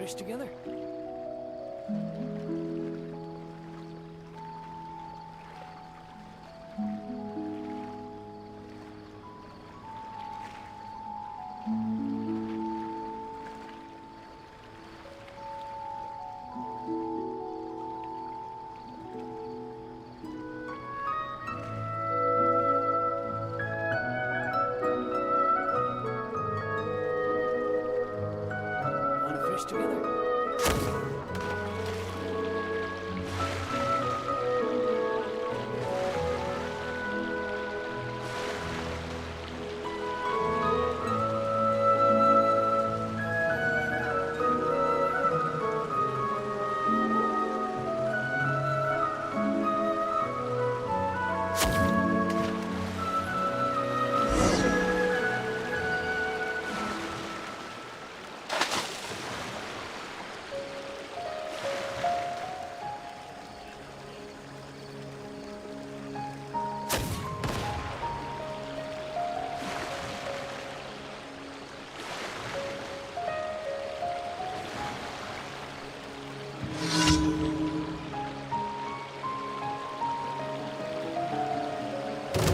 fish together? Fish together?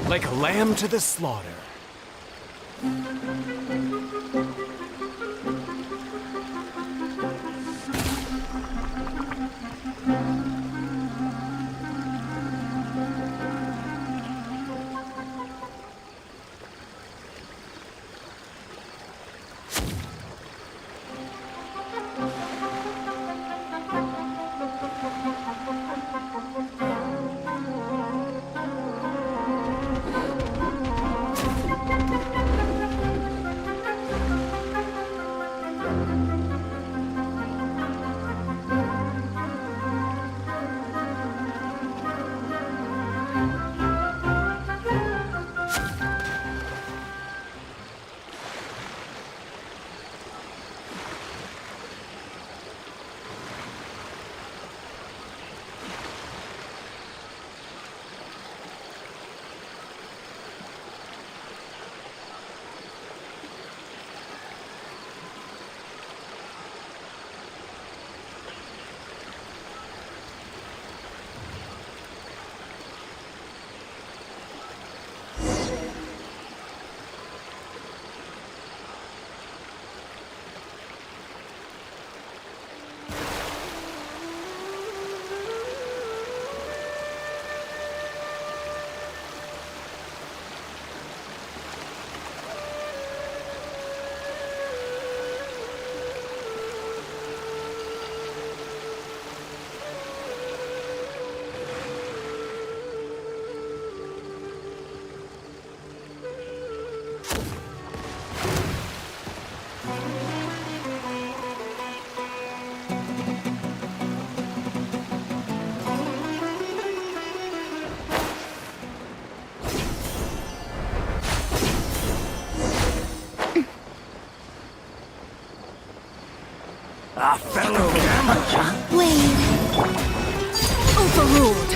Like a lamb to the slaughter. Ah, fellow gambler! Wade. Overruled.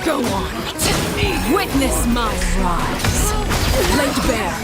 Go on. Witness my rise. Laid bare.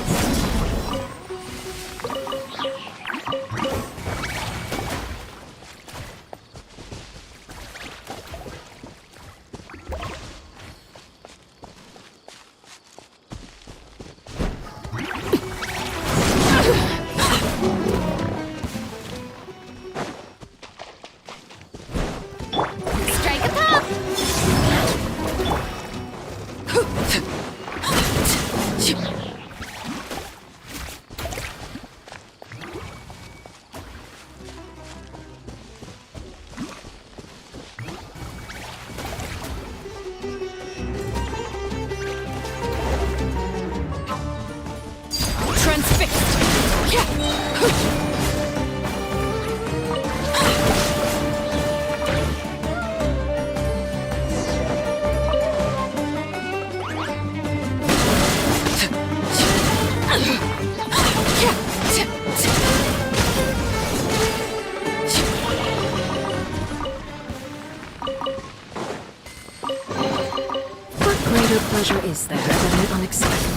What greater pleasure is there than the unexpected?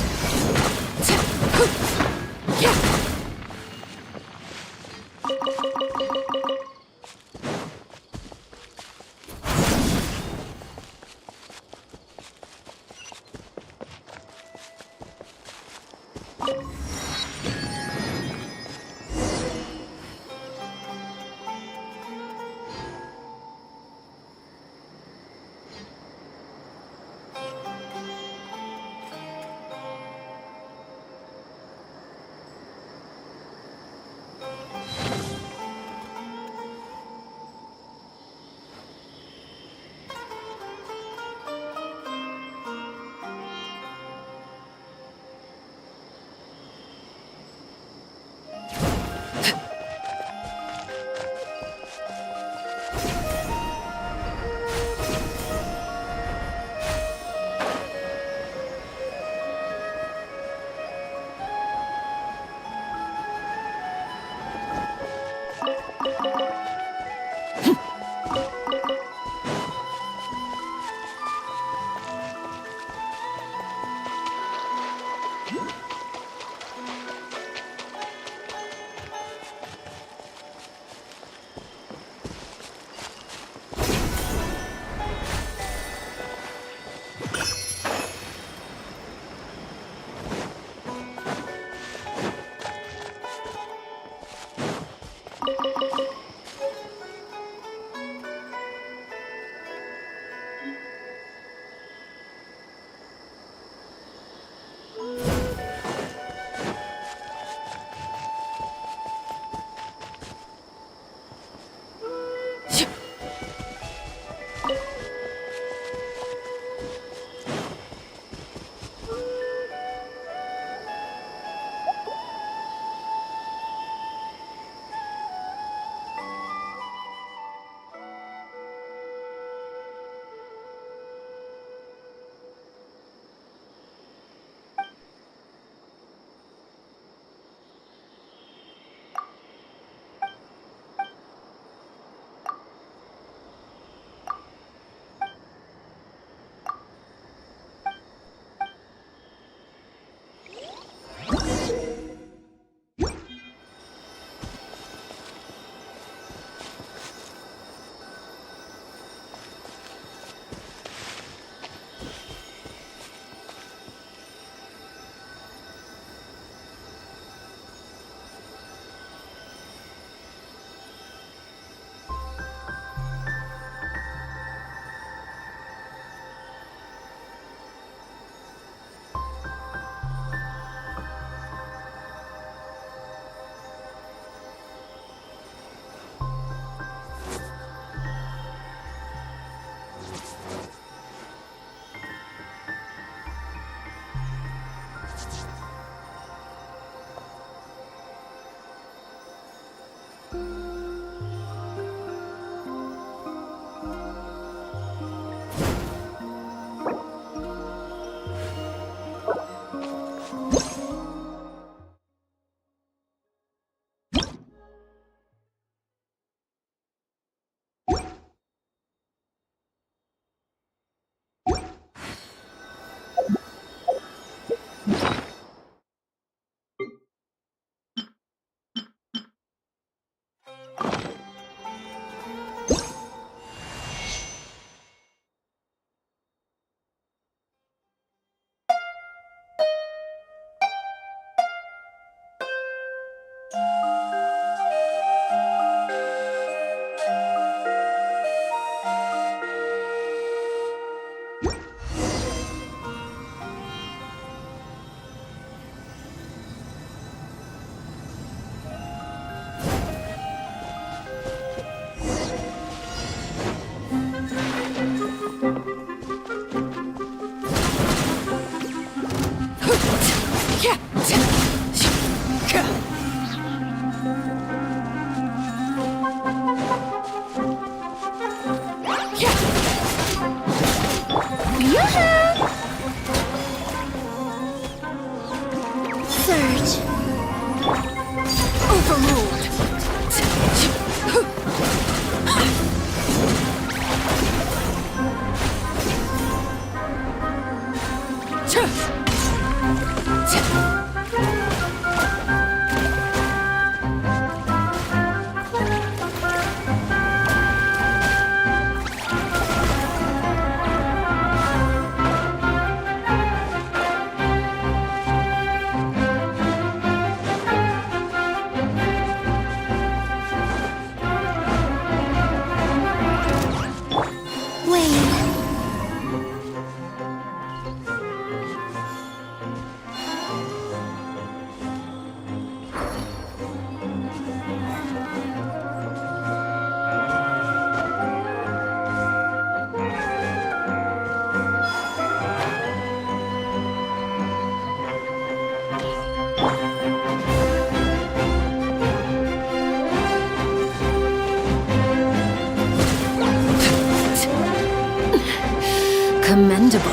Commendable.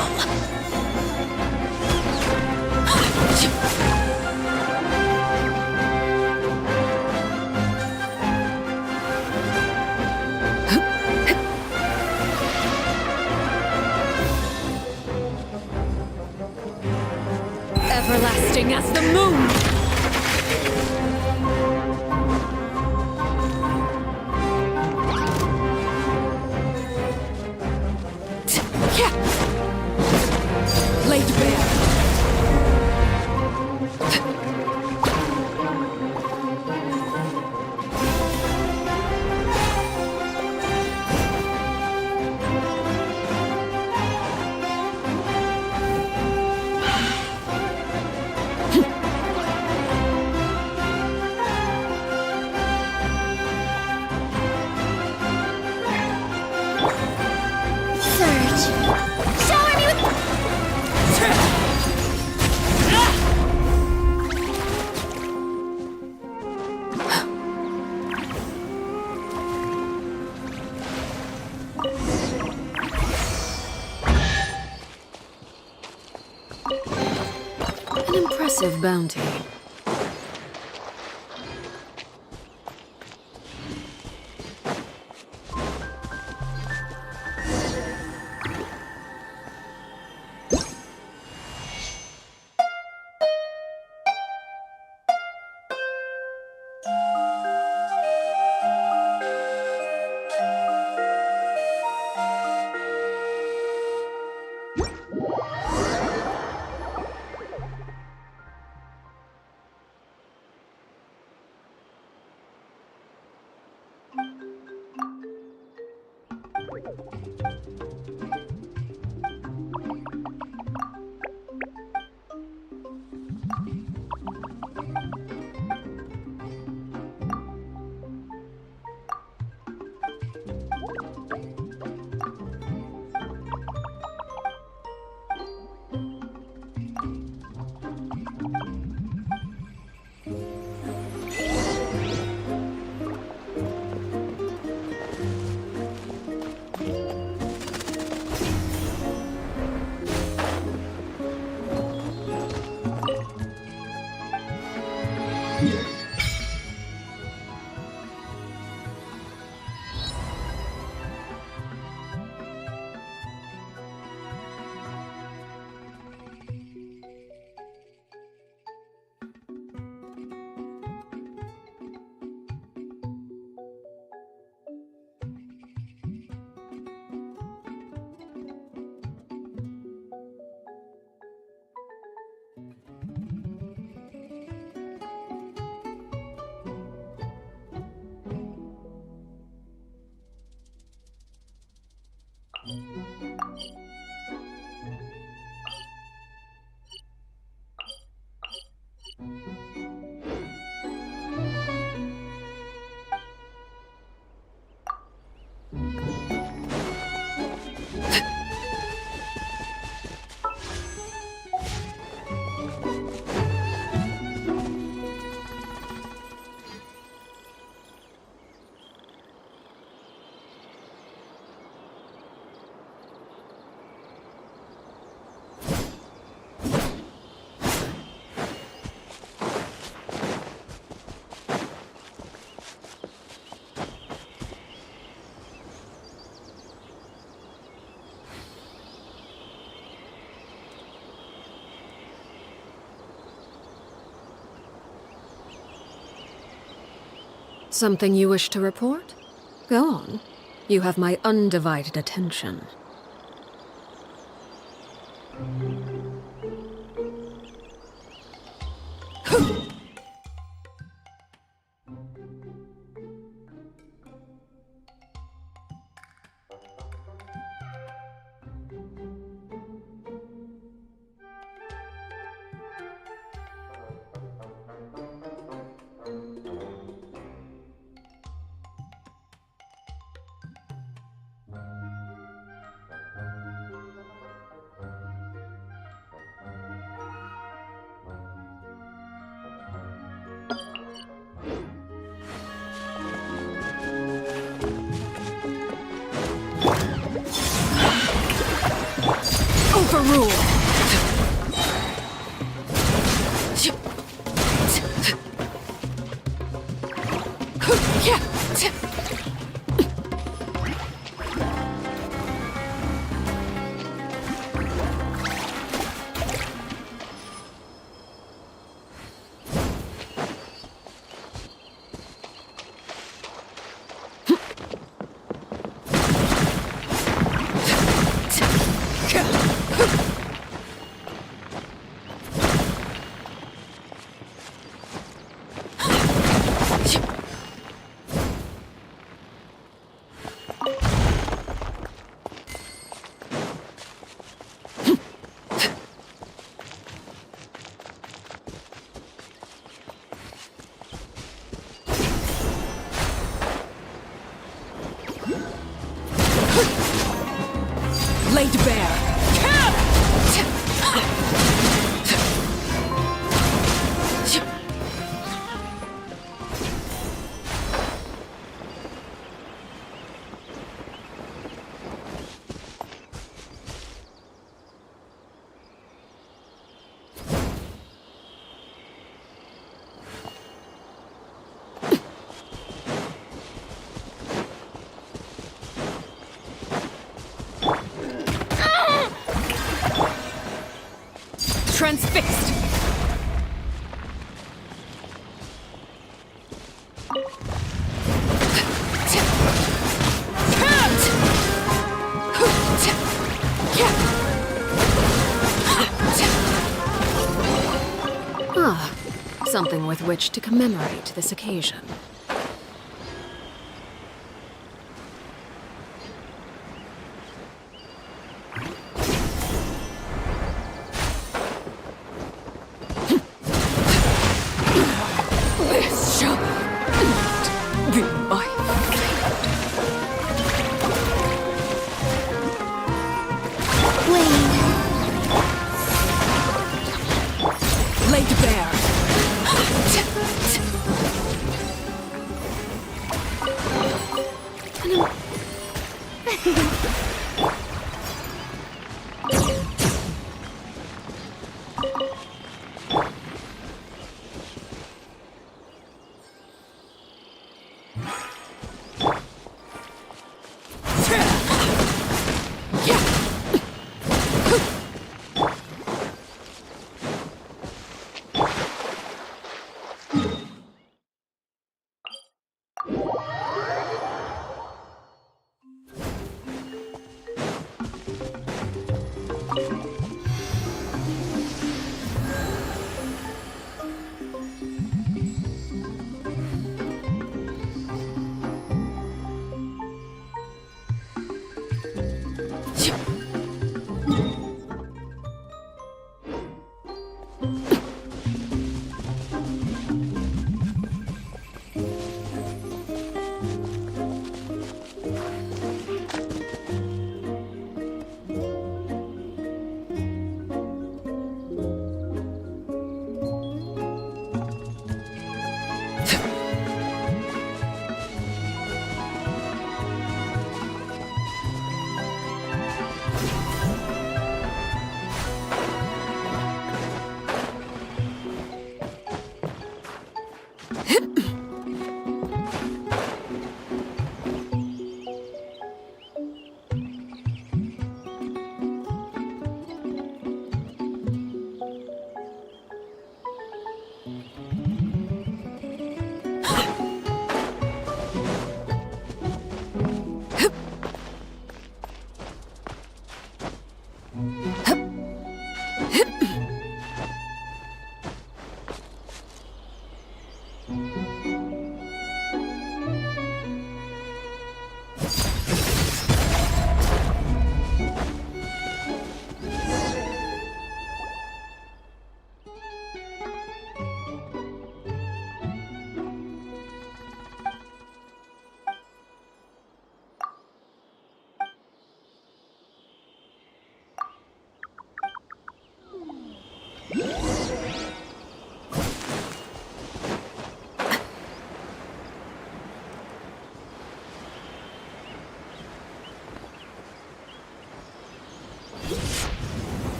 Everlasting as the moon! Laid bare. An impressive bounty. Something you wish to report? Go on. You have my undivided attention. for rule. Laid bare. Transfixed! Ah, something with which to commemorate this occasion. This shall not be my Wayne. laid bare.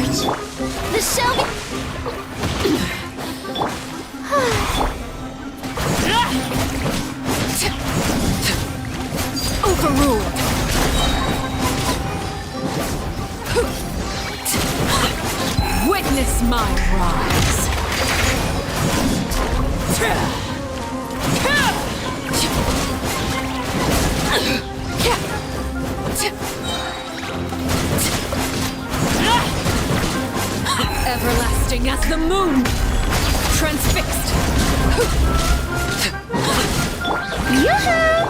The shell. Overruled. Witness my rise. Everlasting as the moon. Transfixed. Yoo-hoo!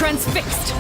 Transfixed!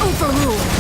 Overruled!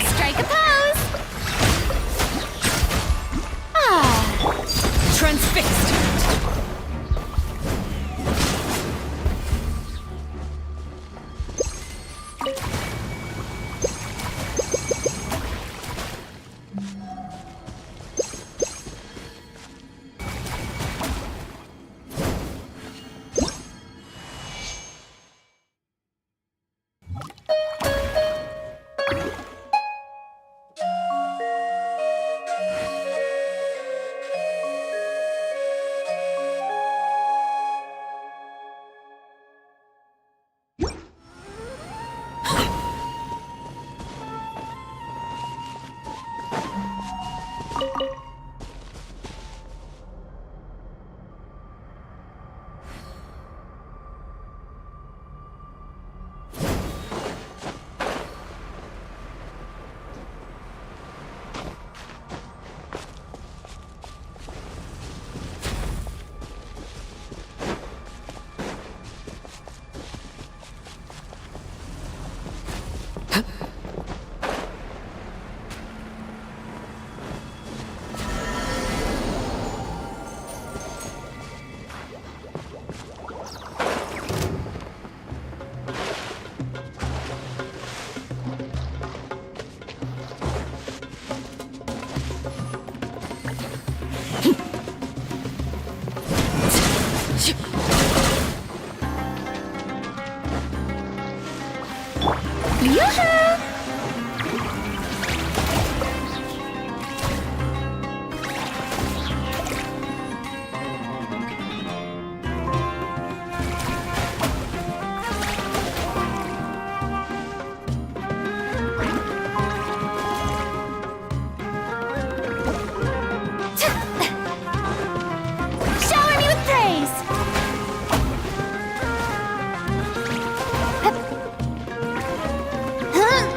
Strike a pose! Ah! Transfixed! Yoo-hoo! Shower me with praise! Huh?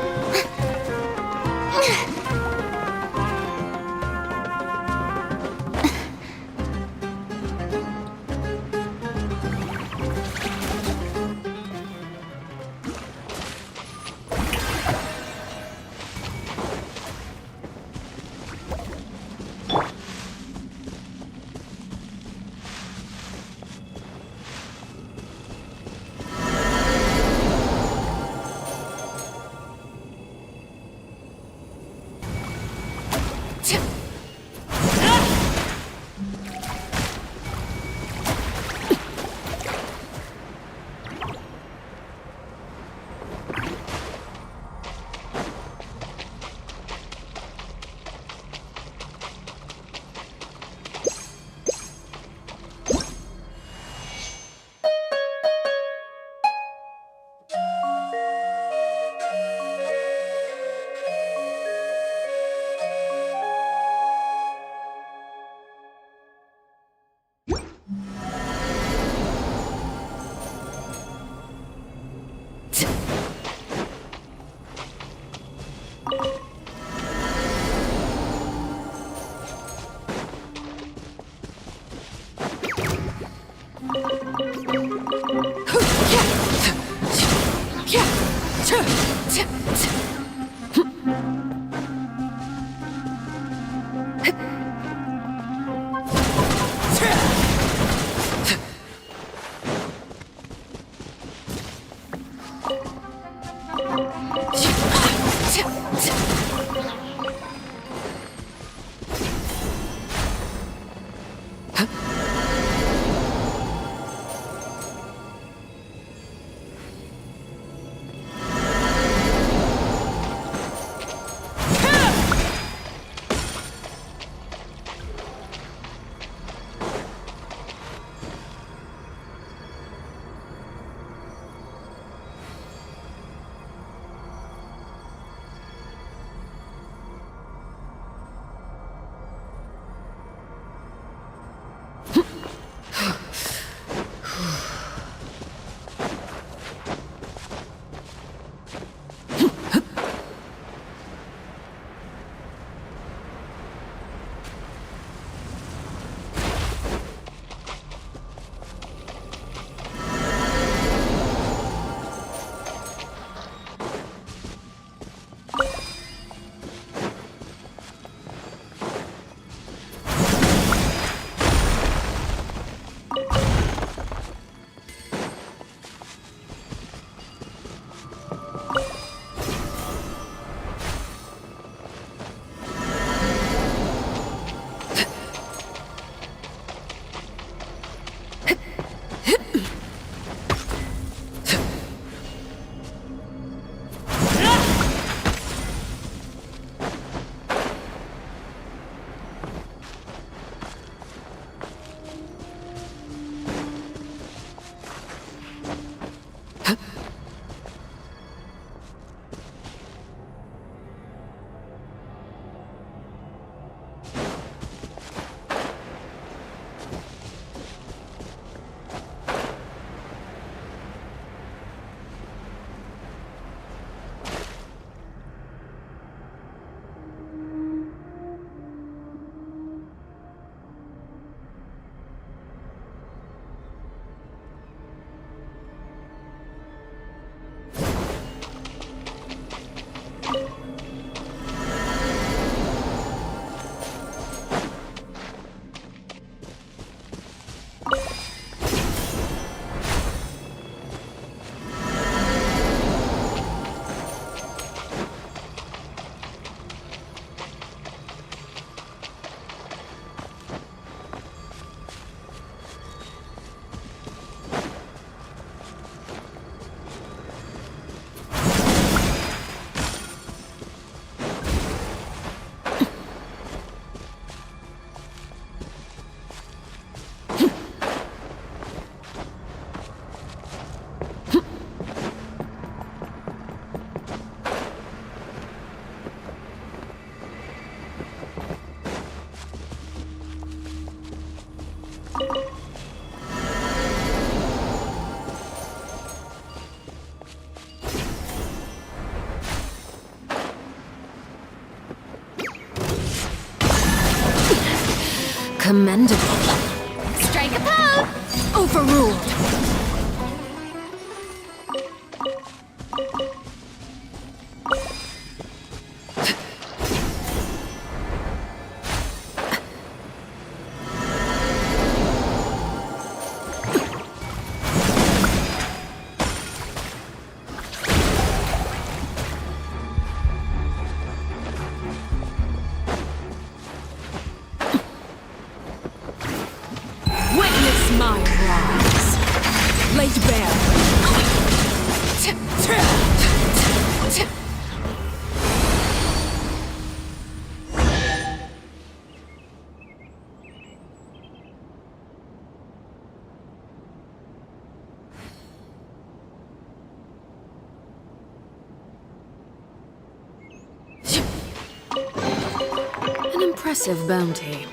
Commendable. Strike a pose! Overruled. Witness my rise. Laid bare. An impressive bounty.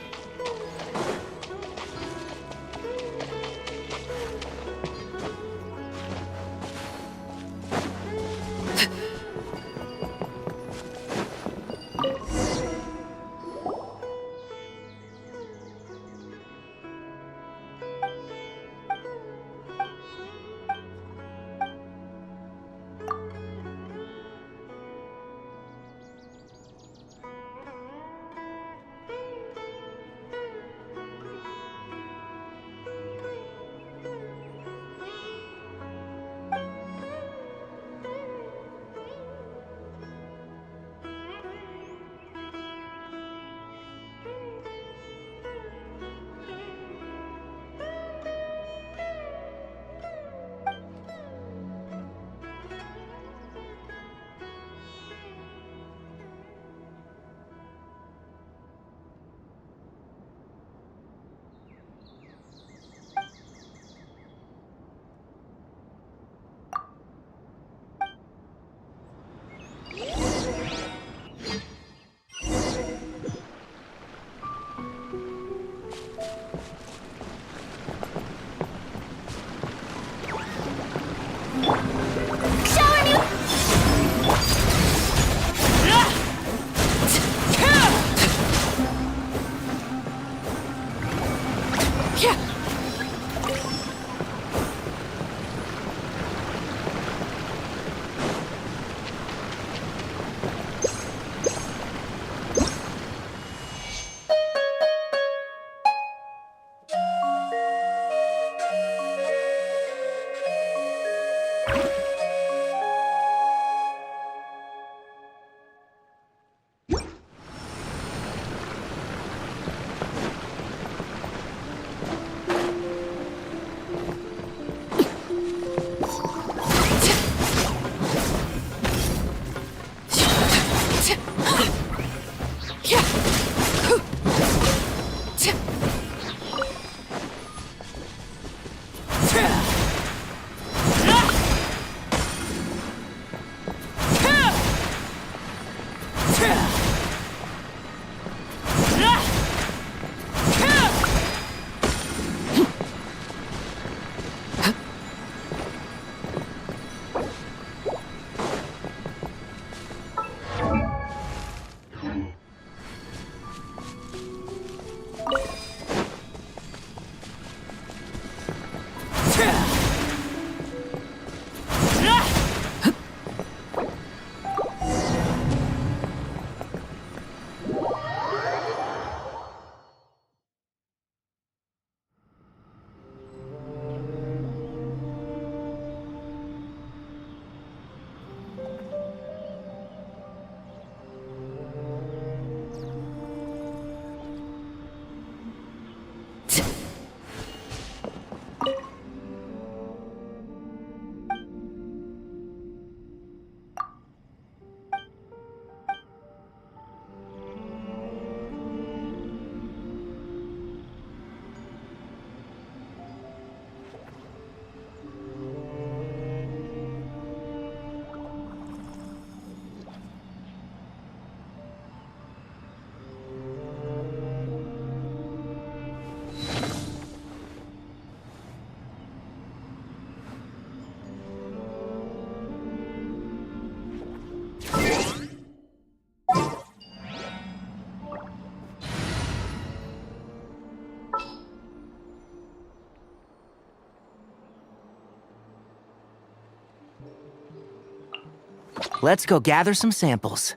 Let's go gather some samples.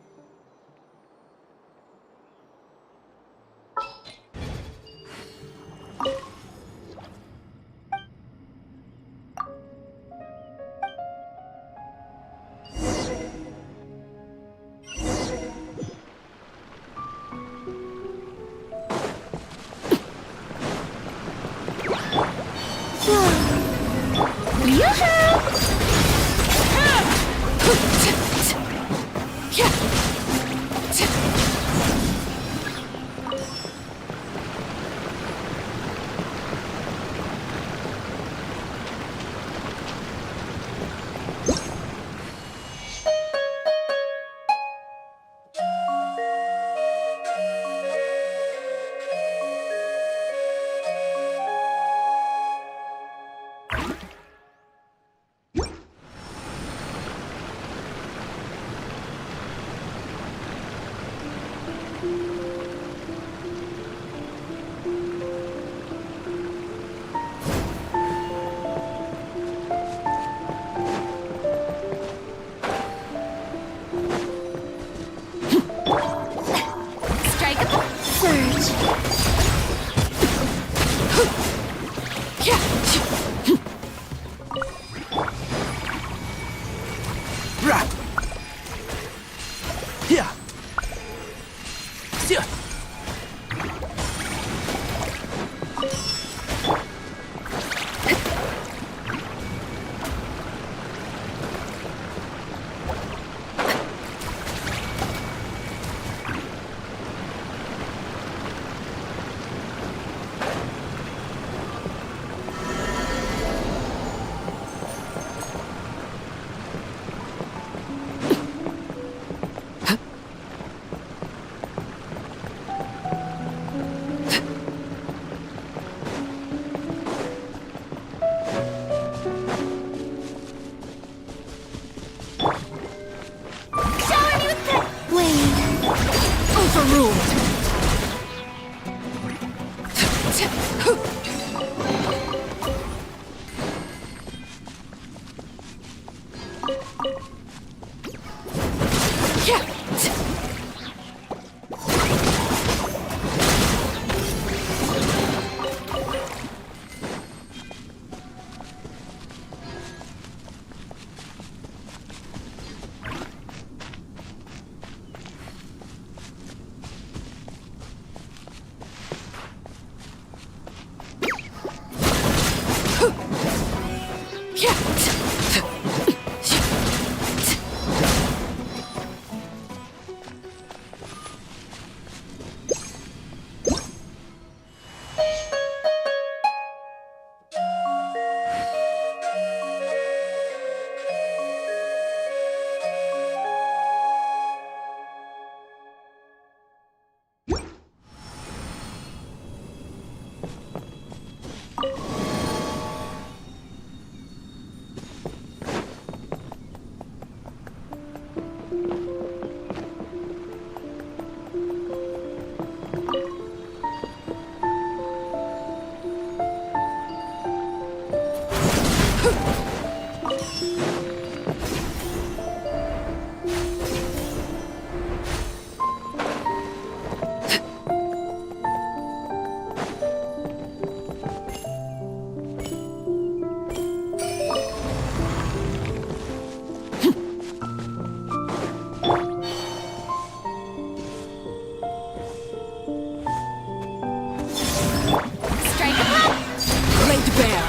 Strike a pose! Laid bare.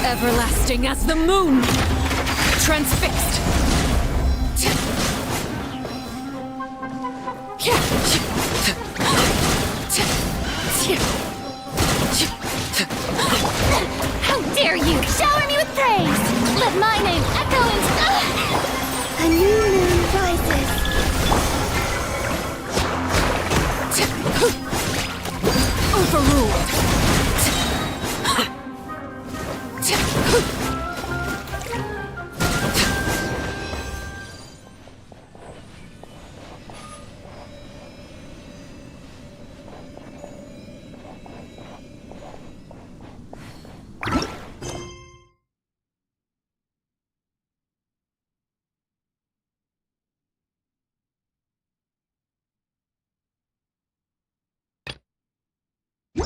Everlasting as the moon. Transfixed. How dare you! Shower me with praise! Let my name echo into... A new moon rises. Overruled. You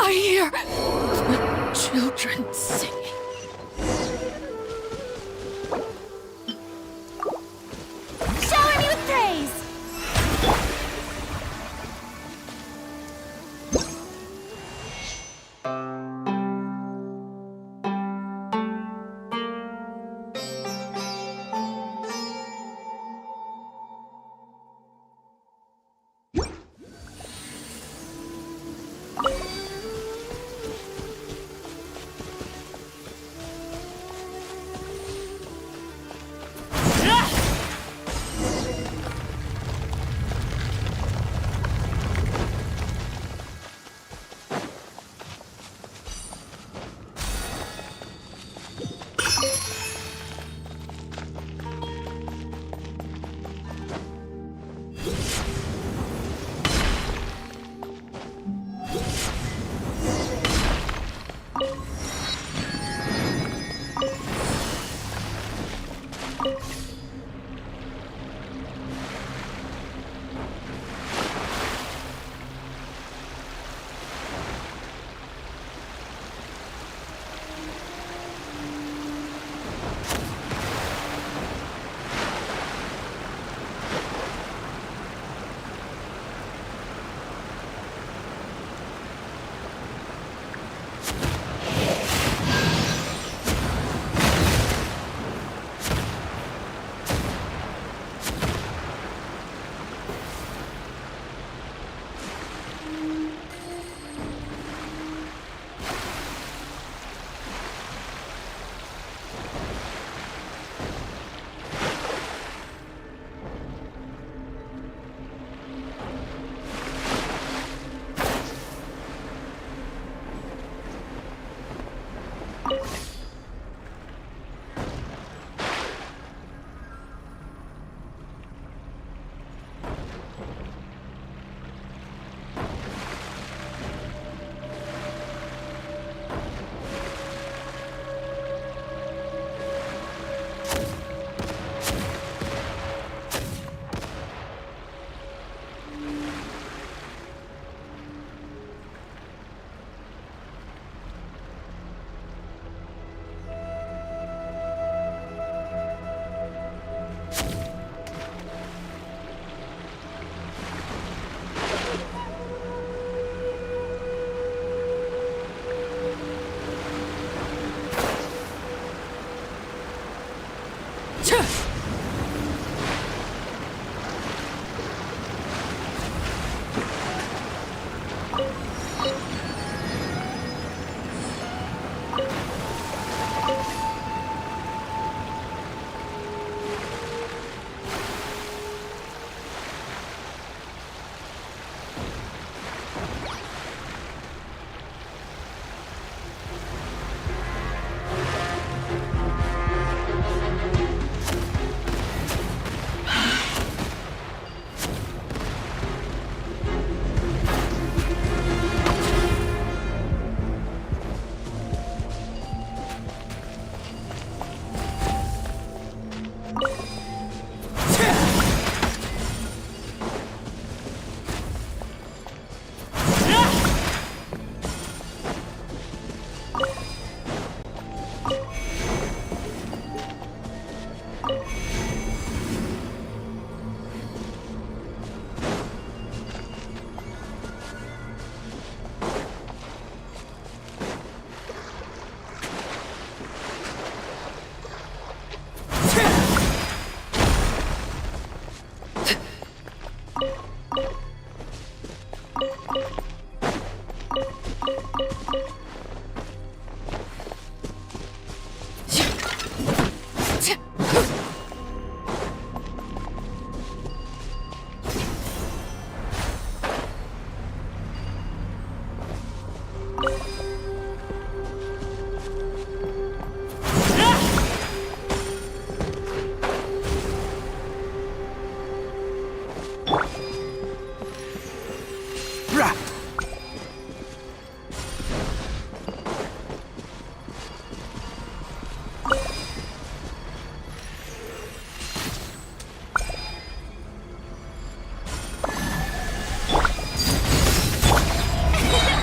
I hear children singing. Shower me with praise!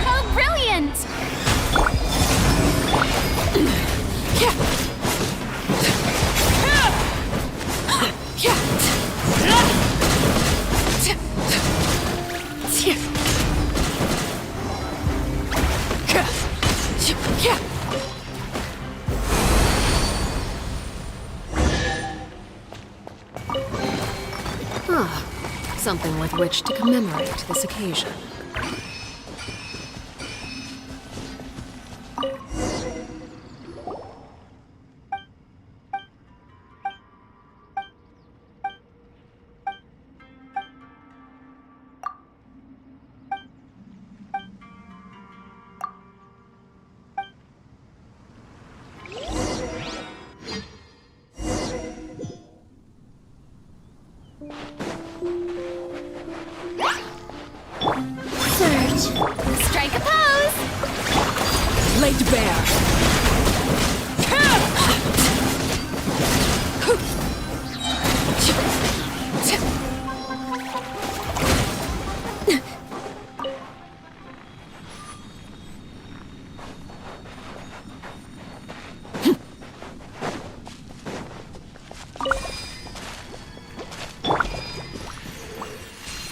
How brilliant! Ah, something with which to commemorate this occasion. Surge. Strike a pose. Laid bare.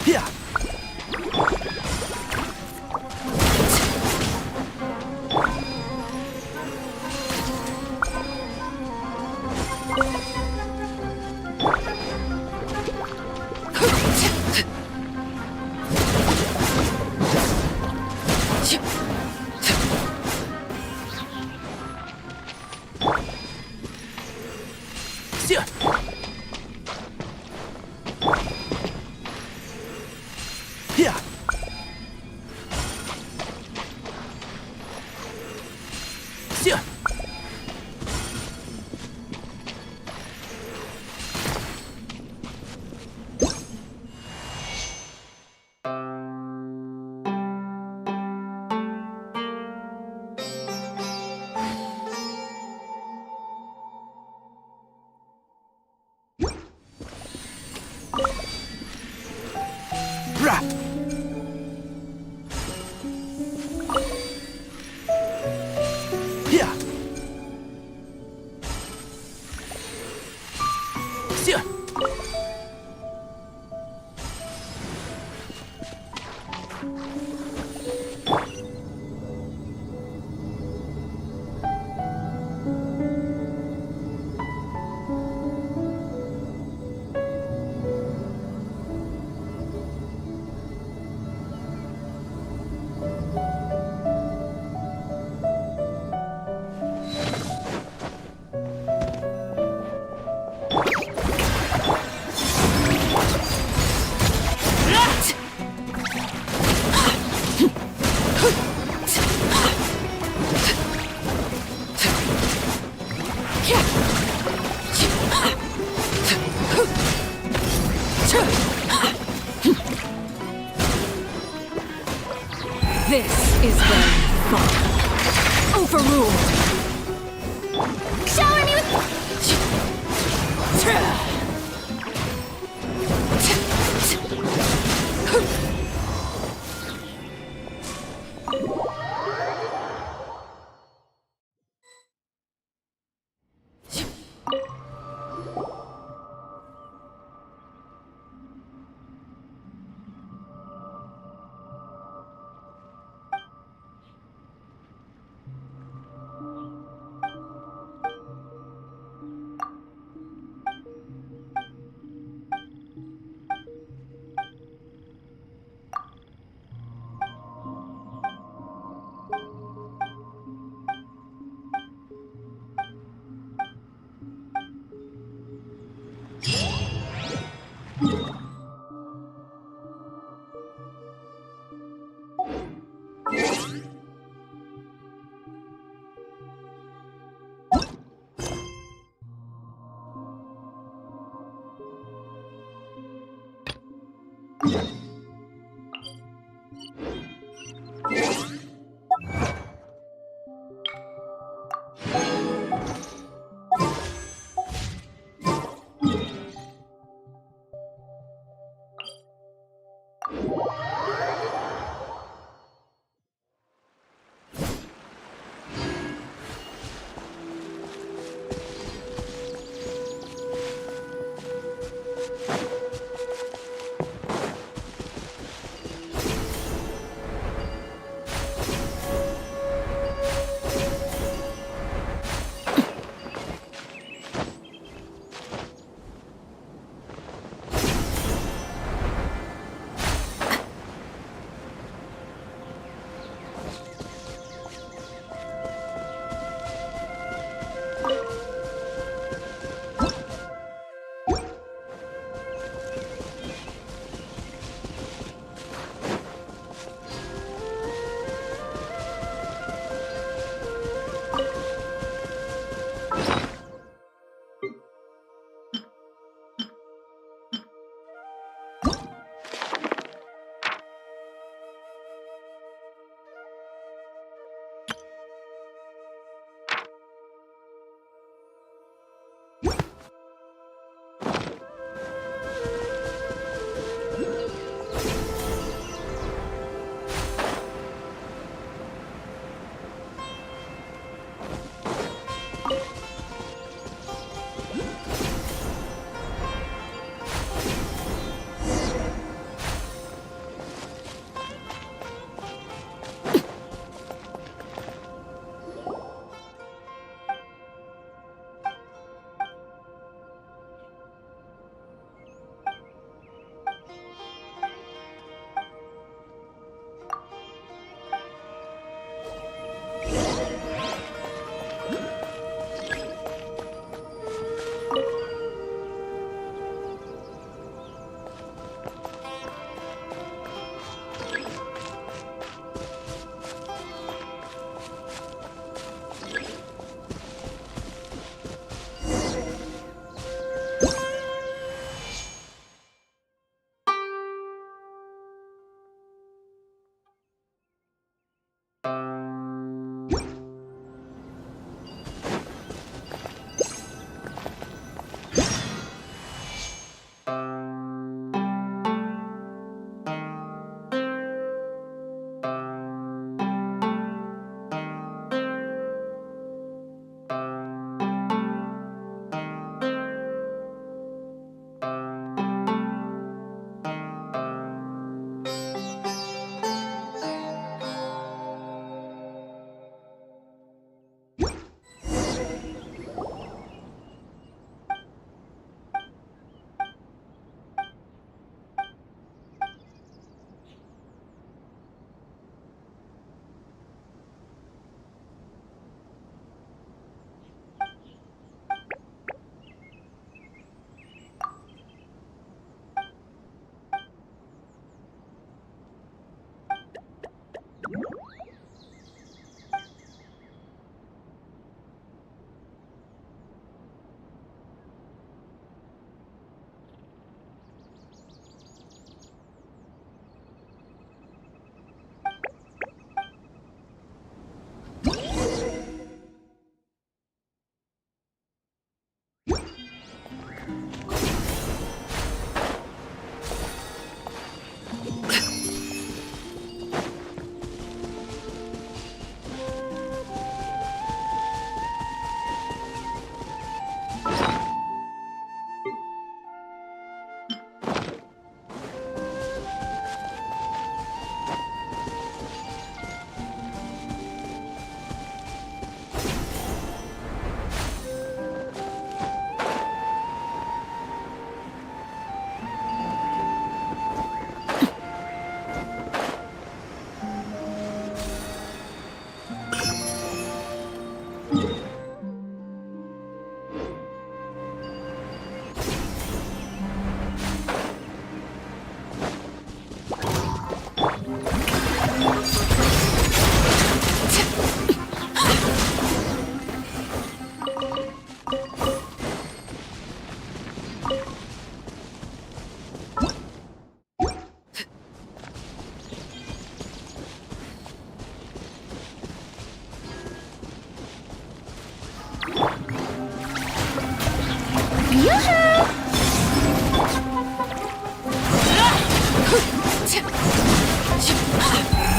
Yeah. Yeah. Yeah. Yeah. This is very fun. Overruled. Shower me with...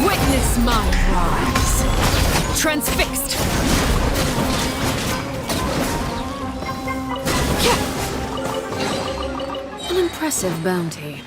Witness my rise. Transfixed. An impressive bounty.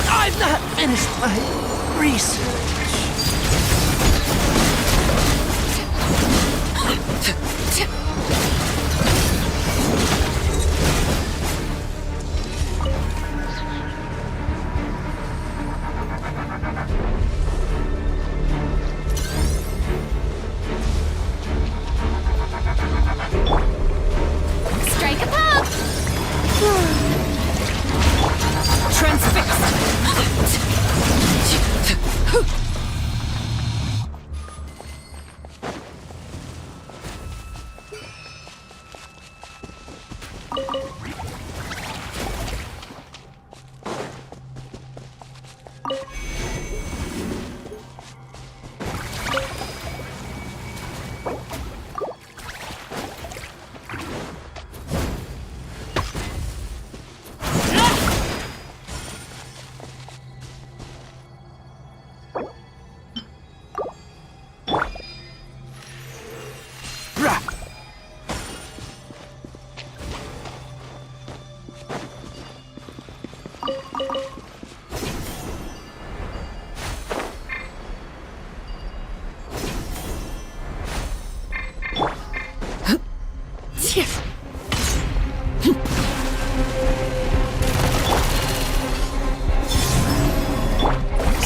I've not finished my research. Strike a pop! Transfixed.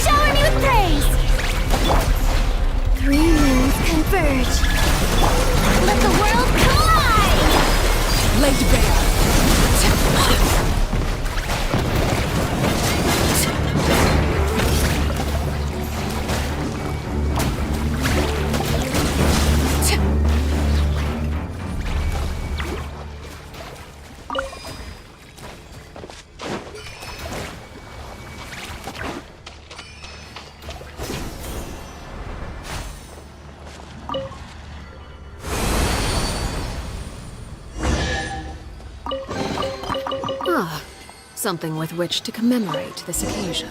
Shower me with praise! Three moons converge. Let the world collide! Laid bare. Ah, something with which to commemorate this occasion.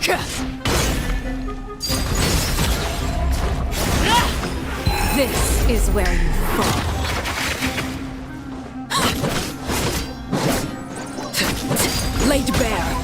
This is where you fall. Laid bare.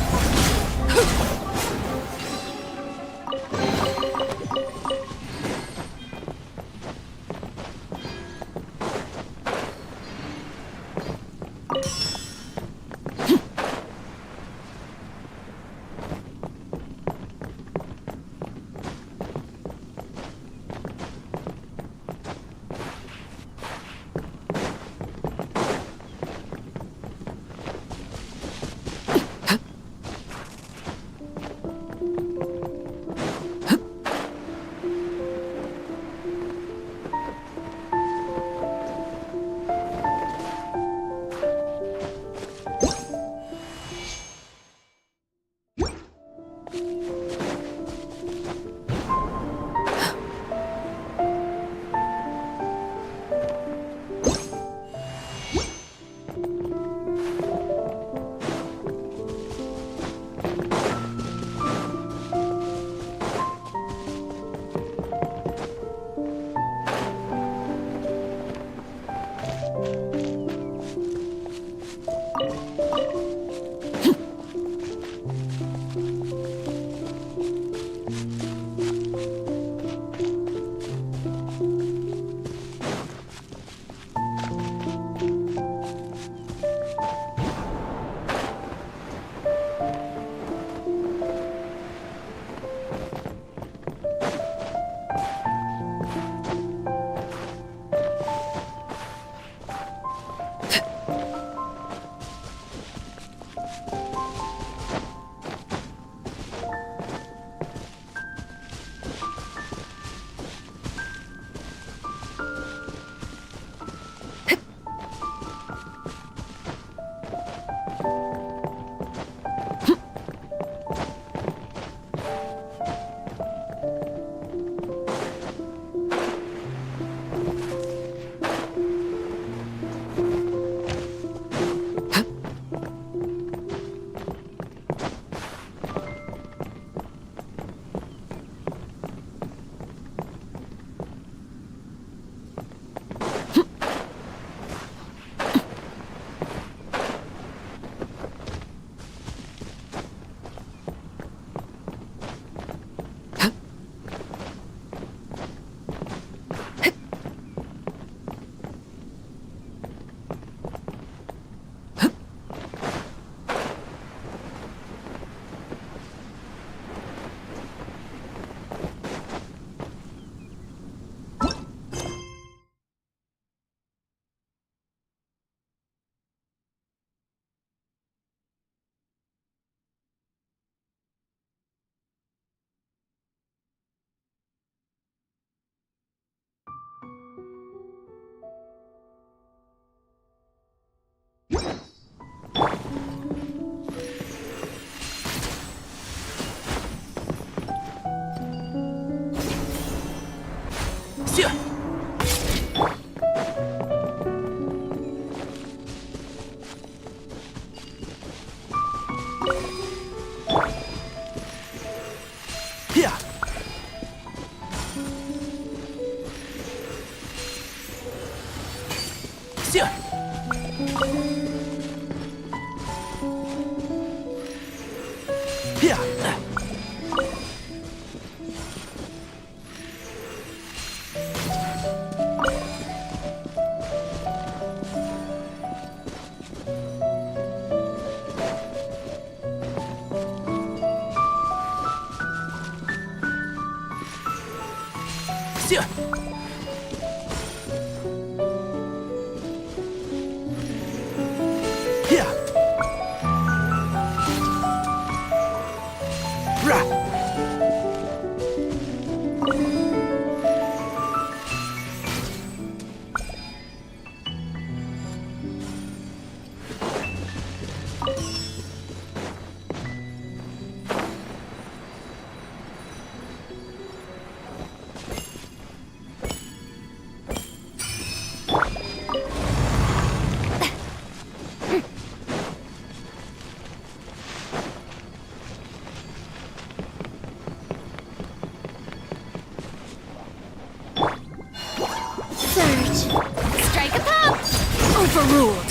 Overruled.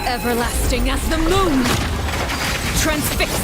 Everlasting as the moon. Transfixed.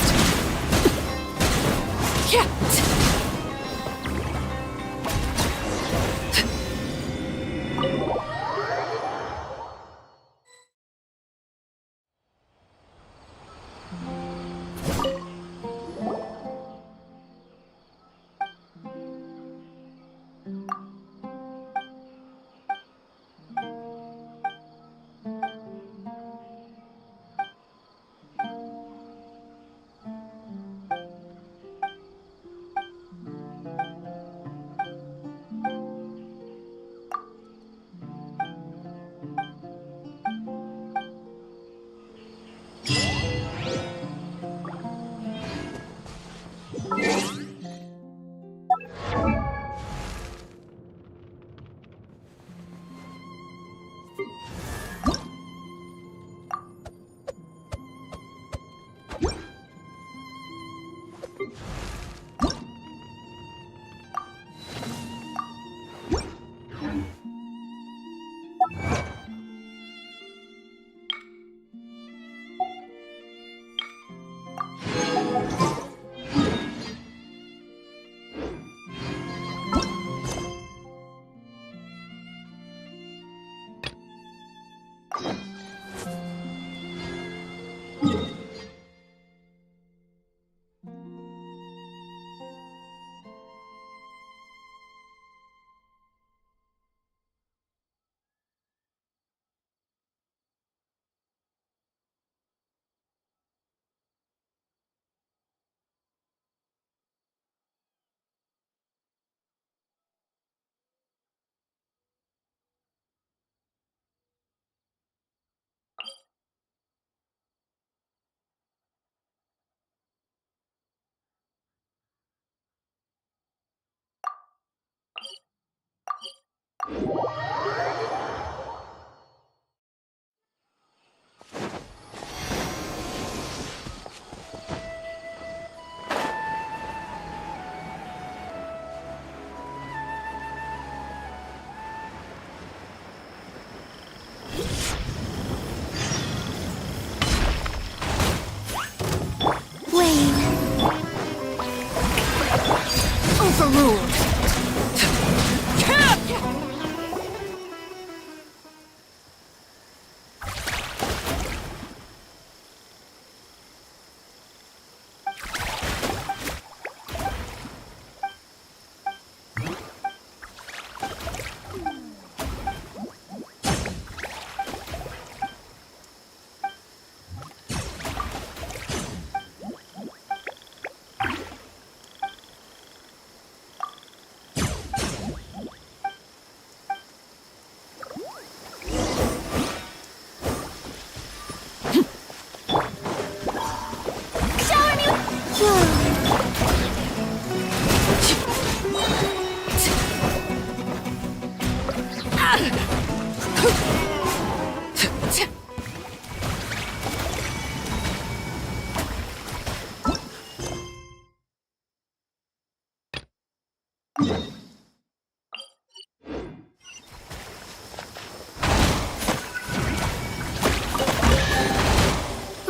Overruled.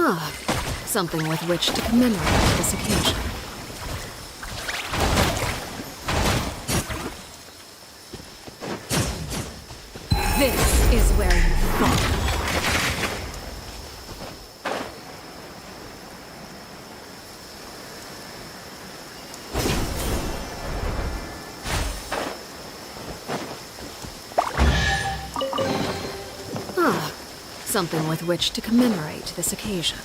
Ah, something with which to commemorate this occasion. This is where you fall. Ah, something with which to commemorate this occasion.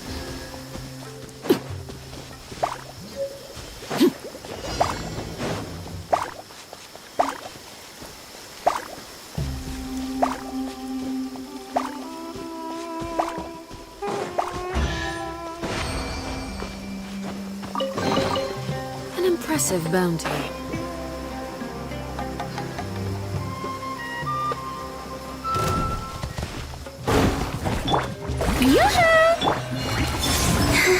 An impressive bounty. Yoo-hoo! What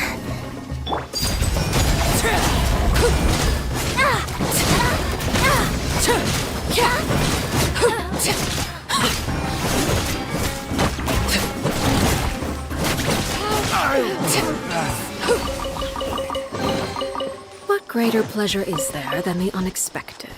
greater pleasure is there than the unexpected?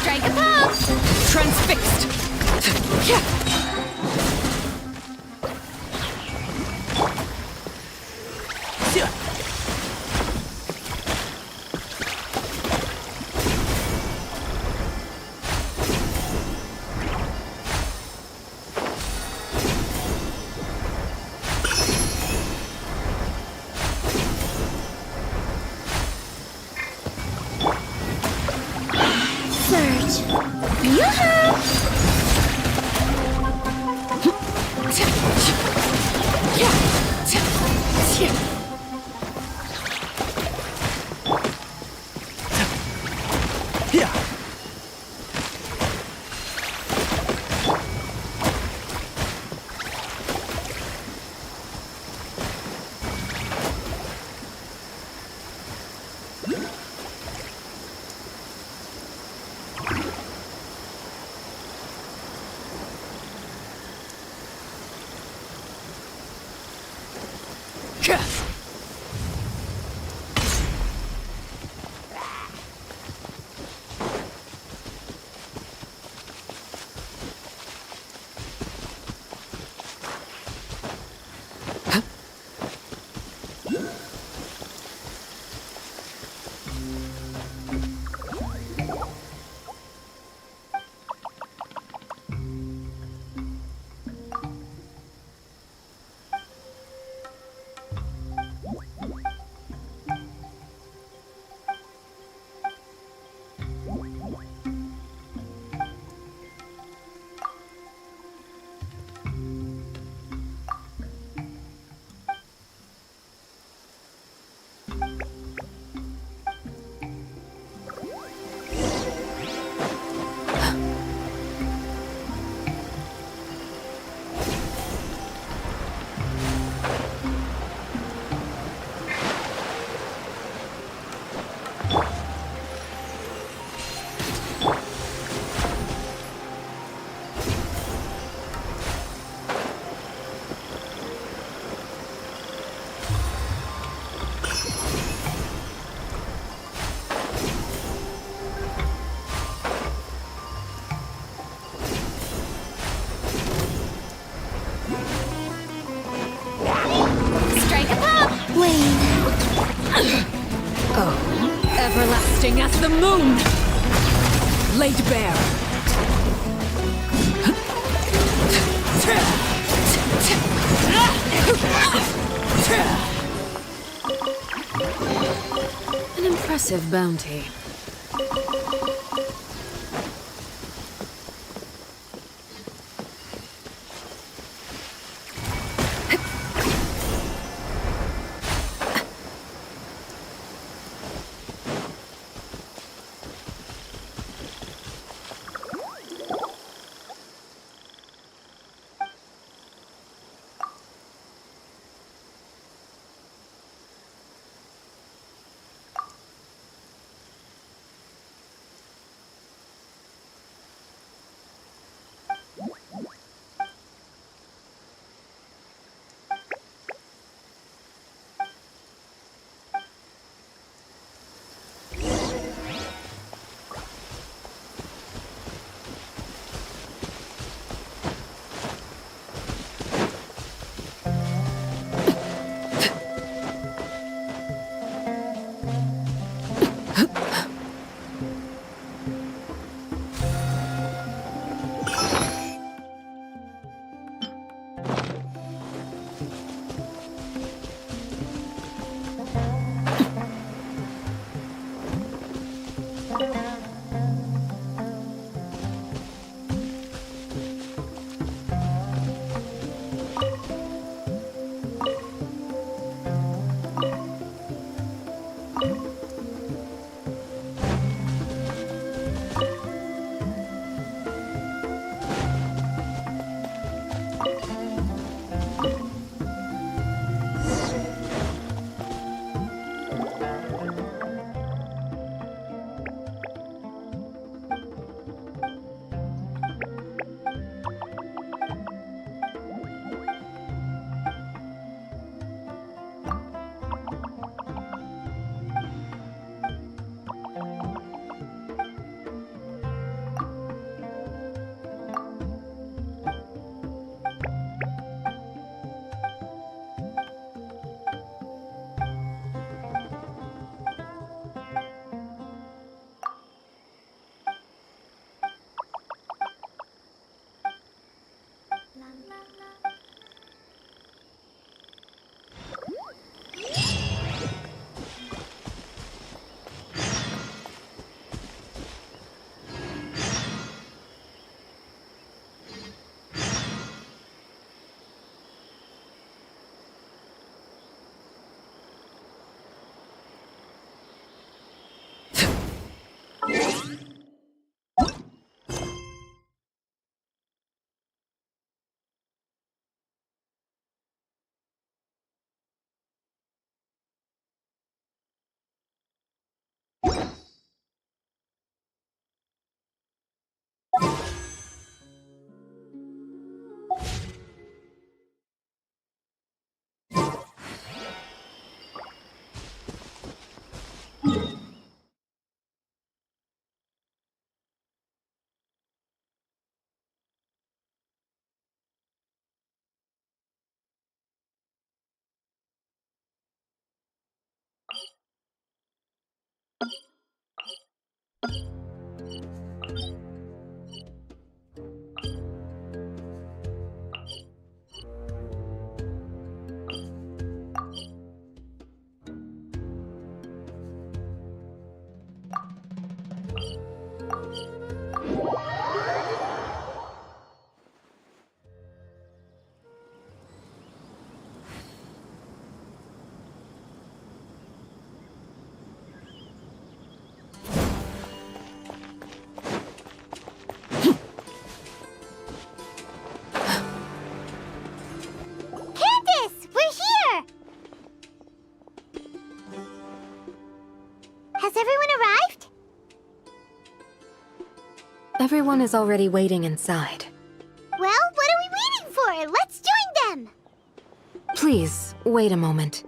Strike a pose! Transfixed! Surge. Yoo-hoo! bursting as the moon! Laid bare. An impressive bounty. Everyone is already waiting inside. Well, what are we waiting for? Let's join them! Please, wait a moment.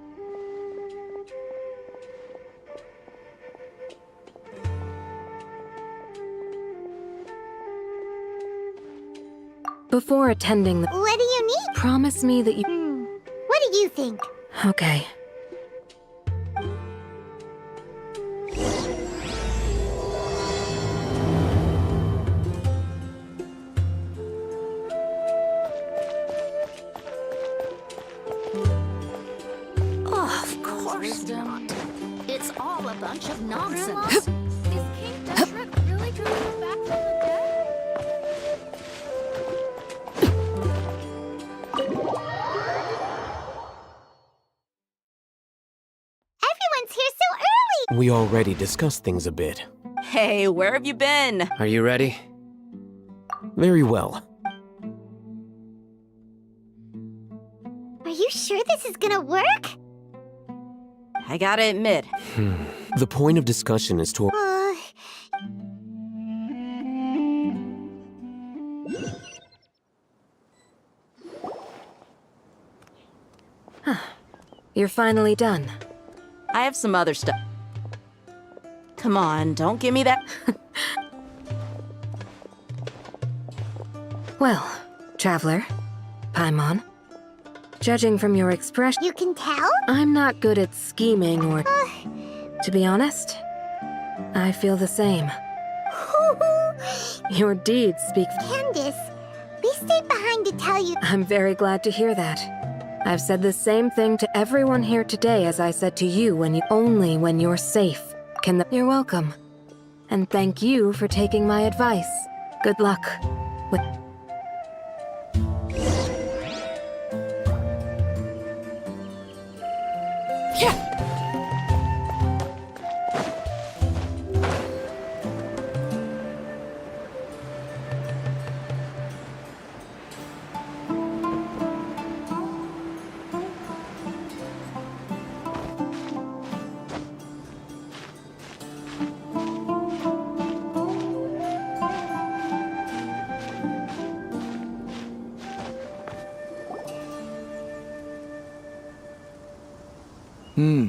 Before attending the... What do you need? Promise me that you... What do you think? Okay. course not. It's all a bunch of nonsense. Is King Desperate really coming back from the dead? Everyone's here so early! We already discussed things a bit. Hey, where have you been? Are you ready? Very well. Are you sure this is gonna work? I gotta admit, The point of discussion is to... You're finally done. I have some other stuff. Come on, don't give me that. Well, Traveler, Paimon, judging from your expression, You can tell? I'm not good at scheming or... To be honest, I feel the same. Your deeds speak... Candace, we stayed behind to tell you. I'm very glad to hear that. I've said the same thing to everyone here today as I said to you only when you're safe can the... You're welcome. And thank you for taking my advice. Good luck with...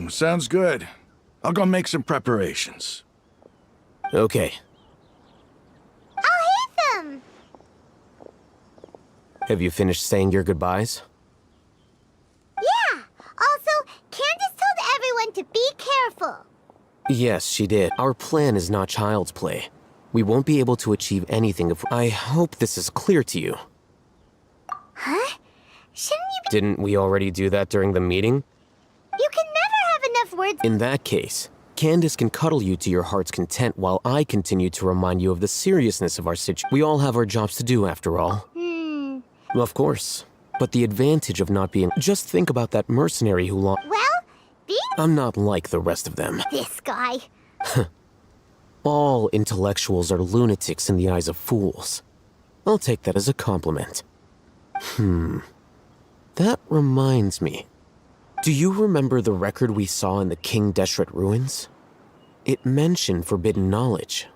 Sounds good. I'll go make some preparations. Okay. I'll hit them! Have you finished saying your goodbyes? Yeah! Also, Candace told everyone to be careful. Yes, she did. Our plan is not child's play. We won't be able to achieve anything if... I hope this is clear to you. Huh? Shouldn't you be... Didn't we already do that during the meeting? You can never have enough words... In that case, Candace can cuddle you to your heart's content while I continue to remind you of the seriousness of our situation. We all have our jobs to do, after all. Of course. But the advantage of not being... Just think about that mercenary who lost... Well, being I'm not like the rest of them. this guy. All intellectuals are lunatics in the eyes of fools. I'll take that as a compliment. That reminds me. Do you remember the record we saw in the King Desperate ruins? It mentioned forbidden knowledge.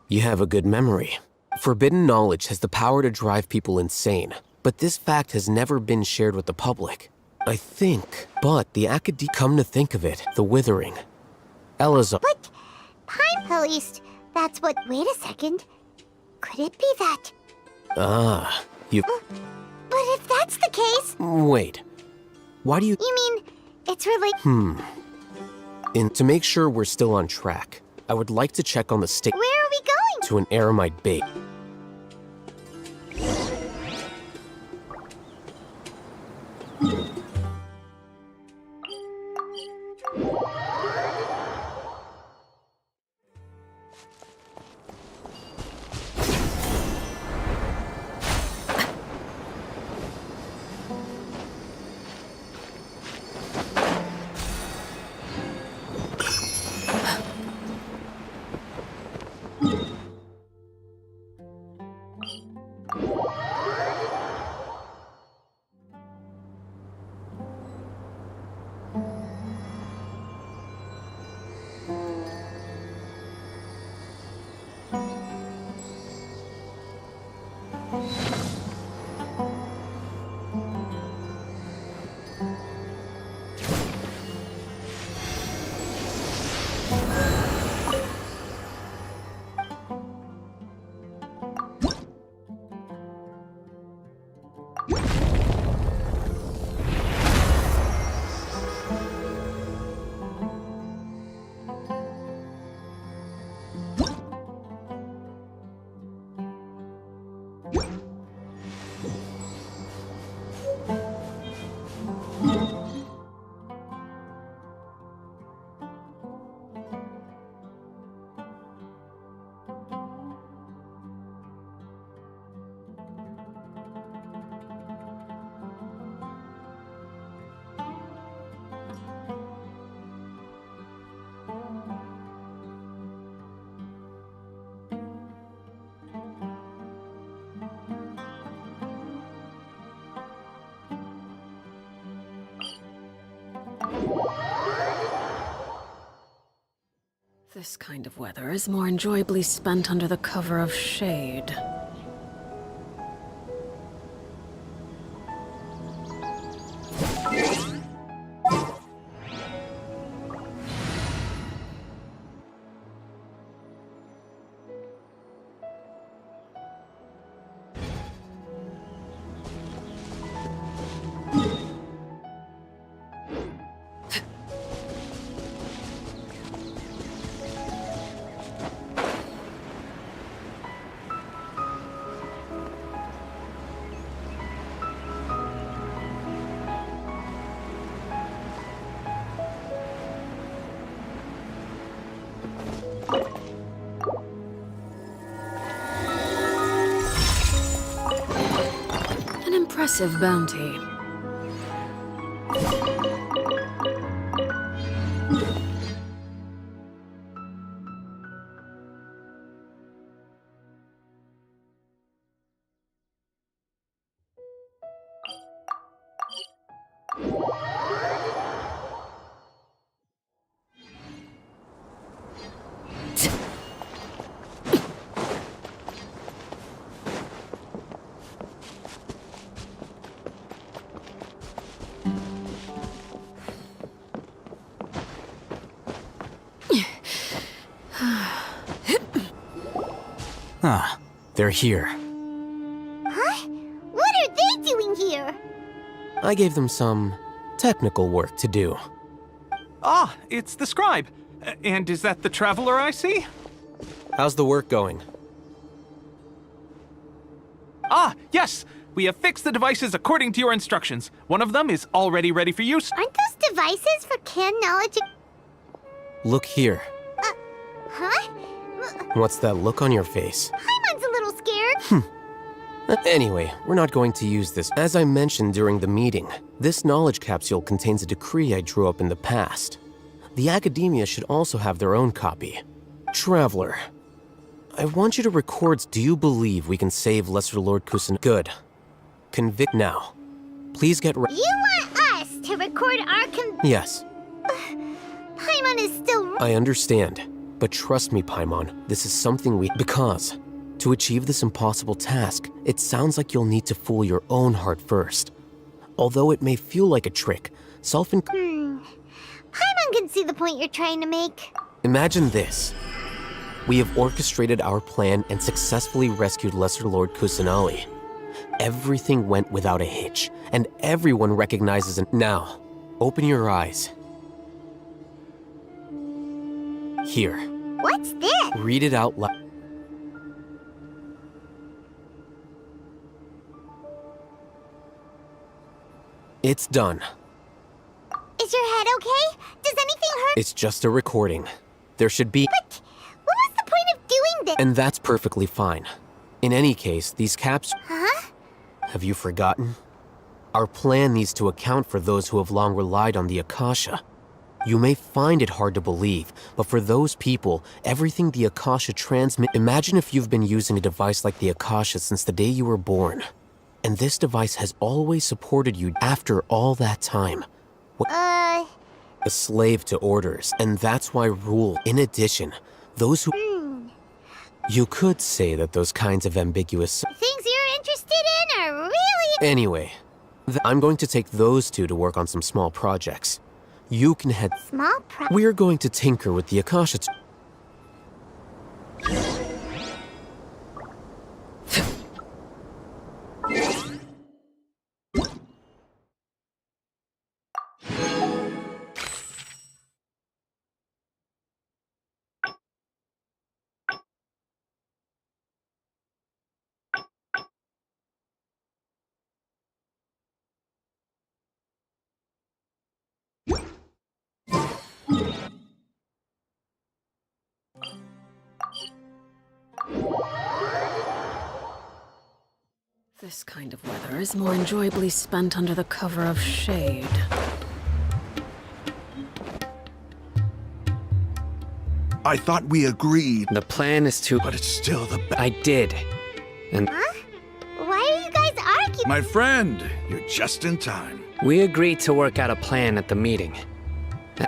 You have a good memory. Forbidden knowledge has the power to drive people insane, but this fact has never been shared with the public. I think. But the academy... Come to think of it, the Withering. Elazar... But... Pine Police, that's what... Wait a second. Could it be that... Ah, you... But if that's the case... Wait. Why do you... You mean... It's really... To make sure we're still on track, I would like to check on the state... Where are we going? to an Aramite bait. This kind of weather is more enjoyably spent under the cover of shade. An impressive bounty. Ah, they're here. Huh? What are they doing here? I gave them some technical work to do. Ah, it's the scribe. And is that the traveler I see? How's the work going? Ah, yes! We have fixed the devices according to your instructions. One of them is already ready for use. Aren't those devices for canned knowledge? Look here. Huh? What's that look on your face? Paimon's a little scared. Anyway, we're not going to use this. As I mentioned during the meeting, this knowledge capsule contains a decree I drew up in the past. The academia should also have their own copy. Traveler, I want you to record. Do you believe we can save Lesser Lord Kusan? Good. Convict now. Please get ready. You want us to record our Yes, Paimon is still... I understand. But trust me, Paimon, this is something Because, to achieve this impossible task, it sounds like you'll need to fool your own heart first. Although it may feel like a trick, Paimon can see the point you're trying to make. Imagine this. We have orchestrated our plan and successfully rescued Lesser Lord Kusanali. Everything went without a hitch, and everyone recognizes it. Now, open your eyes. Here. What's this? Read it out loud. It's done. Is your head okay? Does anything hurt? It's just a recording. There should be... But what was the point of doing this? And that's perfectly fine. In any case, these caps... Huh? Have you forgotten? Our plan needs to account for those who have long relied on the Akasha. You may find it hard to believe, but for those people, everything the Akasha transmits... Imagine if you've been using a device like the Akasha since the day you were born. And this device has always supported you after all that time. A slave to orders, and that's why rule. In addition, those who... You could say that those kinds of ambiguous... Things you're interested in are really... Anyway, I'm going to take those two to work on some small projects. You can head... Small We're going to tinker with the Akasha... This kind of weather is more enjoyably spent under the cover of shade. I thought we agreed, The plan is to... but it's still the best. I did. And Huh? Why are you guys arguing? My friend, you're just in time. we agreed to work out a plan at the meeting.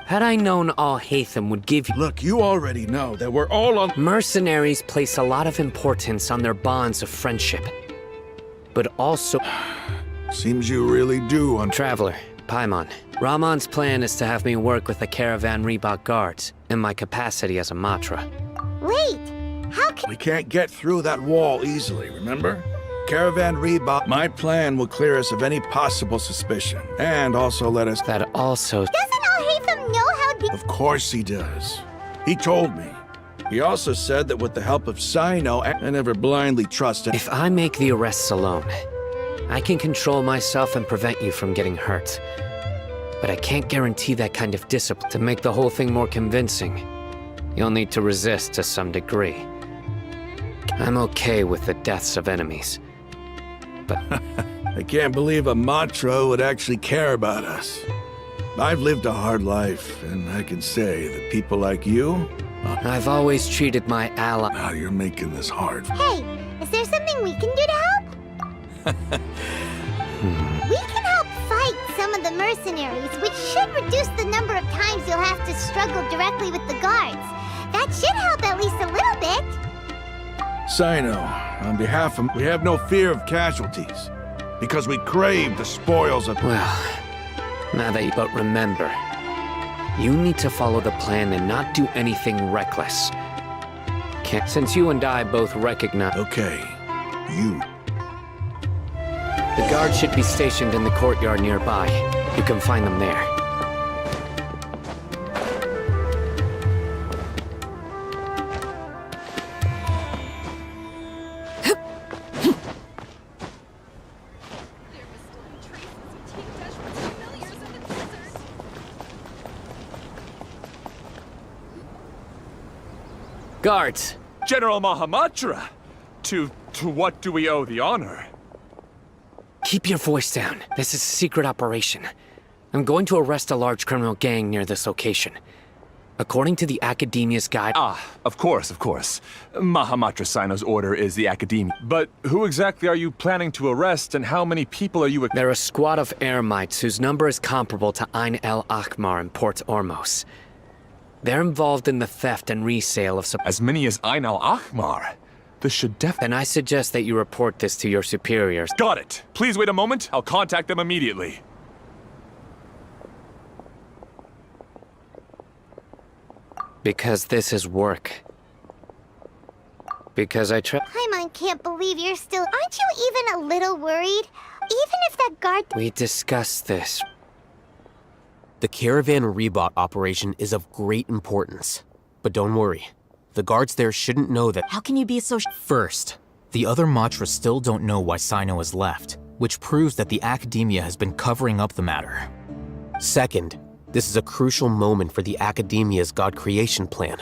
Had I known all Hatham would give you... Look, you already know that we're all on... Mercenaries place a lot of importance on their bonds of friendship. But also... Seems you really do on... Traveler, Paimon. Rahman's plan is to have me work with the Caravan Reebok guards in my capacity as a Matra. Wait, how can... We can't get through that wall easily, remember? Caravan Reebok, my plan will clear us of any possible suspicion, and also let us... That also... Doesn't Al-Haytham know how to... Of course he does. He told me. He also said that with the help of Sino, I never blindly trust him. If I make the arrests alone, I can control myself and prevent you from getting hurt. But I can't guarantee that kind of discipline. To make the whole thing more convincing, you'll need to resist to some degree. I'm okay with the deaths of enemies. But I can't believe a Matra would actually care about us. I've lived a hard life, and I can say that people like you... I've always treated my ally... Now you're making this hard. Hey, is there something we can do to help? We can help fight some of the mercenaries, which should reduce the number of times you'll have to struggle directly with the guards. That should help at least a little bit. Sino, on behalf of... We have no fear of casualties, because we crave the spoils of... Well, now that you... But remember, you need to follow the plan and not do anything reckless. Since you and I both recognize... Okay, you... The guards should be stationed in the courtyard nearby. You can find them there. Guards! General Mahamatra! To what do we owe the honor? Keep your voice down. This is a secret operation. I'm going to arrest a large criminal gang near this location. According to the Academia's guide... Of course. Mahamatra Sino's order is the Academia. But who exactly are you planning to arrest, and how many people are you... They're a squad of Eremites whose number is comparable to Ain el Akhmar in Port Ormos. They're involved in the theft and resale of... As many as Ain el Akhmar? This should Then I suggest that you report this to your superiors. Got it. Please wait a moment. I'll contact them immediately. Because this is work. Because I try... Paimon can't believe you're still... Aren't you even a little worried? Even if that guard... We discussed this. The Caravan Reebok operation is of great importance. But don't worry. The guards there shouldn't know that... How can you be so... First, the other Matras still don't know why Sino has left, which proves that the Academia has been covering up the matter. Second, this is a crucial moment for the Academia's God creation plan.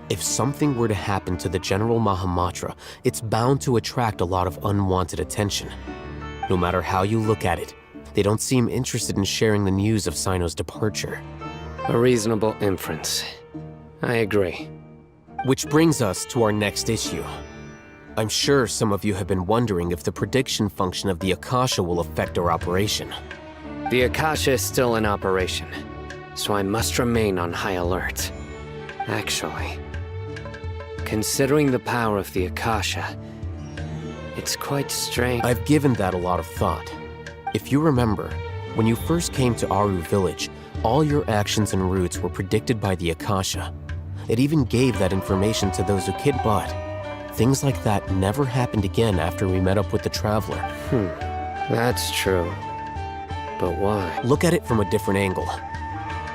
If something were to happen to the General Mahamatra, it's bound to attract a lot of unwanted attention. No matter how you look at it, they don't seem interested in sharing the news of Sino's departure. A reasonable inference. I agree. Which brings us to our next issue. I'm sure some of you have been wondering if the prediction function of the Akasha will affect our operation. The Akasha is still in operation, so I must remain on high alert. Actually, considering the power of the Akasha, it's quite strange. I've given that a lot of thought. If you remember, when you first came to Aru village, all your actions and routes were predicted by the Akasha. It even gave that information to those who kid, but things like that never happened again after we met up with the Traveler. That's true. But why? Look at it from a different angle.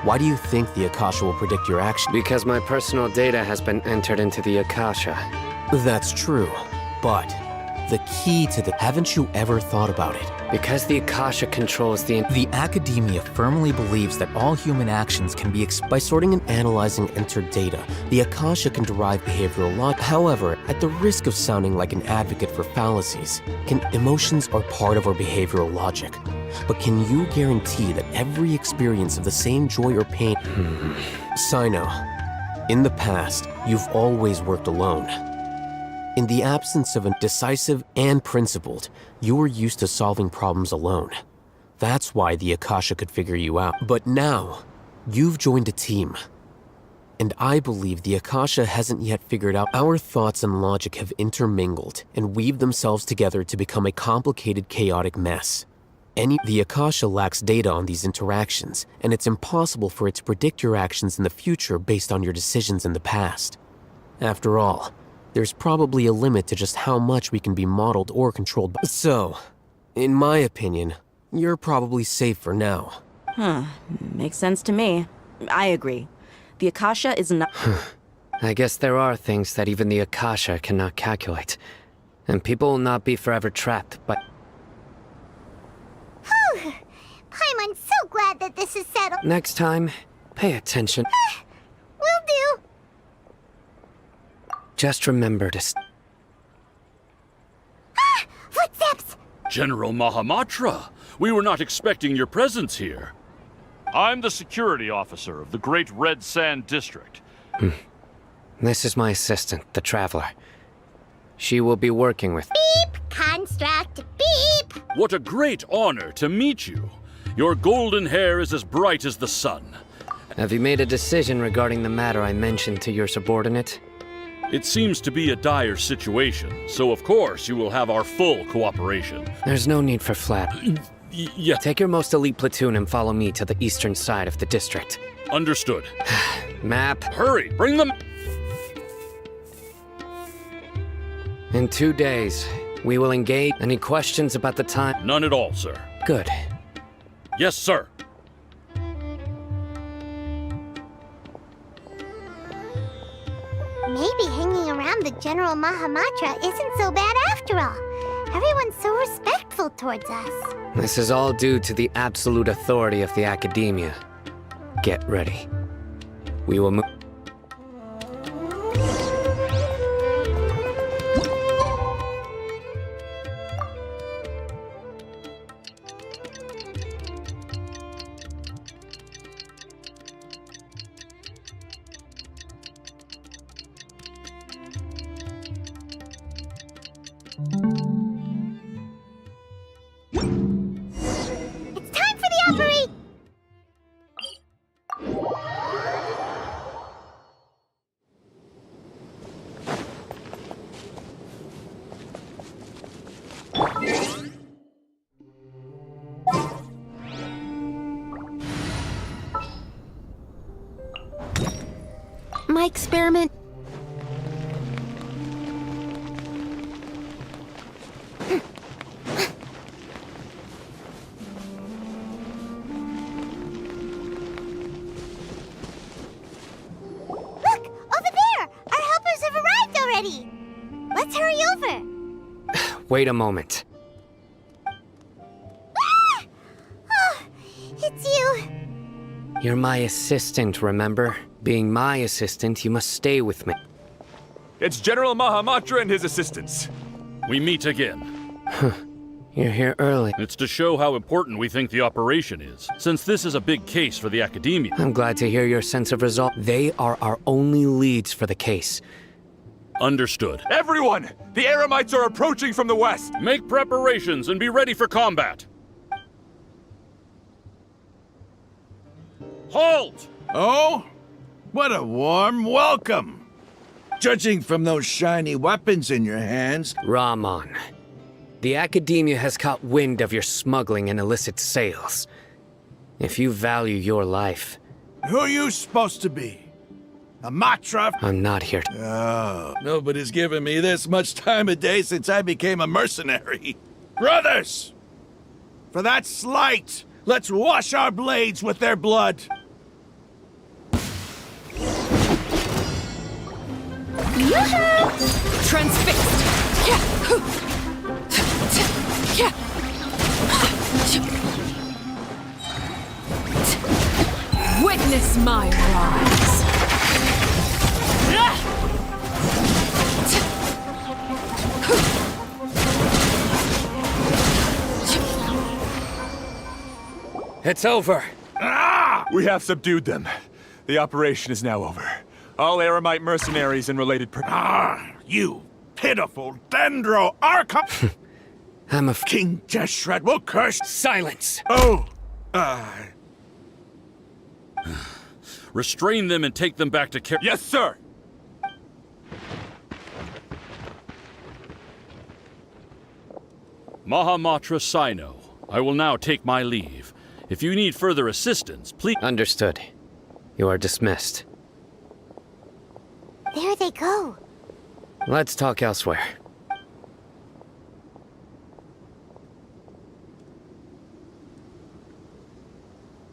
Why do you think the Akasha will predict your action? Because my personal data has been entered into the Akasha. That's true, but the key to the... Haven't you ever thought about it? Because the Akasha controls the... The Academia firmly believes that all human actions can be By sorting and analyzing entered data, the Akasha can derive behavioral logic. However, at the risk of sounding like an advocate for fallacies, emotions are part of our behavioral logic. But can you guarantee that every experience of the same joy or pain... Sino, in the past, you've always worked alone. In the absence of a decisive and principled, you were used to solving problems alone. That's why the Akasha could figure you out. But now, You've joined a team. And I believe the Akasha hasn't yet figured out our thoughts and logic have intermingled and weaved themselves together to become a complicated, chaotic mess. The Akasha lacks data on these interactions, and it's impossible for it to predict your actions in the future based on your decisions in the past. After all, there's probably a limit to just how much we can be modeled or controlled by. So, in my opinion, you're probably safe for now. Makes sense to me. I agree. The Akasha is not... I guess there are things that even the Akasha cannot calculate. And people will not be forever trapped by... Paimon's so glad that this is settled. Next time, pay attention. Will do. Just remember to... Footsteps! General Mahamatra, we were not expecting your presence here. I'm the security officer of the Great Red Sand District. This is my assistant, the Traveler. She will be working with... Beep! Construct! Beep! What a great honor to meet you. Your golden hair is as bright as the sun. Have you made a decision regarding the matter I mentioned to your subordinate? It seems to be a dire situation, so of course you will have our full cooperation. There's no need for flap. Yeah. Take your most elite platoon and follow me to the eastern side of the district. Understood. Map. Hurry, bring them... In 2 days, we will engage. Any questions about the time? None at all, sir. Good. Yes, sir. Maybe hanging around the General Mahamatra isn't so bad after all. Everyone's so respectful towards us. This is all due to the absolute authority of the Academia. Get ready. We will move... It's time for the operate! My experiment... Look! Over there! Our helpers have arrived already! Let's hurry over! Wait a moment. Ah! Oh, it's you! You're my assistant, remember? Being my assistant, you must stay with me. It's General Mahamatra and his assistants. We meet again. You're here early. It's to show how important we think the operation is, since this is a big case for the Academia. I'm glad to hear your sense of resolve. They are our only leads for the case. Understood. Everyone! The Eremites are approaching from the west! Make preparations and be ready for combat. Halt! Oh? What a warm welcome! Judging from those shiny weapons in your hands... Rahman, the Academia has caught wind of your smuggling and illicit sales. If you value your life... Who are you supposed to be? A Matra? I'm not here to... Oh, nobody's given me this much time of day since I became a mercenary. Brothers! For that slight, let's wash our blades with their blood. Transfixed! Witness my rise! It's over. We have subdued them. The operation is now over. All Eremite mercenaries and related You pitiful Dendro Archon! I'm a King Deshret will curse... Silence! Oh, Restrain them and take them back to care. Yes, sir! Mahamatra Sino, I will now take my leave. If you need further assistance, please... Understood. You are dismissed. There they go. Let's talk elsewhere.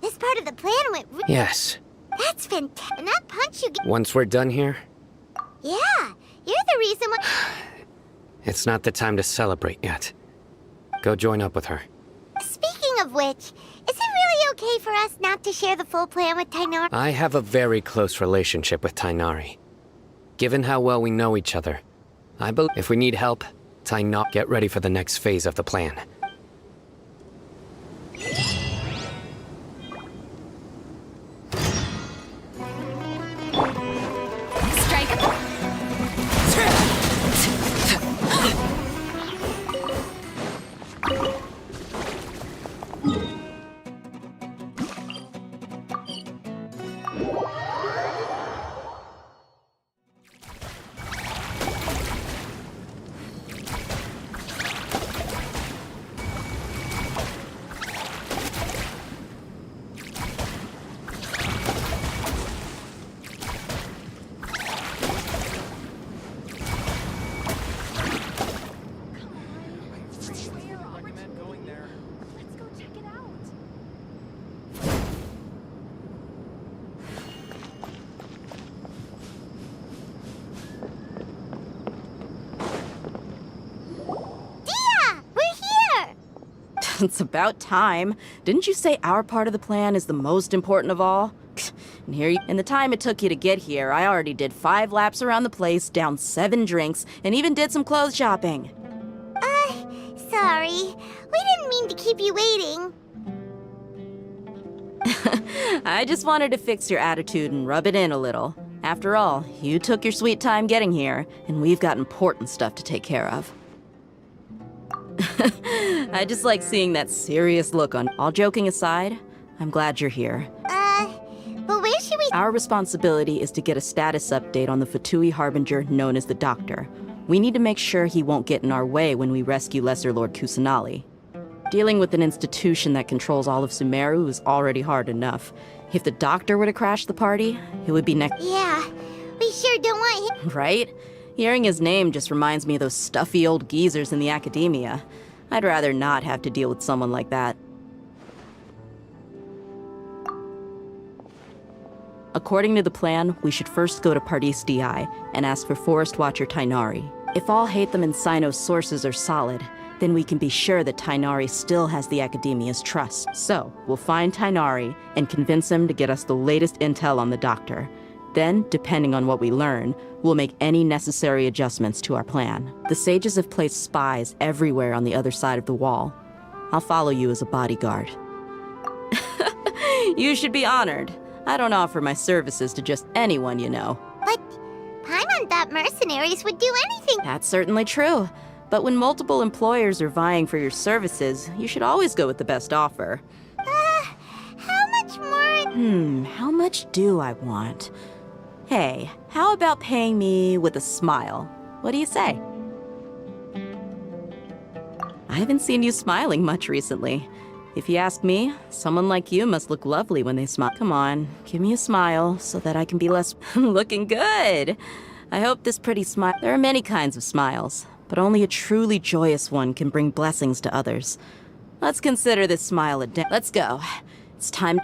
This part of the plan went Yes. That's fantastic. And that punch you get... Once we're done here, Yeah, you're the reason why... it's not the time to celebrate yet. Go join up with her. Speaking of which, is it really okay for us not to share the full plan with Tainari? I have a very close relationship with Tainari. Given how well we know each other, I believe if we need help, Tainari, get ready for the next phase of the plan. Let's go check it out. Dia! We're here! It's about time. Didn't you say our part of the plan is the most important of all? And here you... In the time it took you to get here, I already did 5 laps around the place, downed 7 drinks, and even did some clothes shopping. Sorry. We didn't mean to keep you waiting. I just wanted to fix your attitude and rub it in a little. After all, you took your sweet time getting here, and we've got important stuff to take care of. I just like seeing that serious look on... All joking aside, I'm glad you're here. But where should we... Our responsibility is to get a status update on the Fatui Harbinger known as the Doctor. We need to make sure he won't get in our way when we rescue Lesser Lord Kusanali. Dealing with an institution that controls all of Sumeru is already hard enough. If the Doctor were to crash the party, it would be next... Yeah, we sure don't want him... Right? Hearing his name just reminds me of those stuffy old geezers in the academia. I'd rather not have to deal with someone like that. According to the plan, we should first go to Pardis DI and ask for Forest Watcher Tainari. If all Hatham and Sino's sources are solid, then we can be sure that Tainari still has the Academia's trust. So, we'll find Tainari and convince him to get us the latest intel on the Doctor. Then, depending on what we learn, we'll make any necessary adjustments to our plan. The sages have placed spies everywhere on the other side of the wall. I'll follow you as a bodyguard. You should be honored. I don't offer my services to just anyone you know. But Paimon thought mercenaries would do anything. That's certainly true. But when multiple employers are vying for your services, you should always go with the best offer. How much more? How much do I want? Hey, how about paying me with a smile? What do you say? I haven't seen you smiling much recently. If you ask me, someone like you must look lovely when they smile. Come on, give me a smile so that I can be less... Looking good! I hope this pretty smile... There are many kinds of smiles, but only a truly joyous one can bring blessings to others. Let's consider this smile a day. Let's go. It's time...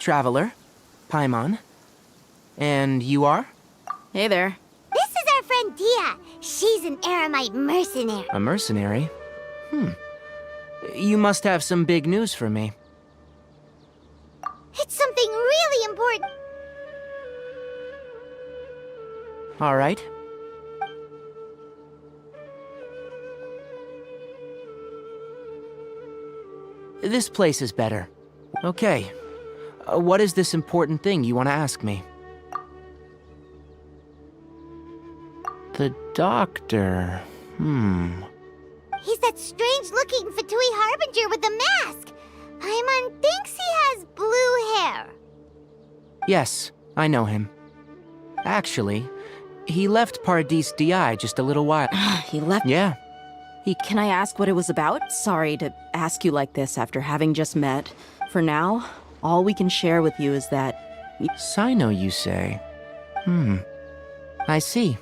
Traveler, Paimon. And you are? Hey there. This is our friend Dia. She's an Aramite mercenary. A mercenary? You must have some big news for me. It's something really important. All right. This place is better. Okay. What is this important thing you want to ask me? The doctor. He's that strange-looking Fatui Harbinger with the mask. Paimon thinks he has blue hair. Yes, I know him. Actually, he left Paradis DI just a little while. He left? Yeah. Can I ask what it was about? Sorry to ask you like this after having just met. For now, all we can share with you is that... Sino, you say? I see.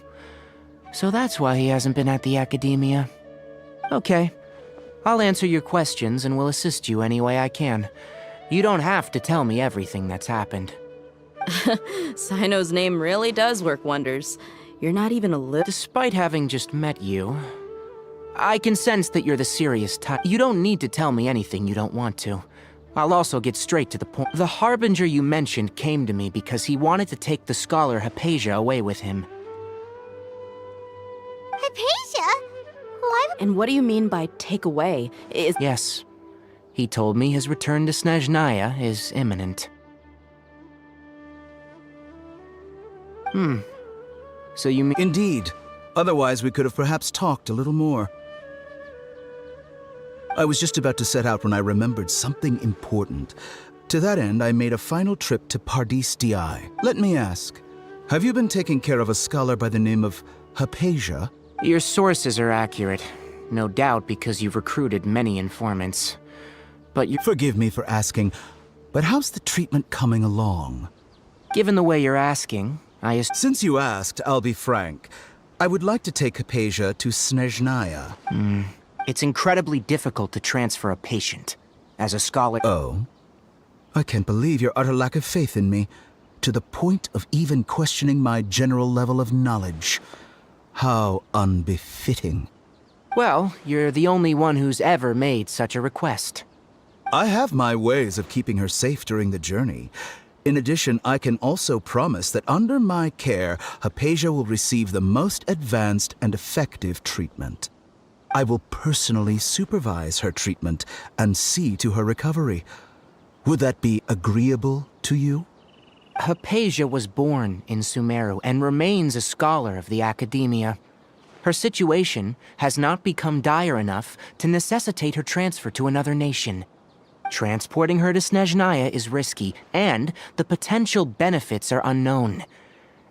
So that's why he hasn't been at the Academia. Okay. I'll answer your questions and will assist you any way I can. You don't have to tell me everything that's happened. Sino's name really does work wonders. You're not even a little... Despite having just met you, I can sense that you're the serious type. You don't need to tell me anything you don't want to. I'll also get straight to the point. The Harbinger you mentioned came to me because he wanted to take the scholar Hypatia away with him. Hypatia? Why? And what do you mean by take away? Yes. He told me his return to Snezhnaya is imminent. So you mean... Indeed. Otherwise, we could have perhaps talked a little more. I was just about to set out when I remembered something important. To that end, I made a final trip to Paradis DI. Let me ask, have you been taking care of a scholar by the name of Hypatia? Your sources are accurate. No doubt because you've recruited many informants. But you... Forgive me for asking, but how's the treatment coming along? Given the way you're asking, Since you asked, I'll be frank. I would like to take Hypatia to Snezhnaya. It's incredibly difficult to transfer a patient. As a scholar... Oh? I can't believe your utter lack of faith in me, to the point of even questioning my general level of knowledge. How unbefitting. Well, you're the only one who's ever made such a request. I have my ways of keeping her safe during the journey. In addition, I can also promise that under my care, Hypatia will receive the most advanced and effective treatment. I will personally supervise her treatment and see to her recovery. Would that be agreeable to you? Hypatia was born in Sumeru and remains a scholar of the Academia. Her situation has not become dire enough to necessitate her transfer to another nation. Transporting her to Snezhnaya is risky, and the potential benefits are unknown.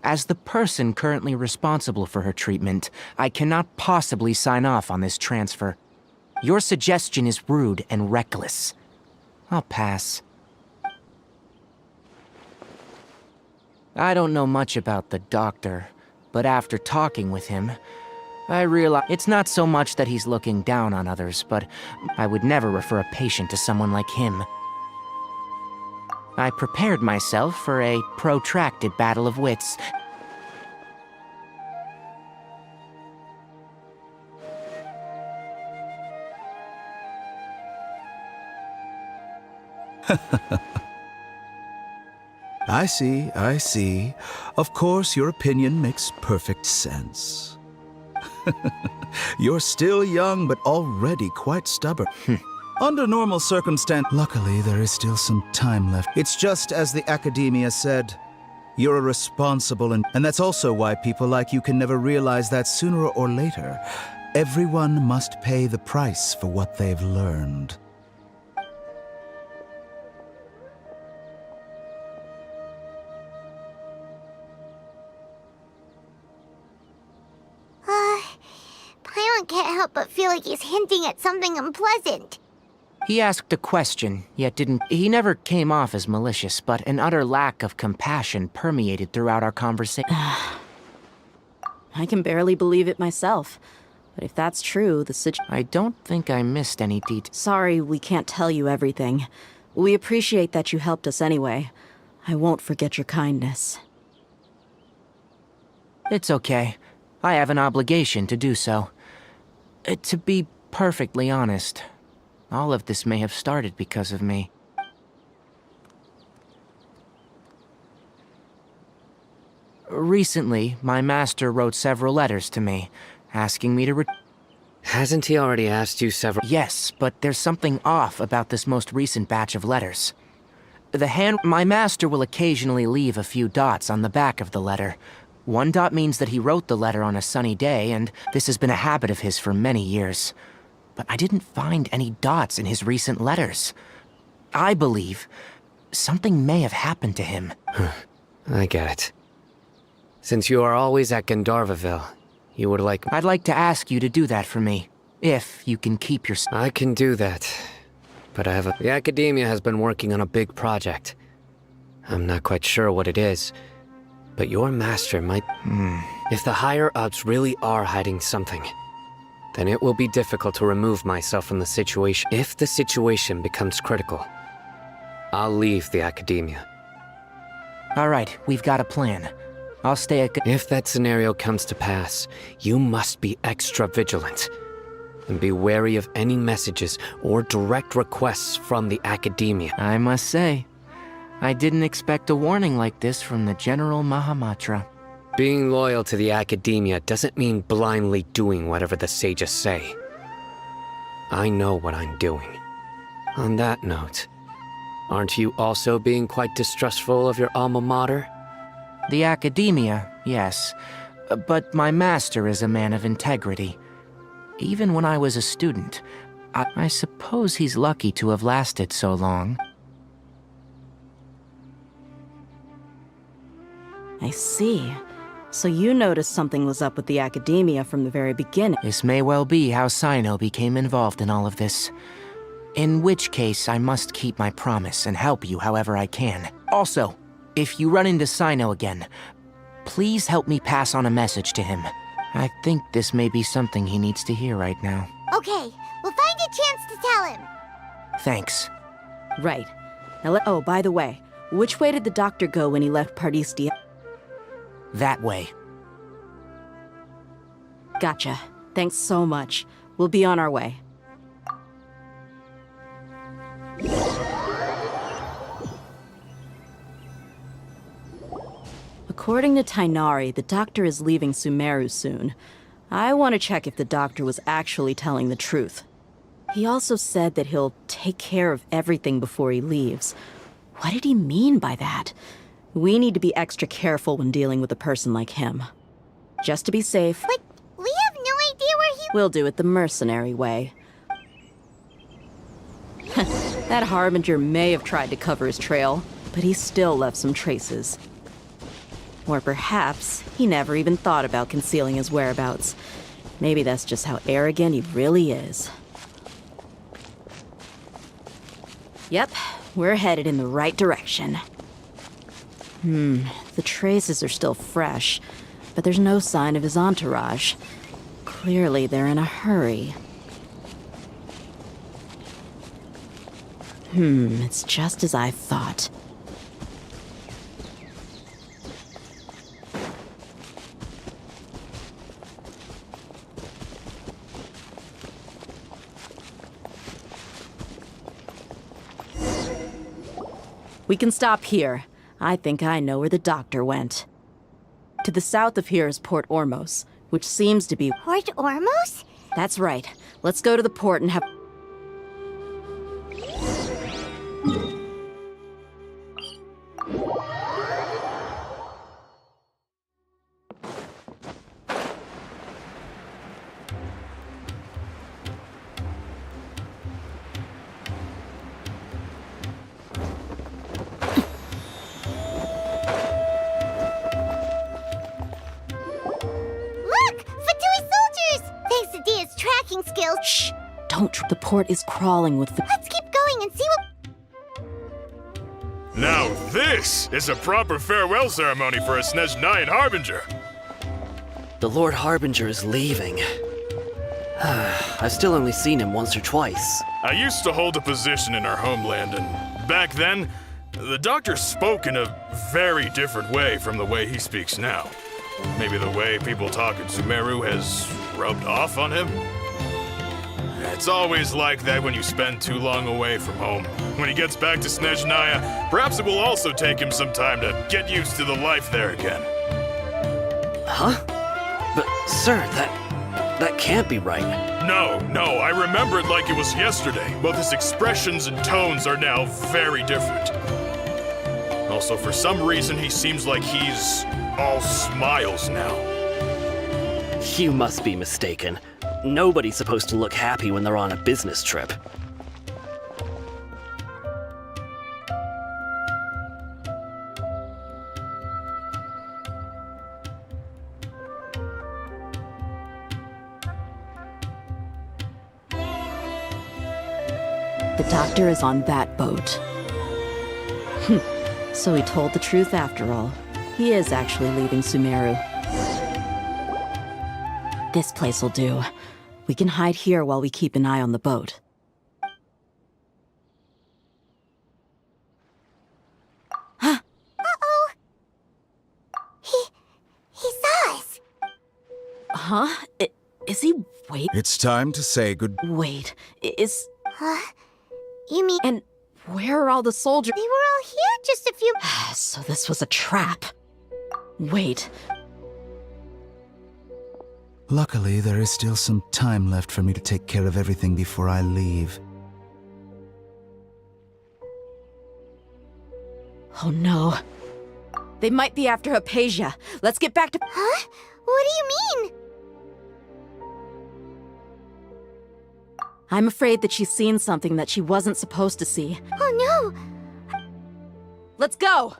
As the person currently responsible for her treatment, I cannot possibly sign off on this transfer. Your suggestion is rude and reckless. I'll pass. I don't know much about the doctor, but after talking with him, I realize it's not so much that he's looking down on others, but I would never refer a patient to someone like him. I prepared myself for a protracted battle of wits. I see. Of course, your opinion makes perfect sense. You're still young, but already quite stubborn. Under normal circumstances, luckily there is still some time left. It's just as the Academia said, you're a responsible and that's also why people like you can never realize that sooner or later, everyone must pay the price for what they've learned. Paimon can't help but feel like he's hinting at something unpleasant. He asked a question, yet didn't... He never came off as malicious, but an utter lack of compassion permeated throughout our conversation. I can barely believe it myself. But if that's true, I don't think I missed any details. Sorry, we can't tell you everything. We appreciate that you helped us anyway. I won't forget your kindness. It's okay. I have an obligation to do so. To be perfectly honest, all of this may have started because of me. Recently, my master wrote several letters to me, asking me to Hasn't he already asked you several? Yes, but there's something off about this most recent batch of letters. My master will occasionally leave a few dots on the back of the letter. One dot means that he wrote the letter on a sunny day, and this has been a habit of his for many years. But I didn't find any dots in his recent letters. I believe something may have happened to him. I get it. Since you are always at Gandharvaville, you would like... I'd like to ask you to do that for me, if you can keep your... I can do that, but I have a... The Academia has been working on a big project. I'm not quite sure what it is, but your master might... If the higher-ups really are hiding something, then it will be difficult to remove myself from the situation. If the situation becomes critical, I'll leave the Academia. All right, we've got a plan. I'll stay at... If that scenario comes to pass, you must be extra vigilant. And be wary of any messages or direct requests from the Academia. I must say, I didn't expect a warning like this from the General Mahamatra. Being loyal to the Academia doesn't mean blindly doing whatever the sages say. I know what I'm doing. On that note, aren't you also being quite distrustful of your alma mater? The Academia, yes. But my master is a man of integrity. Even when I was a student, I suppose he's lucky to have lasted so long. I see. So you noticed something was up with the Academia from the very beginning. This may well be how Sino became involved in all of this. In which case, I must keep my promise and help you however I can. Also, if you run into Sino again, please help me pass on a message to him. I think this may be something he needs to hear right now. Okay, we'll find a chance to tell him. Thanks. Right. Now oh, by the way, which way did the doctor go when he left Pardistia? That way. Gotcha. Thanks so much. We'll be on our way. According to Tainari, the doctor is leaving Sumeru soon. I want to check if the doctor was actually telling the truth. He also said that he'll take care of everything before he leaves. What did he mean by that? We need to be extra careful when dealing with a person like him. Just to be safe. But we have no idea where he... We'll do it the mercenary way. That Harbinger may have tried to cover his trail, but he still left some traces. Or perhaps he never even thought about concealing his whereabouts. Maybe that's just how arrogant he really is. Yep, we're headed in the right direction. The traces are still fresh, but there's no sign of his entourage. Clearly they're in a hurry. It's just as I thought. We can stop here. I think I know where the doctor went. To the south of here is Port Ormos, which seems to be... Port Ormos? That's right. Let's go to the port and have... Skills. Shh! Don't. The port is crawling with the... Let's keep going and see what... Now this is a proper farewell ceremony for a Snezhnayan Harbinger. The Lord Harbinger is leaving. I've still only seen him once or twice. I used to hold a position in our homeland, and back then, the doctor spoke in a very different way from the way he speaks now. Maybe the way people talk in Sumeru has rubbed off on him? It's always like that when you spend too long away from home. When he gets back to Snezhnaya, perhaps it will also take him some time to get used to the life there again. Huh? But, sir, that can't be right. No, I remember it like it was yesterday. Both his expressions and tones are now very different. Also, for some reason, he seems like he's all smiles now. You must be mistaken. Nobody's supposed to look happy when they're on a business trip. The doctor is on that boat. So he told the truth after all. He is actually leaving Sumeru. This place will do. We can hide here while we keep an eye on the boat. Uh-oh! He saw us! Huh? Is he... Wait. It's time to say good... Wait. Is... Huh? You mean... And where are all the soldiers? They were all here just a few... So this was a trap. Wait. Luckily, there is still some time left for me to take care of everything before I leave. Oh no. They might be after Hypatia. Let's get back to... Huh? What do you mean? I'm afraid that she's seen something that she wasn't supposed to see. Oh no! Let's go!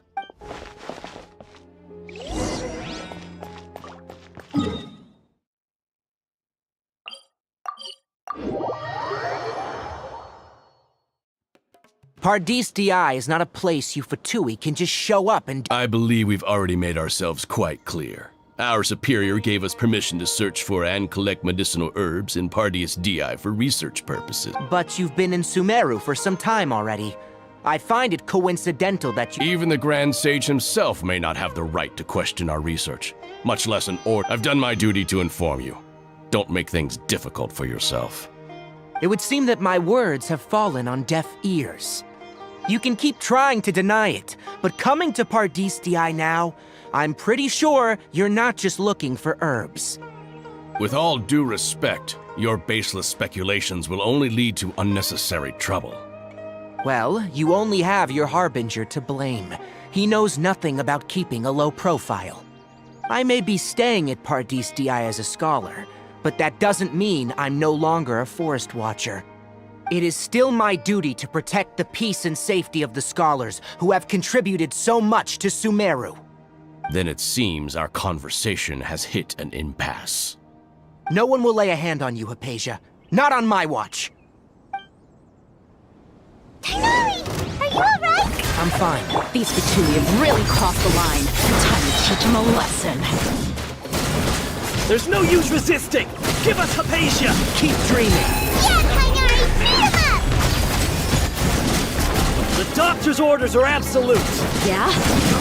Pardis DI is not a place you Fatui can just show up and... I believe we've already made ourselves quite clear. Our superior gave us permission to search for and collect medicinal herbs in Pardis DI for research purposes. But you've been in Sumeru for some time already. I find it coincidental that you... Even the Grand Sage himself may not have the right to question our research, much less an order. I've done my duty to inform you. Don't make things difficult for yourself. It would seem that my words have fallen on deaf ears. You can keep trying to deny it, but coming to Pardis DI now, I'm pretty sure you're not just looking for herbs. With all due respect, your baseless speculations will only lead to unnecessary trouble. Well, you only have your Harbinger to blame. He knows nothing about keeping a low profile. I may be staying at Pardis DI as a scholar, but that doesn't mean I'm no longer a forest watcher. It is still my duty to protect the peace and safety of the scholars who have contributed so much to Sumeru. Then it seems our conversation has hit an impasse. No one will lay a hand on you, Hypatia. Not on my watch. Tighnari! Are you alright? I'm fine. These Fatui have really crossed the line. Time to teach them a lesson. There's no use resisting! Give us Hypatia! Keep dreaming! Yeah, Tighnari! Beat him up! The doctor's orders are absolute! Yeah?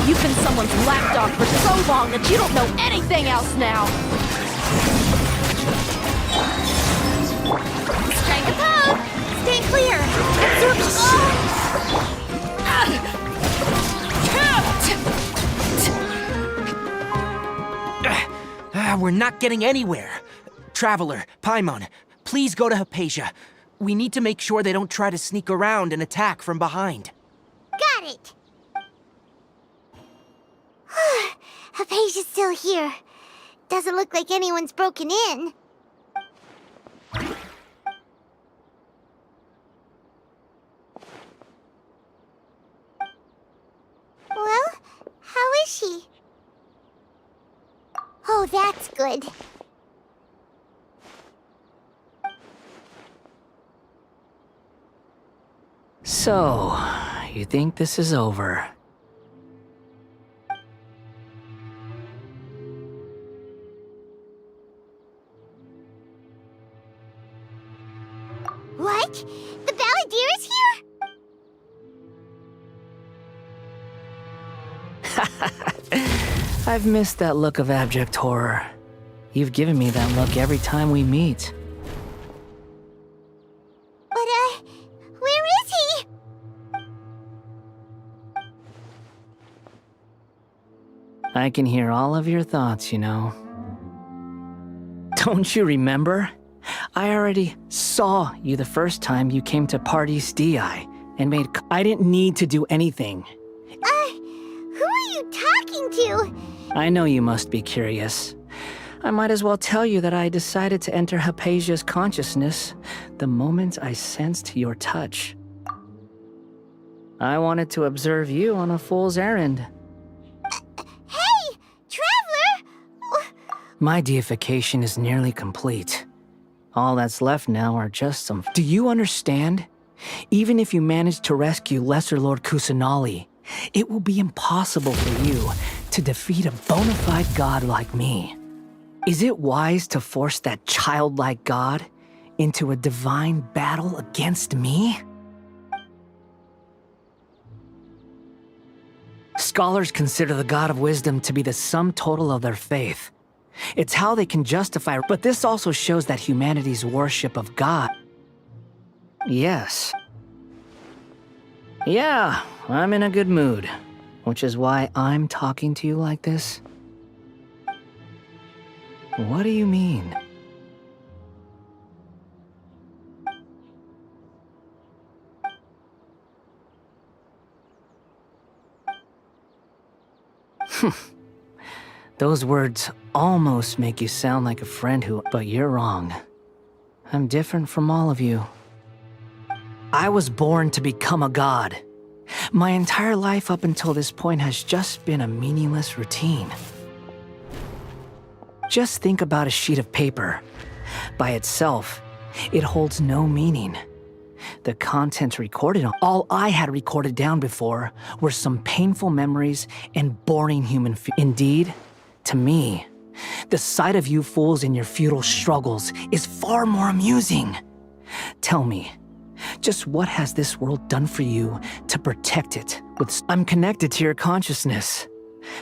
You've been someone's lapdog for so long that you don't know anything else now! Strike a pose! Stay clear! We're not getting anywhere. Traveler, Paimon, please go to Hypatia. We need to make sure they don't try to sneak around and attack from behind. Got it! Hypatia's still here. Doesn't look like anyone's broken in. Well, how is she? Oh, that's good. So, you think this is over? What? The Balladeer is here? I've missed that look of abject horror. You've given me that look every time we meet. But, where is he? I can hear all of your thoughts, you know. Don't you remember? I already saw you the first time you came to Party's DI and made... I didn't need to do anything. Who are you talking to? I know you must be curious. I might as well tell you that I decided to enter Hypatia's consciousness the moment I sensed your touch. I wanted to observe you on a fool's errand. Hey, Traveler! My deification is nearly complete. All that's left now are just some... Do you understand? Even if you manage to rescue Lesser Lord Kusanali, it will be impossible for you to defeat a bona fide god like me. Is it wise to force that childlike god into a divine battle against me? Scholars consider the god of wisdom to be the sum total of their faith. It's how they can justify, but this also shows that humanity's worship of God. Yes. Yeah, I'm in a good mood, which is why I'm talking to you like this. What do you mean? Those words almost make you sound like a friend who... But you're wrong. I'm different from all of you. I was born to become a god. My entire life up until this point has just been a meaningless routine. Just think about a sheet of paper. By itself, it holds no meaning. The contents recorded on all I had recorded down before were some painful memories and boring human Indeed, to me, the sight of you fools in your futile struggles is far more amusing. Tell me, just what has this world done for you to protect it with... I'm connected to your consciousness,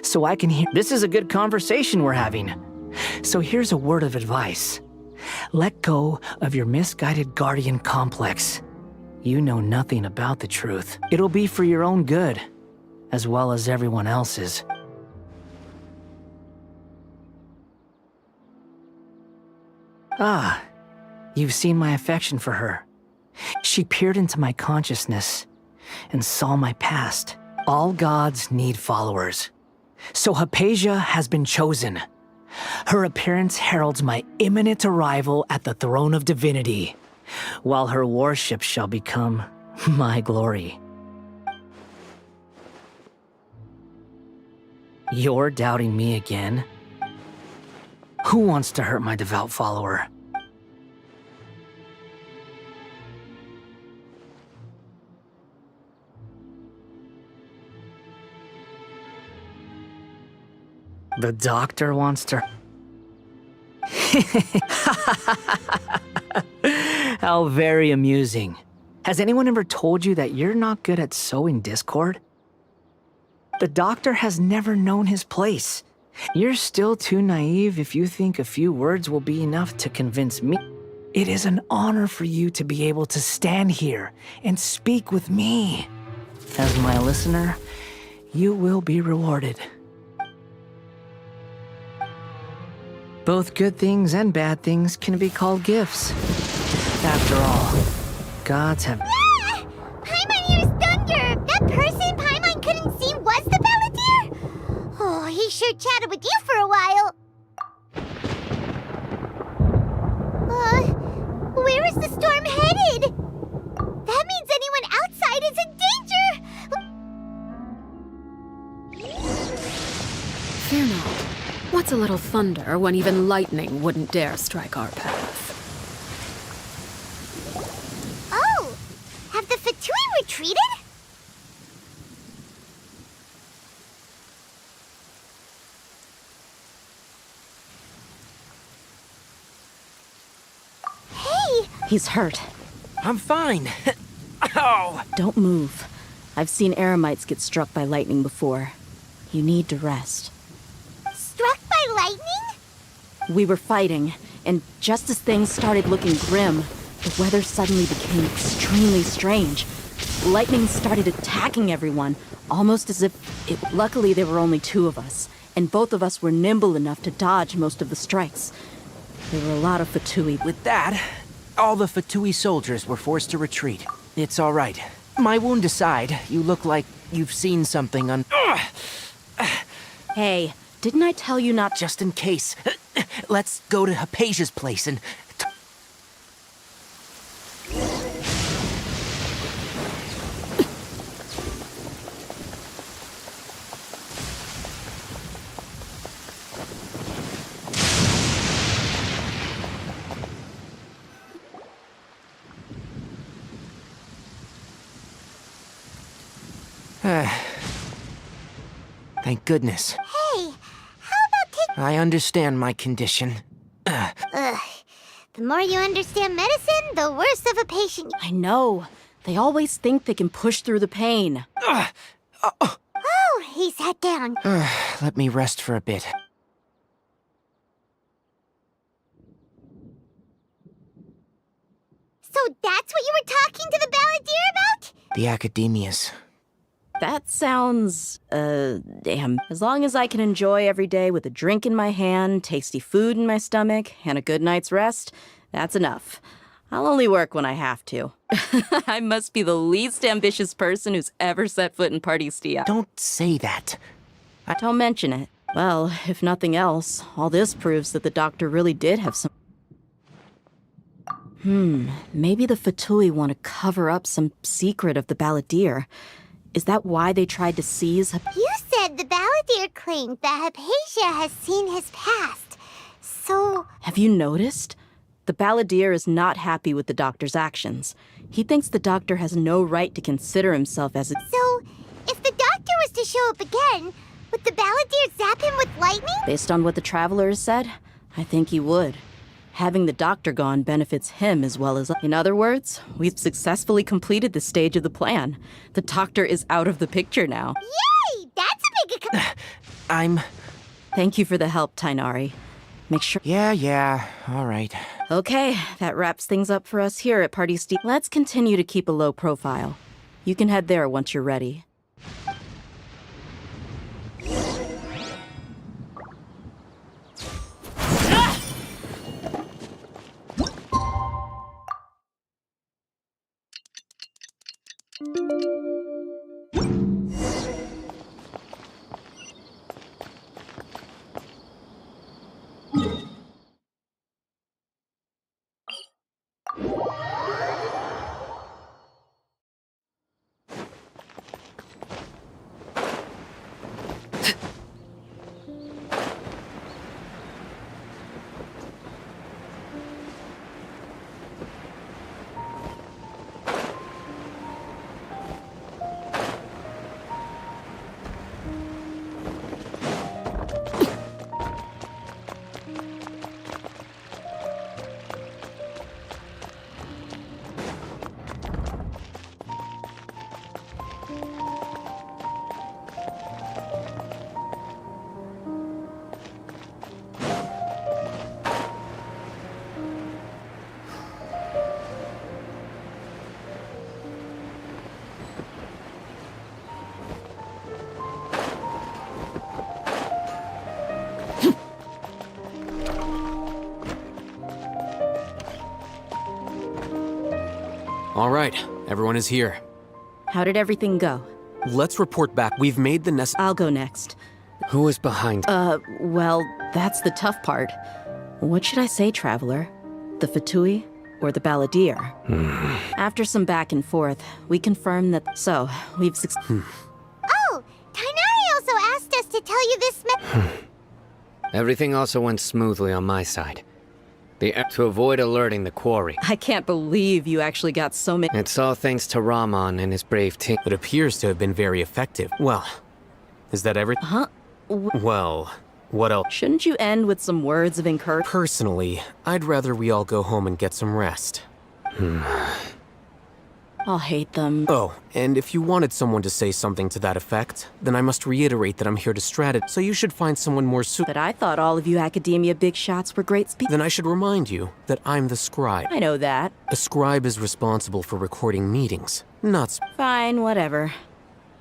so I can hear... This is a good conversation we're having. So here's a word of advice. Let go of your misguided guardian complex. You know nothing about the truth. It'll be for your own good, as well as everyone else's. Ah, you've seen my affection for her. She peered into my consciousness and saw my past. All gods need followers. So Hypatia has been chosen. Her appearance heralds my imminent arrival at the throne of divinity, while her worship shall become my glory. You're doubting me again? Who wants to hurt my devout follower? The doctor wants to... How very amusing. Has anyone ever told you that you're not good at sowing discord? The doctor has never known his place. You're still too naive if you think a few words will be enough to convince me. It is an honor for you to be able to stand here and speak with me. As my listener, you will be rewarded. Both good things and bad things can be called gifts. After all, gods have... Ah! Paimon used thunder! That person Paimon couldn't see was the Palantir? Oh, he sure chatted with you for a while. Where is the storm headed? That means anyone outside is in danger! Fear not. What's a little thunder when even lightning wouldn't dare strike our path? Oh! Have the Fatui retreated? Hey! He's hurt. I'm fine. Ow! Don't move. I've seen eremites get struck by lightning before. You need to rest. Struck by lightning? We were fighting, and just as things started looking grim, the weather suddenly became extremely strange. Lightning started attacking everyone, almost as if Luckily, there were only two of us, and both of us were nimble enough to dodge most of the strikes. There were a lot of Fatui. With that, all the Fatui soldiers were forced to retreat. It's all right. My wound aside, you look like you've seen something on... Hey, didn't I tell you not... Just in case. Let's go to Hypatia's place and... Thank goodness. Hey, how about taking... I understand my condition. Ugh. The more you understand medicine, the worse of a patient... I know. They always think they can push through the pain. Oh, he sat down. Let me rest for a bit. So that's what you were talking to the balladeer about? The academias. That sounds, damn. As long as I can enjoy every day with a drink in my hand, tasty food in my stomach, and a good night's rest, that's enough. I'll only work when I have to. I must be the least ambitious person who's ever set foot in Pardistia. Don't say that. Don't mention it. Well, if nothing else, all this proves that the doctor really did have some... Maybe the Fatui want to cover up some secret of the balladeer. Is that why they tried to seize... You said the balladeer claimed that Hypatia has seen his past. So... Have you noticed? The balladeer is not happy with the doctor's actions. He thinks the doctor has no right to consider himself as a... So, if the doctor was to show up again, would the balladeer zap him with lightning? Based on what the traveler has said, I think he would. Having the doctor gone benefits him as well as... In other words, we've successfully completed this stage of the plan. The doctor is out of the picture now. Yay! That's a big... I'm... Thank you for the help, Tainari. Make sure... Yeah, all right. Okay, that wraps things up for us here at Pardistia. Let's continue to keep a low profile. You can head there once you're ready. All right, everyone is here. How did everything go? Let's report back. We've made the I'll go next. Who is behind? Well, that's the tough part. What should I say, Traveler? The Fatui or the balladeer? After some back and forth, we confirmed that... So, we've Oh! Tainari also asked us to tell you this... Everything also went smoothly on my side. To avoid alerting the quarry. I can't believe you actually got so many... It's all thanks to Rahman and his brave team. It appears to have been very effective. Well, is that everything? Huh? Well, what else? Shouldn't you end with some words of encouragement? Personally, I'd rather we all go home and get some rest. I'll hate them. Oh, and if you wanted someone to say something to that effect, then I must reiterate that I'm here to strat so you should find someone more But I thought all of you academia big shots were great speakers. Then I should remind you that I'm the scribe. I know that. A scribe is responsible for recording meetings, not Fine, whatever.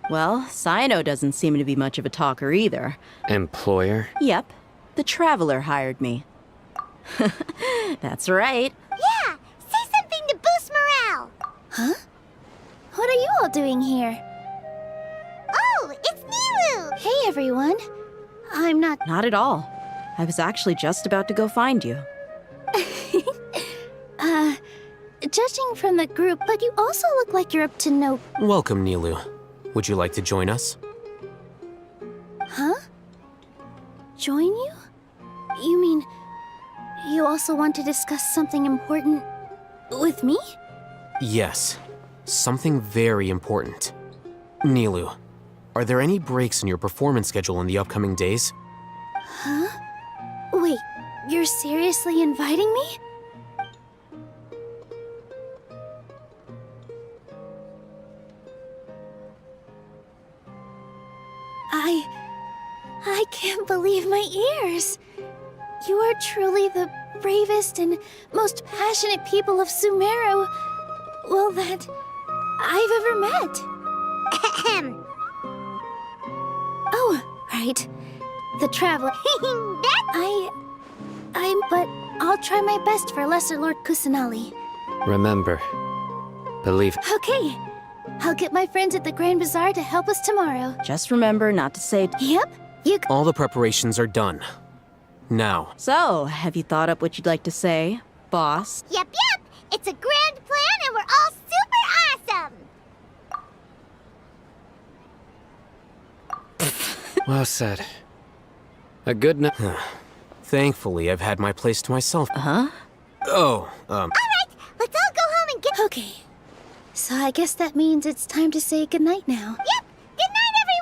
Well, Sino doesn't seem to be much of a talker either. Employer? Yep. The Traveler hired me. That's right. Yeah, say something to boost morale. Huh? What are you all doing here? Oh, it's Nilu! Hey, everyone. I'm not... Not at all. I was actually just about to go find you. Judging from the group, but you also look like you're up to no... Welcome, Nilu. Would you like to join us? Huh? Join you? You mean... you also want to discuss something important with me? Yes. Something very important. Nilu, are there any breaks in your performance schedule in the upcoming days? Huh? Wait, you're seriously inviting me? I can't believe my ears. You are truly the bravest and most passionate people of Sumeru, well, that I've ever met. Ahem. Oh, right. The traveler. But I'll try my best for Lesser Lord Kusanali. Remember, believe. Okay. I'll get my friends at the Grand Bazaar to help us tomorrow. Just remember not to say... Yep. All the preparations are done. Now. So, have you thought up what you'd like to say, boss? Yep. It's a grand plan and we're all super awesome! Well said. A good night. Thankfully, I've had my place to myself. Huh? Oh, Alright, let's all go home and get... Okay. So I guess that means it's time to say goodnight now. Yep! Good night, everyone!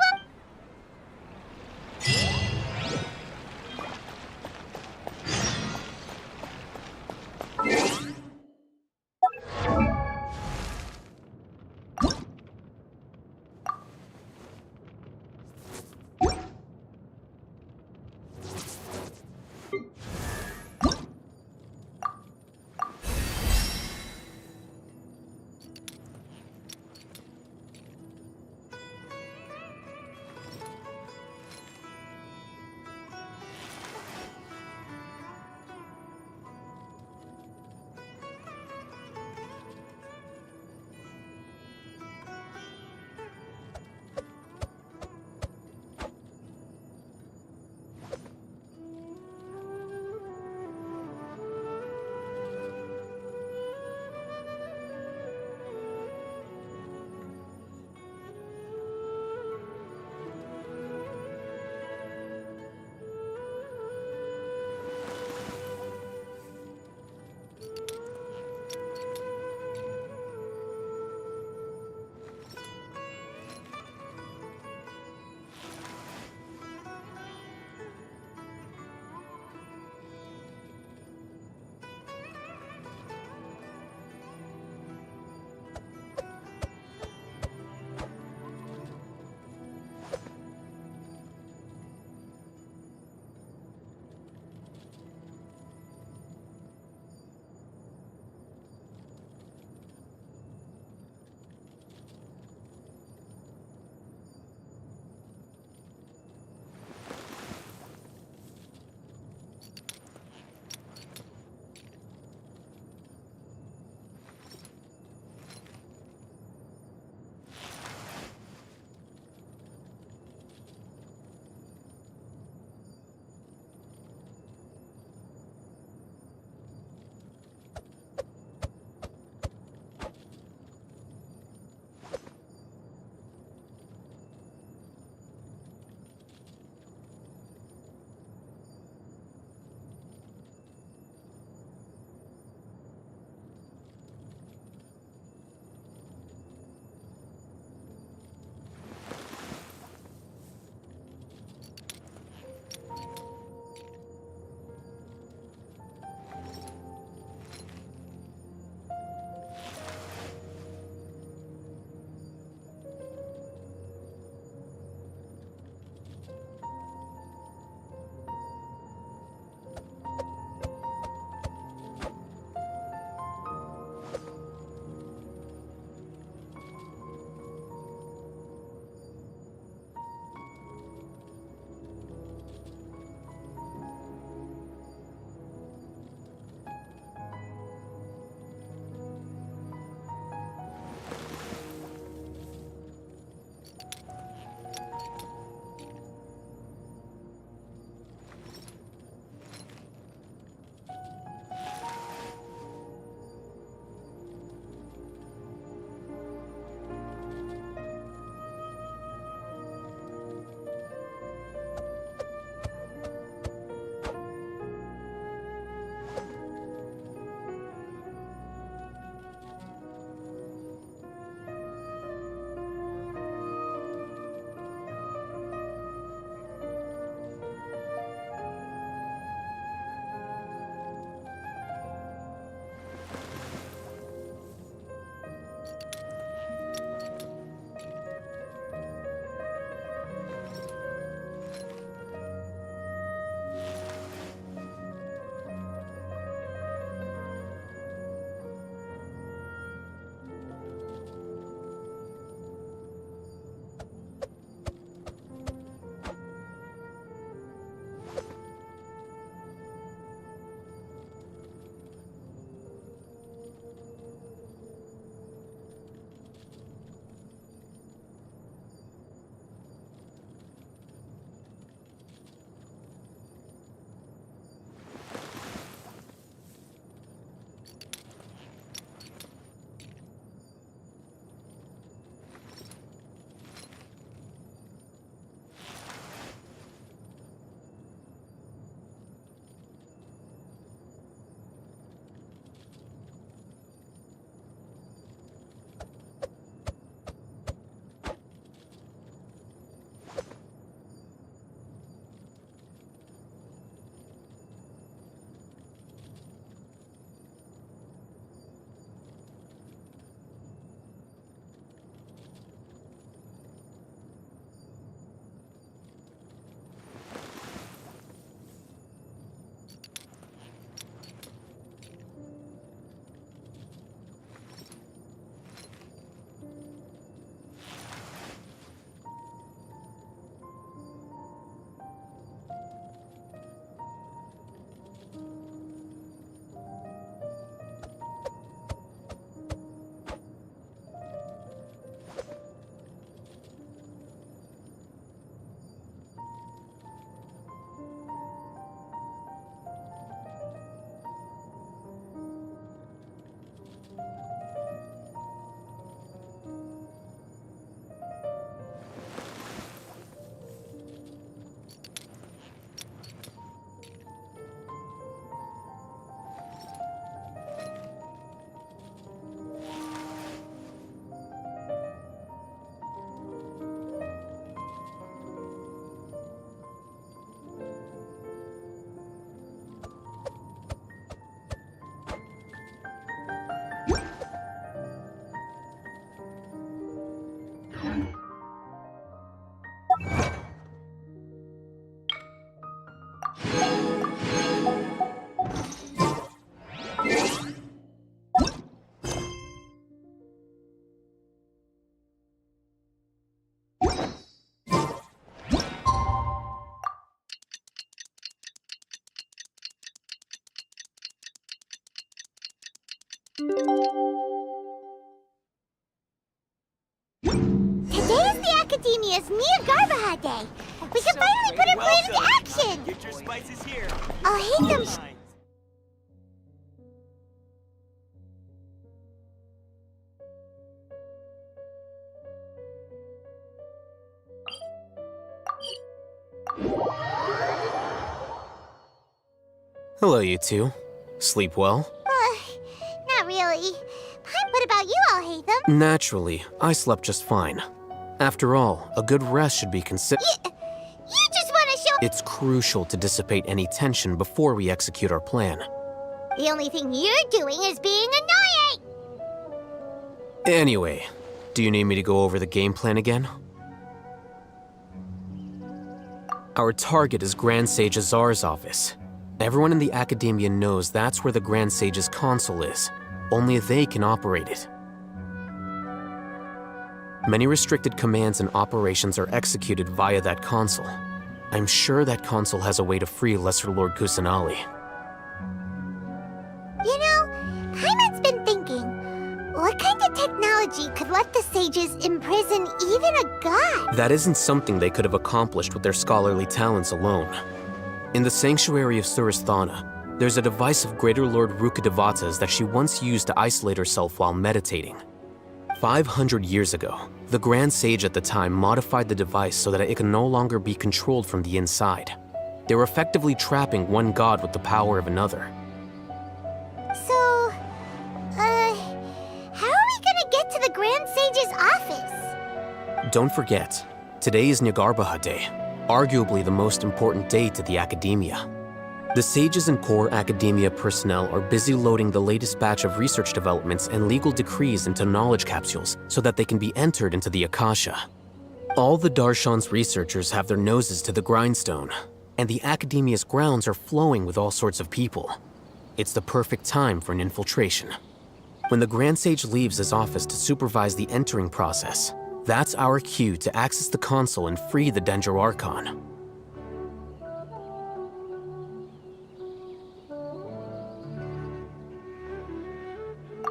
Today is the Academia's Niagarbaha Day. We can finally put our plan into action. Get your spices here. I'll hate them. Hello, you two. Sleep well? Not really. What about you, Alhaitham? Naturally, I slept just fine. After all, a good rest should be considered. You just want to show. It's crucial to dissipate any tension before we execute our plan. The only thing you're doing is being annoying. Anyway, do you need me to go over the game plan again? Our target is Grand Sage Azar's office. Everyone in the Academia knows that's where the Grand Sage's console is. Only they can operate it. Many restricted commands and operations are executed via that console. I'm sure that console has a way to free Lesser Lord Kusanali. You know, Paimon's been thinking, what kind of technology could let the sages imprison even a god? That isn't something they could have accomplished with their scholarly talents alone. In the Sanctuary of Suristhana, there's a device of Greater Lord Rukkhadevata's that she once used to isolate herself while meditating. 500 years ago, the Grand Sage at the time modified the device so that it could no longer be controlled from the inside. They were effectively trapping one god with the power of another. So, how are we gonna get to the Grand Sage's office? Don't forget, today is Niagarbaha Day, arguably the most important day to the Academia. The sages and core Academia personnel are busy loading the latest batch of research developments and legal decrees into knowledge capsules so that they can be entered into the Akasha. All the Darshan's researchers have their noses to the grindstone, and the Academia's grounds are flowing with all sorts of people. It's the perfect time for an infiltration. When the Grand Sage leaves his office to supervise the entering process, that's our cue to access the console and free the Dendro Archon.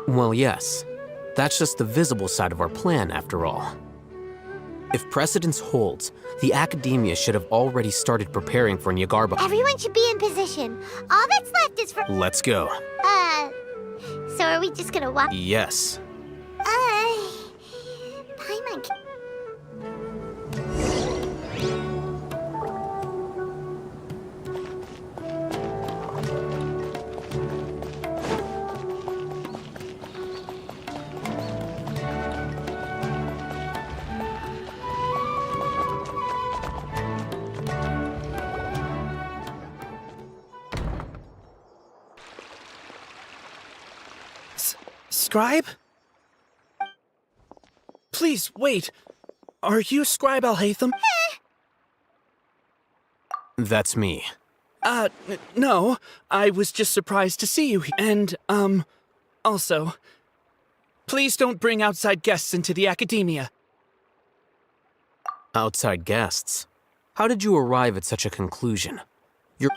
Well, yes. That's just the visible side of our plan, after all. If precedence holds, the Academia should have already started preparing for Niagarbaha. Everyone should be in position. All that's left is for... Let's go. So are we just gonna walk... Yes. Paimon... Scribe? Please, wait. Are you Scribe Alhaitham? That's me. No. I was just surprised to see you. And, also, please don't bring outside guests into the Academia. Outside guests? How did you arrive at such a conclusion? You're...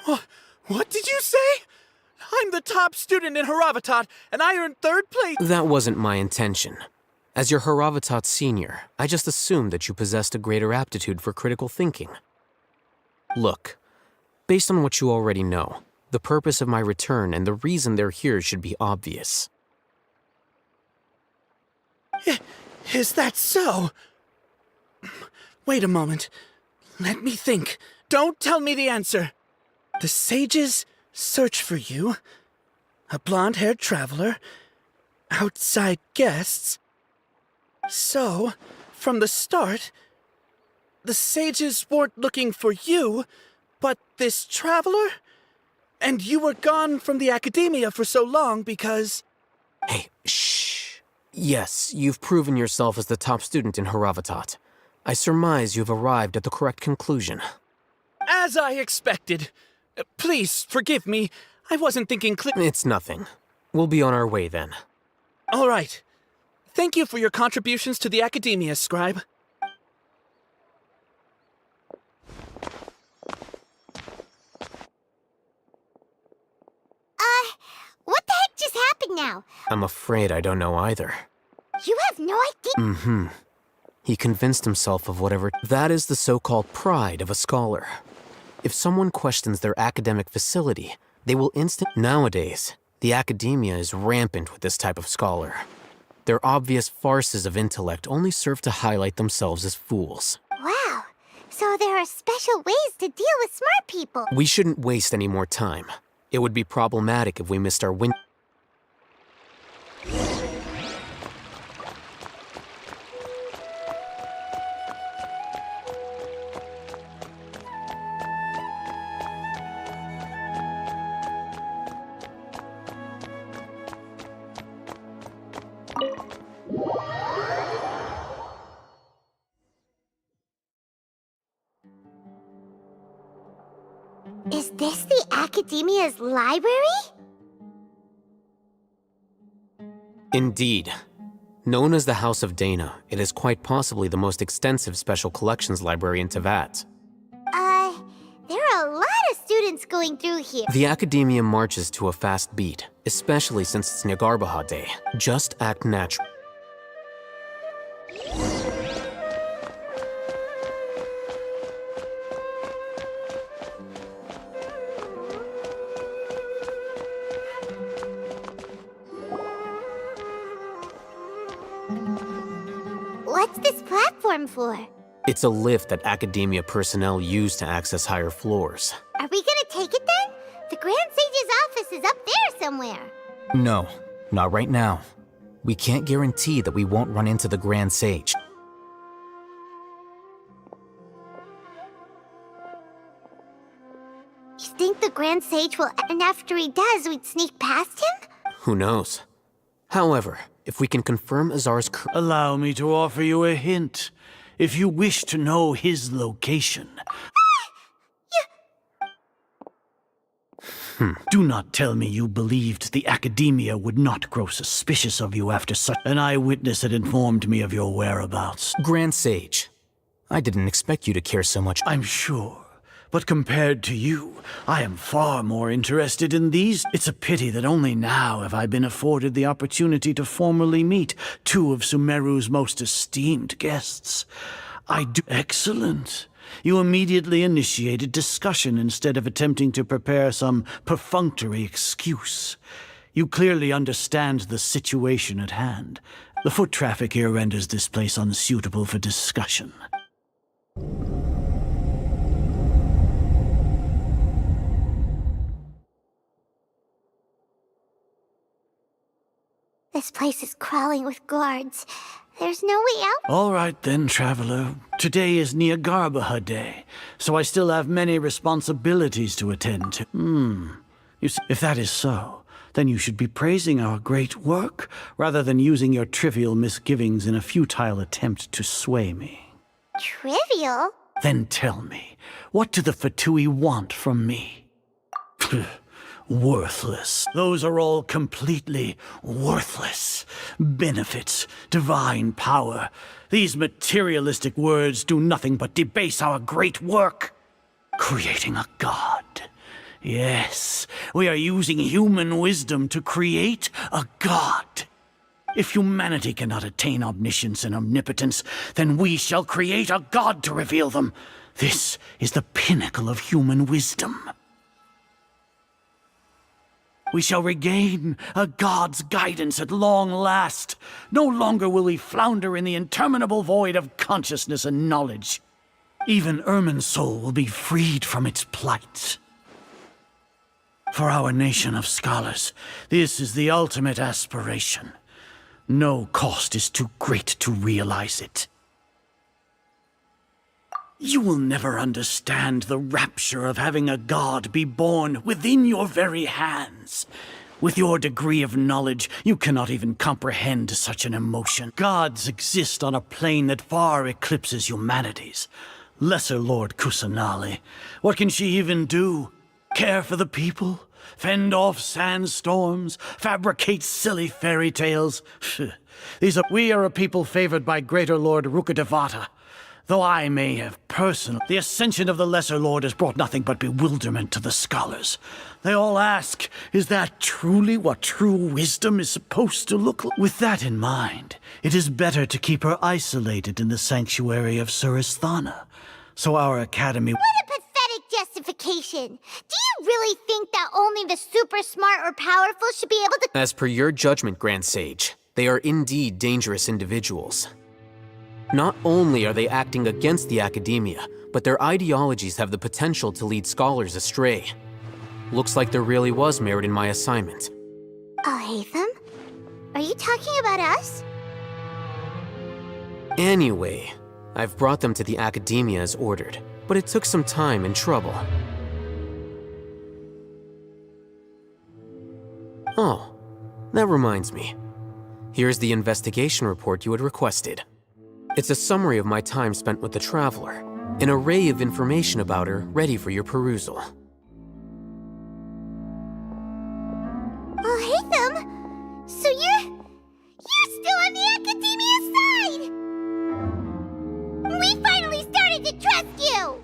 What did you say? I'm the top student in Haravatat, and I earned 3rd place. That wasn't my intention. As your Haravatat senior, I just assumed that you possessed a greater aptitude for critical thinking. Look, based on what you already know, the purpose of my return and the reason they're here should be obvious. Is that so? Wait a moment. Let me think. Don't tell me the answer. The sages search for you. A blonde-haired traveler. Outside guests. So, from the start, the sages weren't looking for you, but this traveler? And you were gone from the Academia for so long because... Hey, shh. Yes, you've proven yourself as the top student in Haravatat. I surmise you've arrived at the correct conclusion. As I expected. Please, forgive me. I wasn't thinking It's nothing. We'll be on our way then. All right. Thank you for your contributions to the Academia, Scribe. What the heck just happened? happened now? I'm afraid I don't know either. You have no idea? He convinced himself of whatever. That is the so-called pride of a scholar. If someone questions their academic facility, they will Nowadays, the academia is rampant with this type of scholar. Their obvious farces of intellect only serve to highlight themselves as fools. Wow. So there are special ways to deal with smart people. We shouldn't waste any more time. It would be problematic if we missed our win. Is this the Academia's library? Indeed. Known as the House of Dana, it is quite possibly the most extensive special collections library in Teyvat. There are a lot of students going through here. The Academia marches to a fast beat, especially since it's Nyagarbaha Day. Just act natural. What's this platform for? It's a lift that Academia personnel use to access higher floors. Are we gonna take it then? The Grand Sage's office is up there somewhere. No, not right now. We can't guarantee that we won't run into the Grand Sage. You think the Grand Sage will... And after he does, we'd sneak past him? Who knows? However, if we can confirm Azar's Allow me to offer you a hint. If you wish to know his location... Do not tell me you believed the Academia would not grow suspicious of you after such... An eyewitness had informed me of your whereabouts. Grand Sage, I didn't expect you to care so much. I'm sure. But compared to you, I am far more interested in these. It's a pity that only now have I been afforded the opportunity to formally meet two of Sumeru's most esteemed guests. I do... Excellent. You immediately initiated discussion instead of attempting to prepare some perfunctory excuse. You clearly understand the situation at hand. The foot traffic here renders this place unsuitable for discussion. This place is crawling with guards. There's no way out? All right then, traveler. Today is Nyagarbaha Day, so I still have many responsibilities to attend to. You see, if that is so, then you should be praising our great work, rather than using your trivial misgivings in a futile attempt to sway me. Trivial? Then tell me, what do the Fatui want from me? Worthless. Those are all completely worthless. Benefits, divine power. These materialistic words do nothing but debase our great work. Creating a god. Yes, we are using human wisdom to create a god. If humanity cannot attain omniscience and omnipotence, then we shall create a god to reveal them. This is the pinnacle of human wisdom. We shall regain a god's guidance at long last. No longer will we flounder in the interminable void of consciousness and knowledge. Even Ermin's soul will be freed from its plight. For our nation of scholars, this is the ultimate aspiration. No cost is too great to realize it. You will never understand the rapture of having a god be born within your very hands. With your degree of knowledge, you cannot even comprehend such an emotion. Gods exist on a plane that far eclipses humanity's. Lesser Lord Kusanali, what can she even do? Care for the people? Fend off sandstorms? Fabricate silly fairy tales? We are a people favored by Greater Lord Rukadevata. Though I may have the ascension of the Lesser Lord has brought nothing but bewilderment to the scholars. They all ask, is that truly what true wisdom is supposed to look like? With that in mind, it is better to keep her isolated in the sanctuary of Surasthana, so our academy— What a pathetic justification! Do you really think that only the super smart or powerful should be able to— As per your judgment, Grand Sage, they are indeed dangerous individuals. Not only are they acting against the academia, but their ideologies have the potential to lead scholars astray. Looks like there really was merit in my assignment. Alhaitham? Are you talking about us? Anyway, I've brought them to the academia as ordered, but it took some time and trouble. Oh, that reminds me. Here's the investigation report you had requested. It's a summary of my time spent with the Traveler, an array of information about her ready for your perusal. Alhaitham? So you're still on the Academia's side! We finally started to trust you!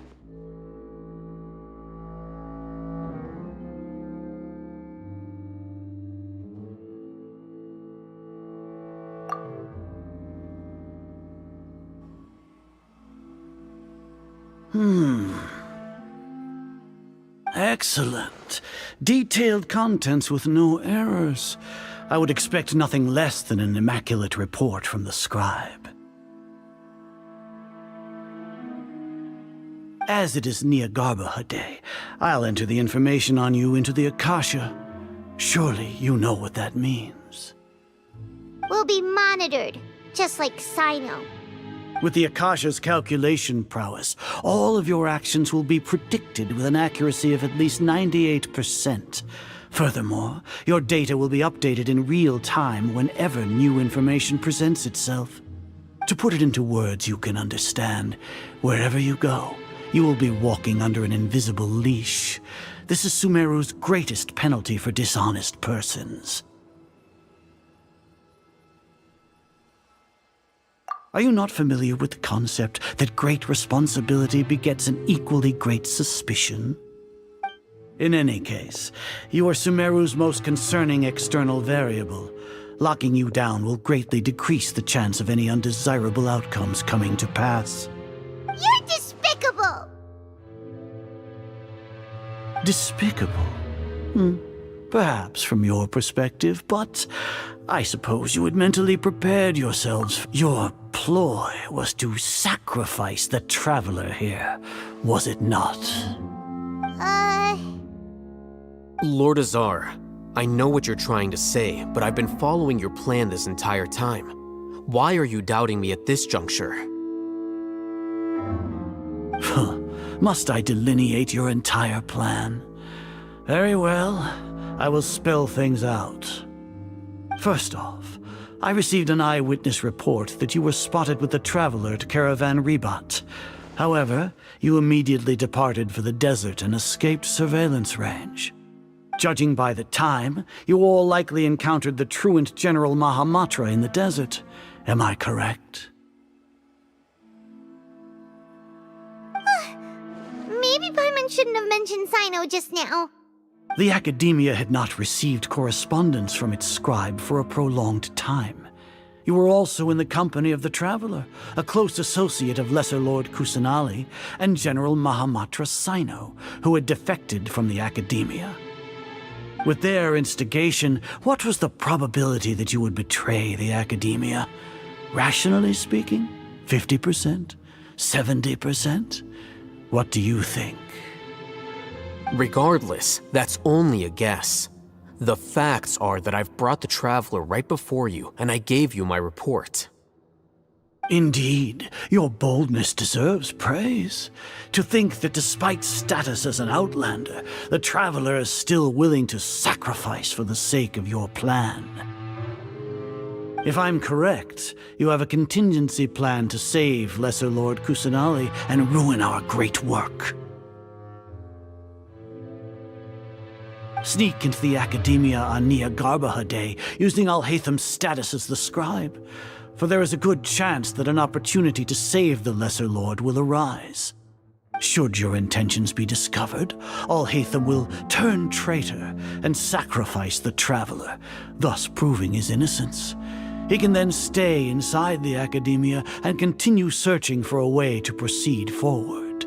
Excellent. Detailed contents with no errors. I would expect nothing less than an immaculate report from the scribe. As it is Niagarbaha Day, I'll enter the information on you into the Akasha. Surely you know what that means. We'll be monitored, just like Sino. With the Akasha's calculation prowess, all of your actions will be predicted with an accuracy of at least 98%. Furthermore, your data will be updated in real time whenever new information presents itself. To put it into words you can understand, wherever you go, you will be walking under an invisible leash. This is Sumeru's greatest penalty for dishonest persons. Are you not familiar with the concept that great responsibility begets an equally great suspicion? In any case, you are Sumeru's most concerning external variable. Locking you down will greatly decrease the chance of any undesirable outcomes coming to pass. You're despicable! Despicable? Perhaps from your perspective, but I suppose you had mentally prepared yourselves. Your ploy was to sacrifice the Traveler here, was it not? Lord Azar, I know what you're trying to say, but I've been following your plan this entire time. Why are you doubting me at this juncture? Must I delineate your entire plan? Very well, I will spell things out. First off, I received an eyewitness report that you were spotted with the Traveler at Caravan Ribat. However, you immediately departed for the desert and escaped surveillance range. Judging by the time, you all likely encountered the truant General Mahamatra in the desert. Am I correct? Maybe Paimon shouldn't have mentioned Sino just now. The Academia had not received correspondence from its scribe for a prolonged time. You were also in the company of the Traveler, a close associate of Lesser Lord Kusanali and General Mahamatra Sino, who had defected from the Academia. With their instigation, what was the probability that you would betray the Academia? Rationally speaking, 50%? 70%? What do you think? Regardless, that's only a guess. The facts are that I've brought the Traveler right before you, and I gave you my report. Indeed, your boldness deserves praise. To think that despite status as an outlander, the Traveler is still willing to sacrifice for the sake of your plan. If I'm correct, you have a contingency plan to save Lesser Lord Kusanali and ruin our great work. Sneak into the Academia on Niagarbaha Day, using Alhaitham's status as the scribe. for there is a good chance that an opportunity to save the Lesser Lord will arise. Should your intentions be discovered, Alhaitham will turn traitor and sacrifice the Traveler, thus proving his innocence. He can then stay inside the Academia and continue searching for a way to proceed forward.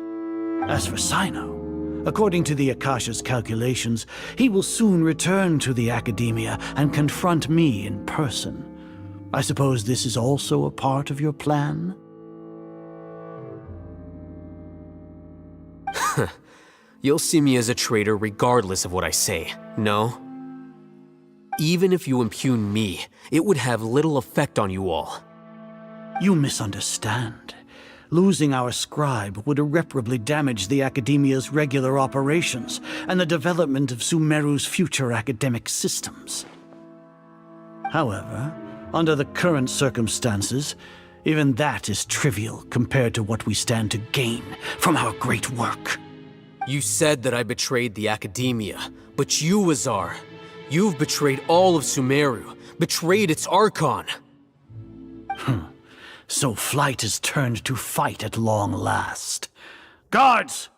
As for Sino, according to the Akasha's calculations, he will soon return to the Academia and confront me in person. I suppose this is also a part of your plan? You'll see me as a traitor regardless of what I say, no? Even if you impugn me, it would have little effect on you all. You misunderstand. Losing our scribe would irreparably damage the Academia's regular operations and the development of Sumeru's future academic systems. However, under the current circumstances, even that is trivial compared to what we stand to gain from our great work. You said that I betrayed the Academia, but you, Azar, you've betrayed all of Sumeru, betrayed its Archon. So flight is turned to fight at long last. Guards!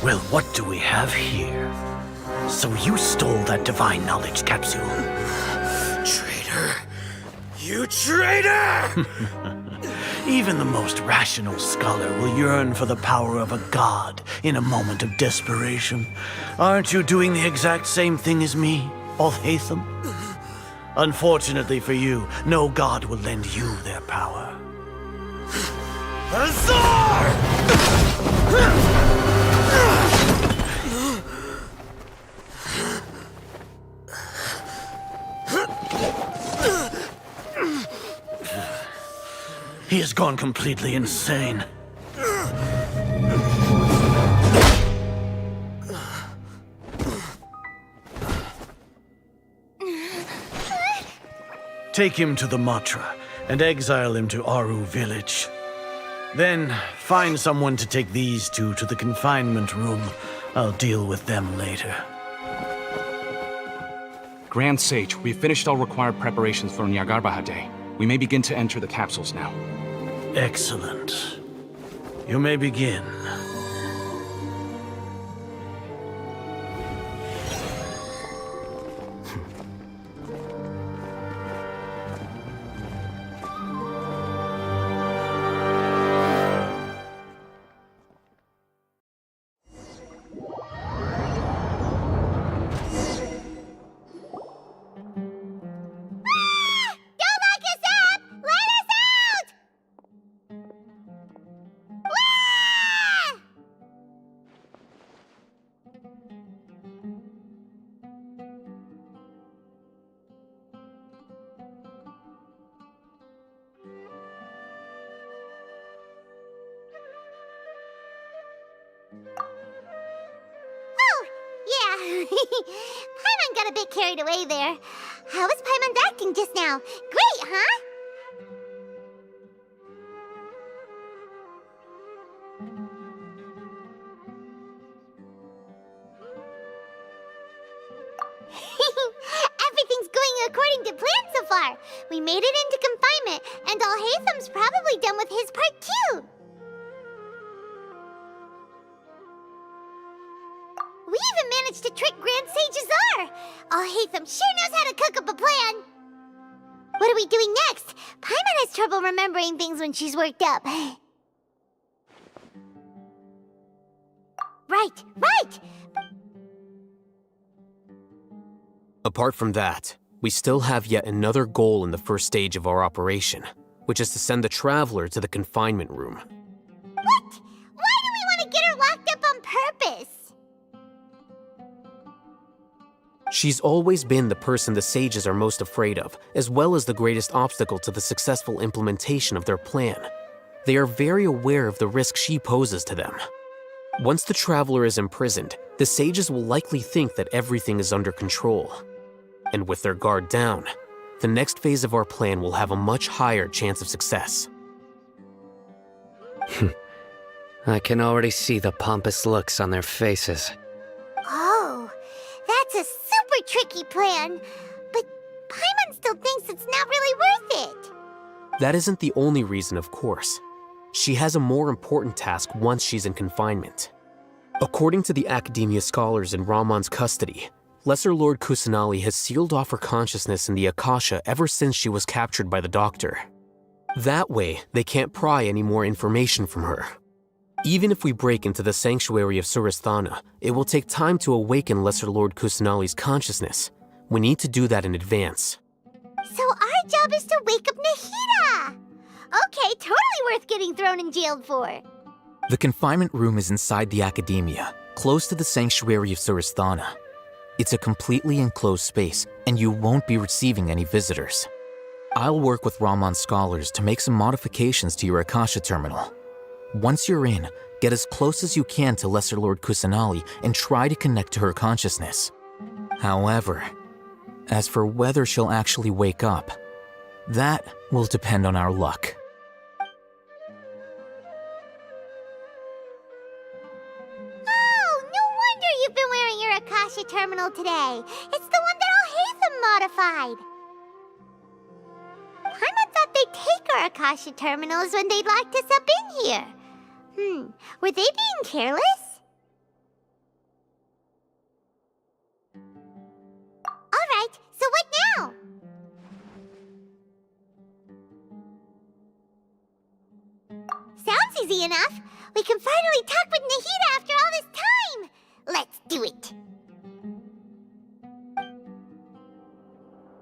Well, what do we have here? So you stole that divine knowledge capsule. Traitor! You traitor! Even the most rational scholar will yearn for the power of a god in a moment of desperation. Aren't you doing the exact same thing as me, Alhaitham? Unfortunately for you, no god will lend you their power. Azar! He has gone completely insane. Take him to the Matra and exile him to Aru village. Then find someone to take these two to the confinement room. I'll deal with them later. Grand Sage, we've finished all required preparations for Nyagarbha Day. We may begin to enter the capsules now. Excellent. You may begin. Paimon got a bit carried away there. How was Paimon acting just now? Great, huh? Everything's going according to plan so far. We made it into confinement, and Alhaitham's probably done with his part too. We even managed to trick Grand Sage Azar! Alhaitham sure knows how to cook up a plan! What are we doing next? Paimon has trouble remembering things when she's worked up. Right! Apart from that, we still have yet another goal in the first stage of our operation, which is to send the Traveler to the confinement room. What? Why do we want to get her locked up on purpose? She's always been the person the sages are most afraid of, as well as the greatest obstacle to the successful implementation of their plan. They are very aware of the risk she poses to them. Once the traveler is imprisoned, the sages will likely think that everything is under control. And with their guard down, the next phase of our plan will have a much higher chance of success. I can already see the pompous looks on their faces. Oh, that's a super tricky plan. But Paimon still thinks it's not really worth it. That isn't the only reason, of course. She has a more important task once she's in confinement. According to the Academia scholars in Ramon's custody, Lesser Lord Kusanali has sealed off her consciousness in the Akasha ever since she was captured by the Doctor. That way, they can't pry any more information from her. Even if we break into the sanctuary of Suristhana, it will take time to awaken Lesser Lord Kusanali's consciousness. We need to do that in advance. So our job is to wake up Nahida! Okay, totally worth getting thrown in jail for. The confinement room is inside the Academia, close to the sanctuary of Suristhana. It's a completely enclosed space, and you won't be receiving any visitors. I'll work with Ramon's scholars to make some modifications to your Akasha terminal. Once you're in, get as close as you can to Lesser Lord Kusanali and try to connect to her consciousness. However, as for whether she'll actually wake up, that will depend on our luck. Oh, no wonder you've been wearing your Akasha terminal today. It's the one that Al-Haytham modified. Paimon thought they'd take our Akasha terminals when they locked us up in here. Were they being careless? Alright, so what now? Sounds easy enough. We can finally talk with Nahida after all this time. Let's do it.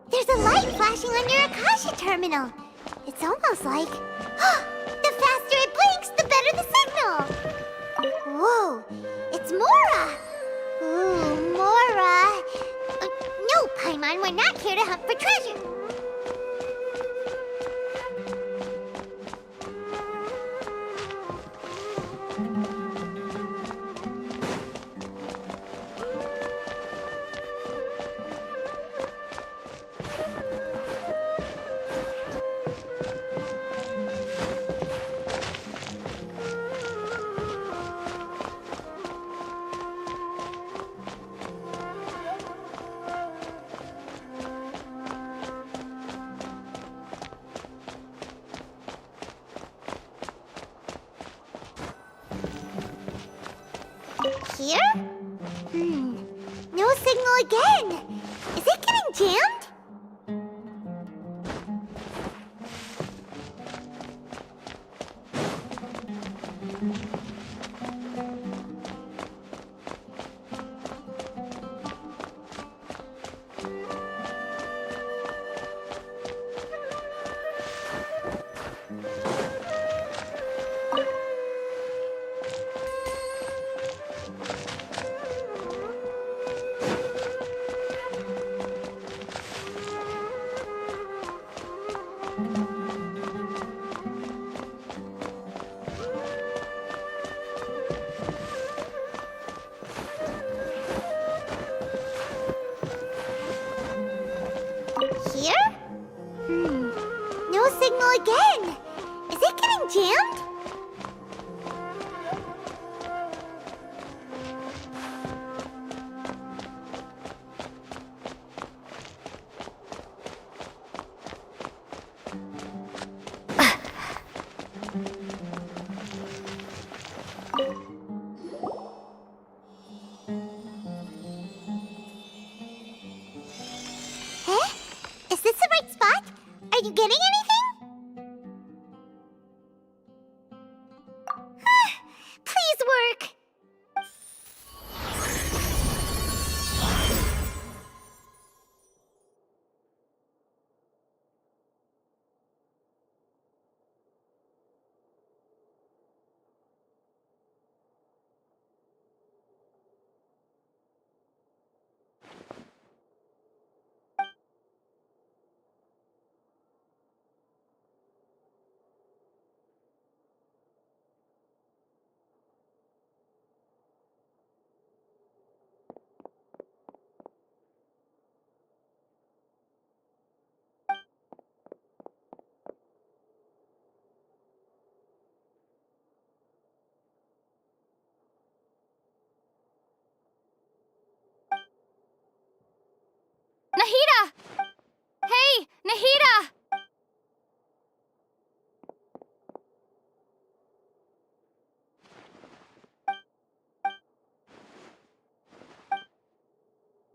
There's a light flashing on your Akasha terminal. It's almost like... the faster it blinks, the better the signal. Whoa, it's Mora. Ooh, Mora. No, Paimon, we're not here to hunt for treasure. Here? No signal again. Is it getting jammed? Here? No signal again. Is it getting jammed? Is this the right spot? Are you getting anything? Please work.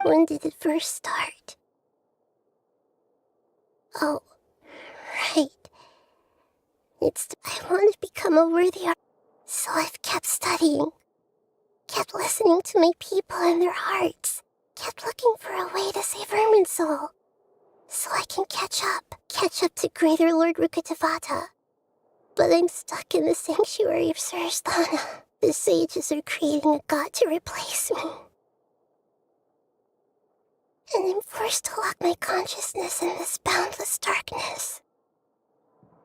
When did it first start? Oh, right. I want to become a worthy artist, so I've kept studying. Kept listening to my people and their hearts. Kept looking for a way to save Irminsul. So I can catch up to Greater Lord Rukkhadevata. But I'm stuck in the sanctuary of Surasthana. The sages are creating a god to replace me. And I'm forced to lock my consciousness in this boundless darkness.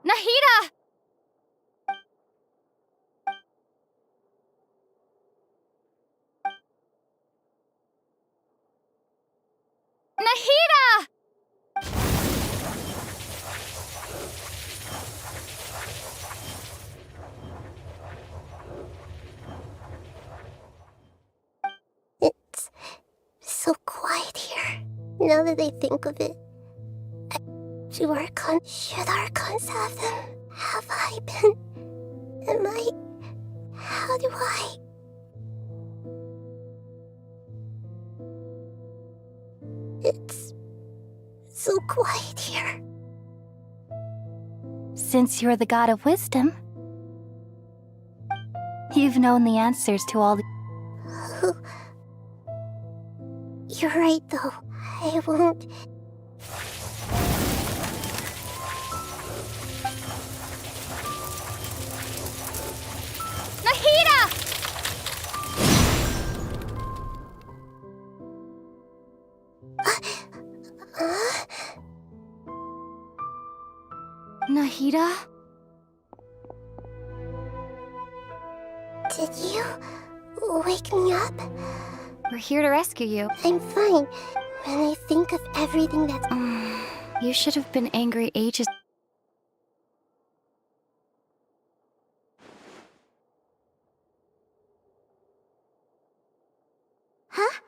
Nahida! Nahida! It's so quiet here. Now that I think of it, should Archons have them? Have I been? Am I? How do I? It's so quiet here. Since you're the god of wisdom, you've known the answers to all the... You're right, though. I won't... Nahida! Nahida? Did you wake me up? We're here to rescue you. I'm fine. When I think of everything that's... You should have been angry ages... Huh?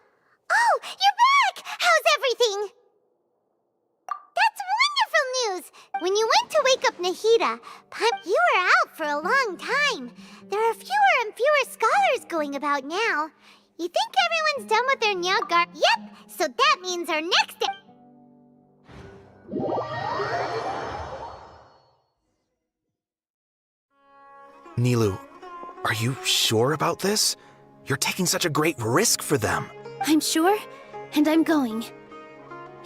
Oh, you're back! How's everything? That's wonderful news! When you went to wake up Nahida, you were out for a long time. There are fewer and fewer scholars going about now. You think everyone's done with their Nyagar? Yep! So that means our next... Nilou, are you sure about this? You're taking such a great risk for them. I'm sure, and I'm going.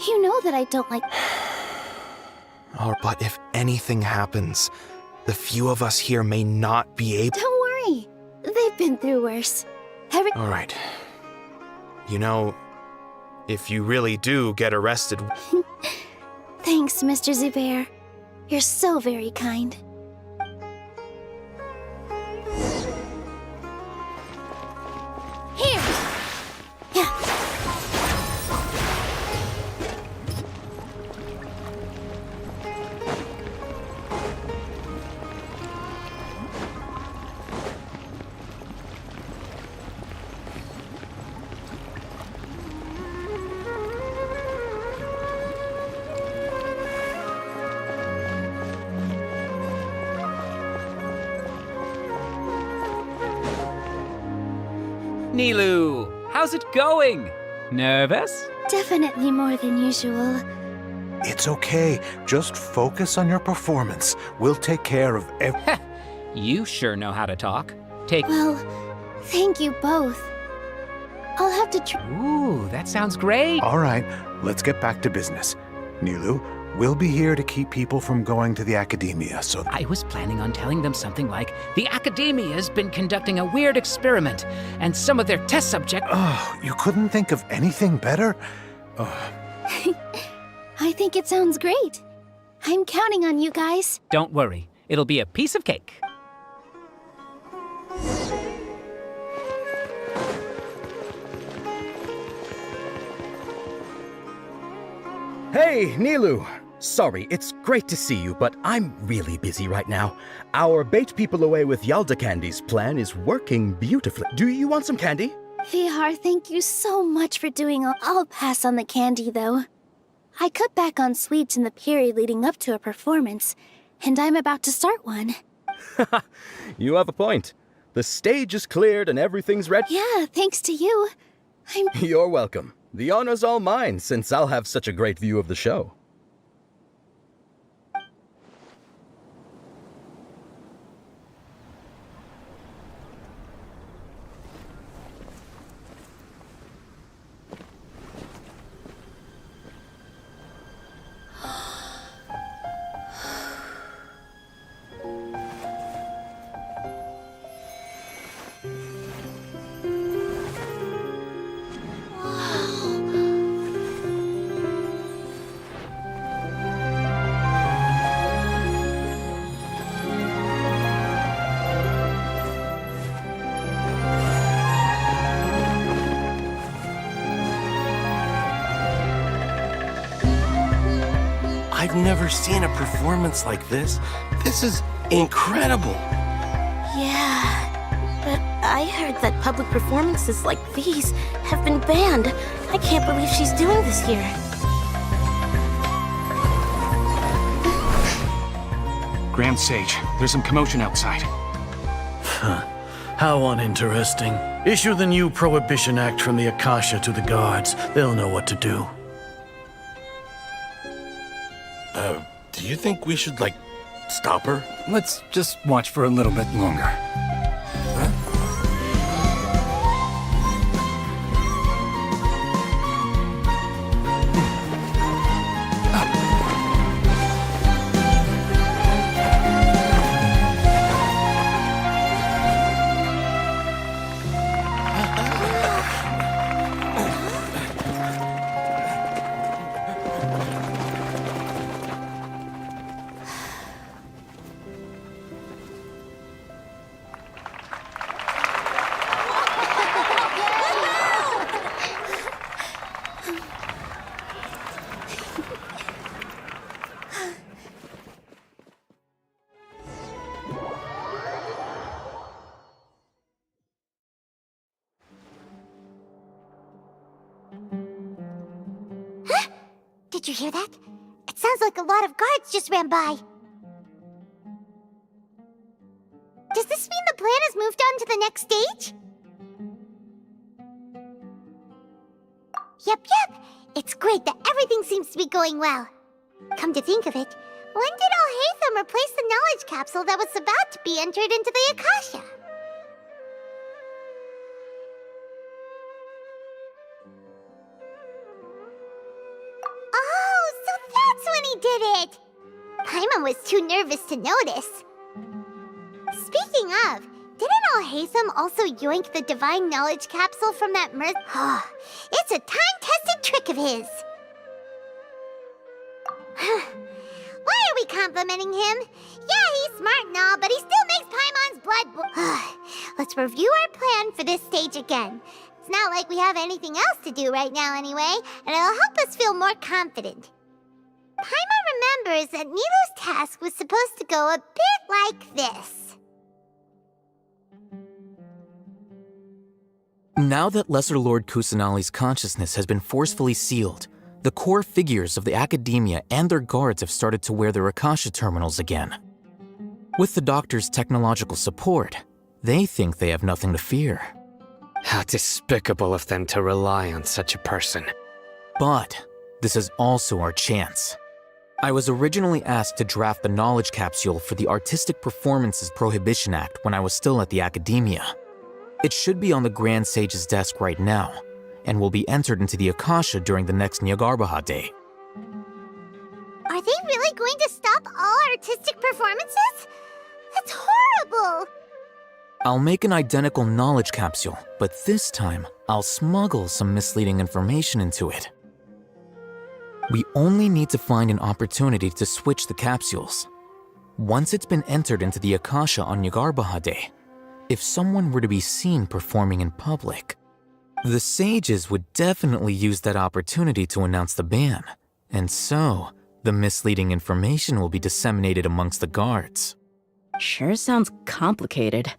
You know that I don't like... Oh, but if anything happens, the few of us here may not be able... Don't worry. They've been through worse. All right. You know, if you really do get arrested... Thanks, Mr. Zubair. You're so very kind. Here! Yeah. Nilou, how's it going? Nervous? Definitely more than usual. It's okay. Just focus on your performance. We'll take care of everything. You sure know how to talk. Well, thank you both. I'll have to Ooh, that sounds great. All right, let's get back to business. Nilou, we'll be here to keep people from going to the academia, so... I was planning on telling them something like, the academia's been conducting a weird experiment, and some of their test subjects... Oh, you couldn't think of anything better? I think it sounds great. I'm counting on you guys. Don't worry, it'll be a piece of cake. Hey, Nilou! Sorry, it's great to see you, but I'm really busy right now. Our Bait People Away with Yalda Candies plan is working beautifully. Do you want some candy? Vihar, thank you so much for doing all. I'll pass on the candy, though. I cut back on sweets in the period leading up to a performance, and I'm about to start one. You have a point. The stage is cleared and everything's ready. Yeah, thanks to you. You're welcome. The honor's all mine, since I'll have such a great view of the show. I've never seen a performance like this. This is incredible. Yeah, but I heard that public performances like these have been banned. I can't believe she's doing this here. Grand Sage, there's some commotion outside. How uninteresting. Issue the new Prohibition Act from the Akasha to the guards. They'll know what to do. Do you think we should, stop her? Let's just watch for a little bit longer. Did you hear that? It sounds like a lot of guards just ran by. Does this mean the plan has moved on to the next stage? Yep. It's great that everything seems to be going well. Come to think of it, when did Alhaitham replace the knowledge capsule that was about to be entered into the Akasha? Oh, so that's when he did it! Paimon was too nervous to notice. Speaking of, didn't Alhaitham also yoink the divine knowledge capsule from that it's a time-tested trick of his. Why are we complimenting him? Yeah, he's smart and all, but he still makes Paimon's blood Let's review our plan for this stage again. It's not like we have anything else to do right now anyway, and it'll help us feel more confident. Paimon remembers that Nilu's task was supposed to go a bit like this. Now that Lesser Lord Kusanali's consciousness has been forcefully sealed, the core figures of the academia and their guards have started to wear their Akasha terminals again. With the doctor's technological support, they think they have nothing to fear. How despicable of them to rely on such a person. But this is also our chance. I was originally asked to draft the knowledge capsule for the Artistic Performances Prohibition Act when I was still at the academia. It should be on the Grand Sage's desk right now, and will be entered into the Akasha during the next Nyargarbaha Day. Are they really going to stop all artistic performances? That's horrible! I'll make an identical knowledge capsule, but this time, I'll smuggle some misleading information into it. We only need to find an opportunity to switch the capsules. Once it's been entered into the Akasha on Nyargarbaha Day, if someone were to be seen performing in public, the sages would definitely use that opportunity to announce the ban, and so the misleading information will be disseminated amongst the guards. Sure sounds complicated,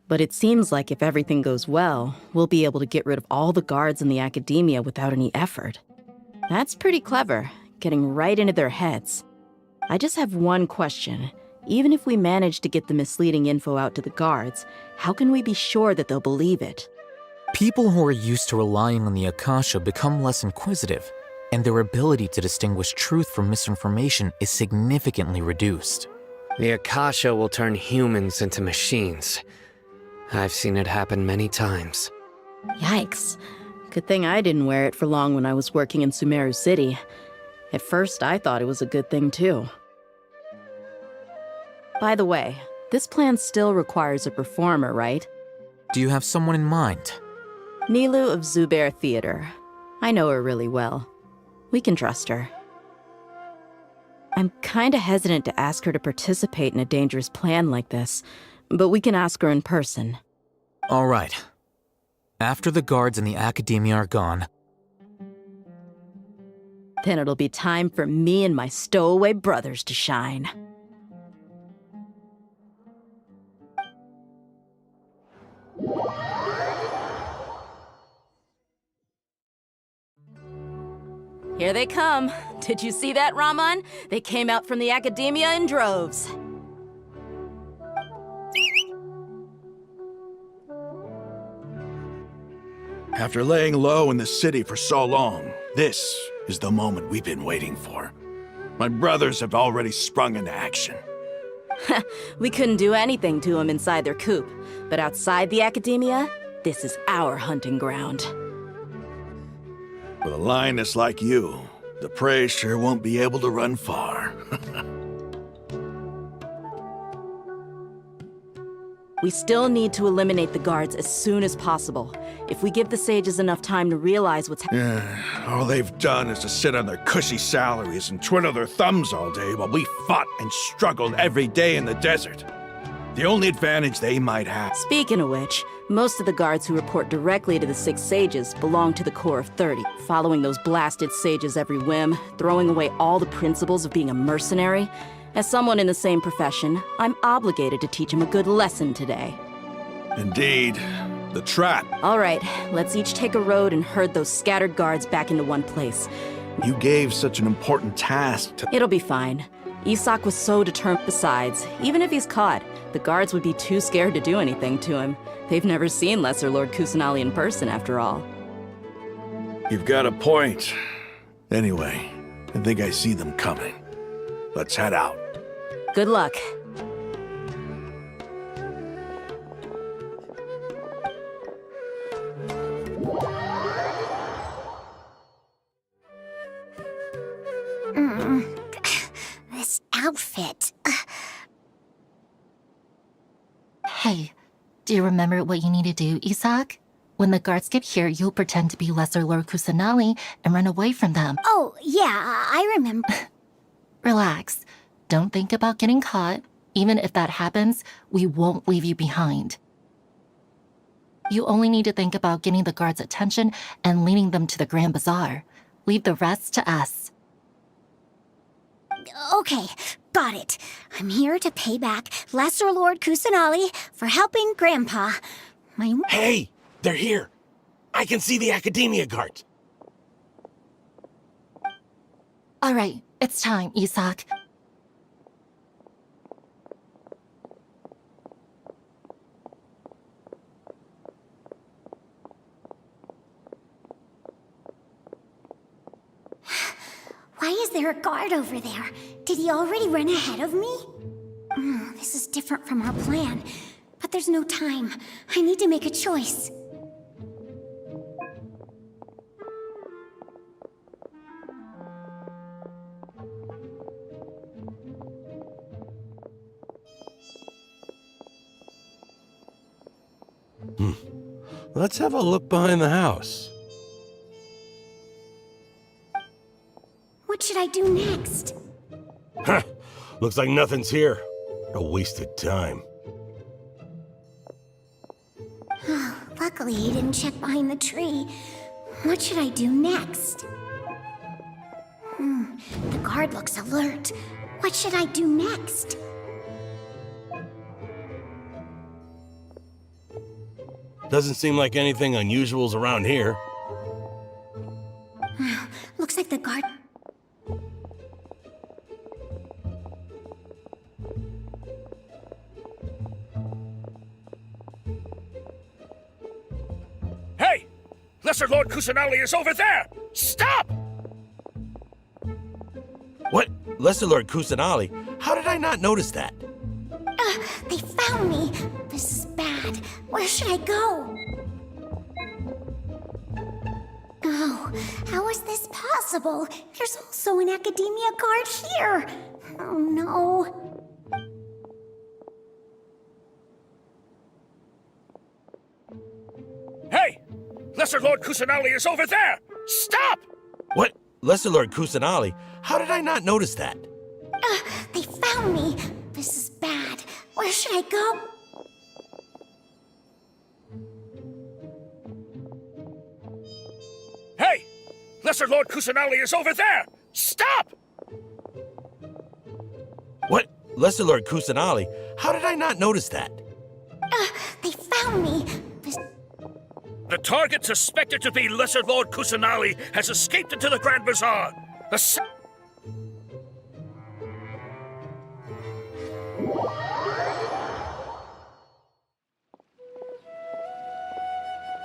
but it seems like if everything goes well, we'll be able to get rid of all the guards in the academia without any effort. That's pretty clever, getting right into their heads. I just have one question. Even if we manage to get the misleading info out to the guards, how can we be sure that they'll believe it? People who are used to relying on the Akasha become less inquisitive, and their ability to distinguish truth from misinformation is significantly reduced. The Akasha will turn humans into machines. I've seen it happen many times. Yikes. Good thing I didn't wear it for long when I was working in Sumeru City. At first, I thought it was a good thing, too. By the way, this plan still requires a performer, right? Do you have someone in mind? Nilu of Zubair Theater. I know her really well. We can trust her. I'm kinda hesitant to ask her to participate in a dangerous plan like this, but we can ask her in person. All right. After the guards and the Academia are gone, then it'll be time for me and my stowaway brothers to shine. Here they come. Did you see that, Raman? They came out from the Academia in droves. After laying low in the city for so long, this is the moment we've been waiting for. My brothers have already sprung into action. We couldn't do anything to them inside their coop, but outside the Academia, this is our hunting ground. With a lioness like you, the prey sure won't be able to run far. We still need to eliminate the guards as soon as possible. If we give the sages enough time to realize what's happening. All they've done is to sit on their cushy salaries and twiddle their thumbs all day while we fought and struggled every day in the desert. The only advantage they might have. Speaking of which, most of the guards who report directly to the 6 sages belong to the Corps of 30, following those blasted sages every whim, throwing away all the principles of being a mercenary. As someone in the same profession, I'm obligated to teach him a good lesson today. Indeed. The trap. All right, let's each take a road and herd those scattered guards back into one place. You gave such an important task to— It'll be fine. Isak was so determined. Besides, even if he's caught, the guards would be too scared to do anything to him. They've never seen Lesser Lord Kusanali in person, after all. You've got a point. Anyway, I think I see them coming. Let's head out. Good luck. This outfit. Hey, do you remember what you need to do, Isak? When the guards get here, you'll pretend to be Lesser Lord Kusanali and run away from them. Oh, yeah, I remember. Relax. Don't think about getting caught. Even if that happens, we won't leave you behind. You only need to think about getting the guards' attention and leading them to the Grand Bazaar. Leave the rest to us. Okay, got it. I'm here to pay back Lesser Lord Kusanali for helping Grandpa. Hey! They're here! I can see the Academia guards! All right, it's time, Isak. Why is there a guard over there? Did he already run ahead of me? This is different from our plan. But there's no time. I need to make a choice. Let's have a look behind the house. What should I do next? Huh. Looks like nothing's here. A wasted time. Luckily, he didn't check behind the tree. What should I do next? The guard looks alert. What should I do next? Doesn't seem like anything unusual's around here. Looks like the guard... Hey! Lesser Lord Kusanali is over there! Stop! What? Lesser Lord Kusanali? How did I not notice that? They found me. This is bad. Where should I go? Oh, how is this possible? There's also an academia guard here. Oh no. Hey! Lesser Lord Kusanali is over there! Stop! What? Lesser Lord Kusanali? How did I not notice that? They found me. This is bad. Where should I go? Hey! Lesser Lord Kusanali is over there! Stop! What? Lesser Lord Kusanali? How did I not notice that? They found me. The target suspected to be Lesser Lord Kusanali has escaped into the Grand Bazaar.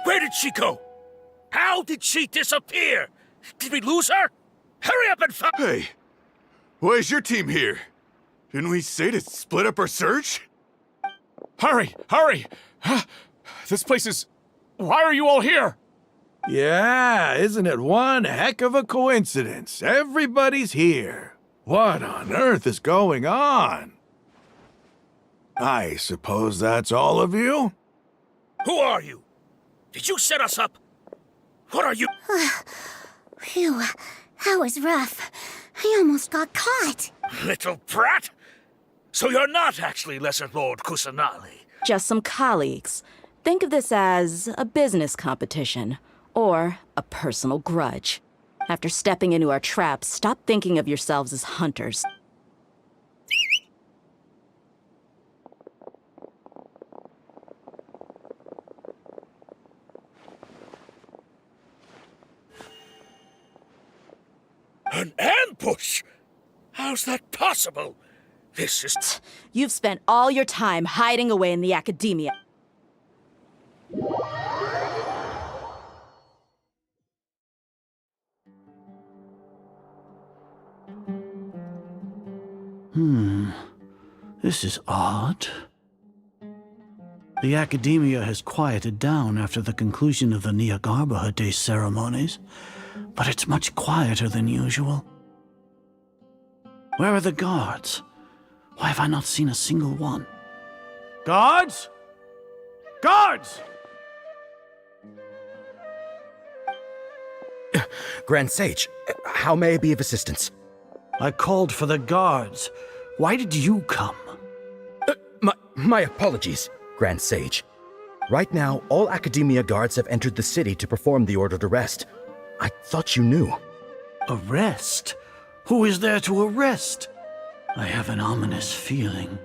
Where did she go? How did she disappear? Did we lose her? Hurry up and find— Hey, why is your team here? Didn't we say to split up our search? Hurry! Hurry! This place is... Why are you all here? Yeah, isn't it one heck of a coincidence? Everybody's here. What on earth is going on? I suppose that's all of you? Who are you? Did you set us up? What are you— Phew, that was rough. I almost got caught. Little brat? So you're not actually Lesser Lord Kusanali? Just some colleagues. Think of this as a business competition, or a personal grudge. After stepping into our traps, stop thinking of yourselves as hunters. An ambush? How's that possible? This is— You've spent all your time hiding away in the academia. This is odd. The academia has quieted down after the conclusion of the Nyagarbha Day ceremonies, but it's much quieter than usual. Where are the guards? Why have I not seen a single one? Guards? Guards! Grand Sage, how may I be of assistance? I called for the guards. Why did you come? My apologies, Grand Sage. Right now, all Academia guards have entered the city to perform the ordered arrest. I thought you knew. Arrest? Who is there to arrest? I have an ominous feeling.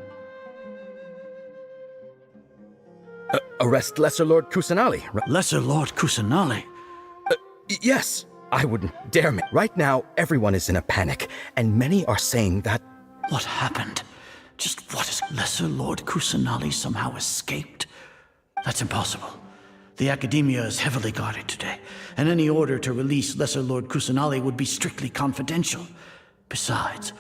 Arrest Lesser Lord Kusanali. Lesser Lord Kusanali? Yes. I wouldn't dare me. Right now, everyone is in a panic, and many are saying that... What happened? Just what is Lesser Lord Kusanali somehow escaped? That's impossible. The Academia is heavily guarded today, and any order to release Lesser Lord Kusanali would be strictly confidential. Besides,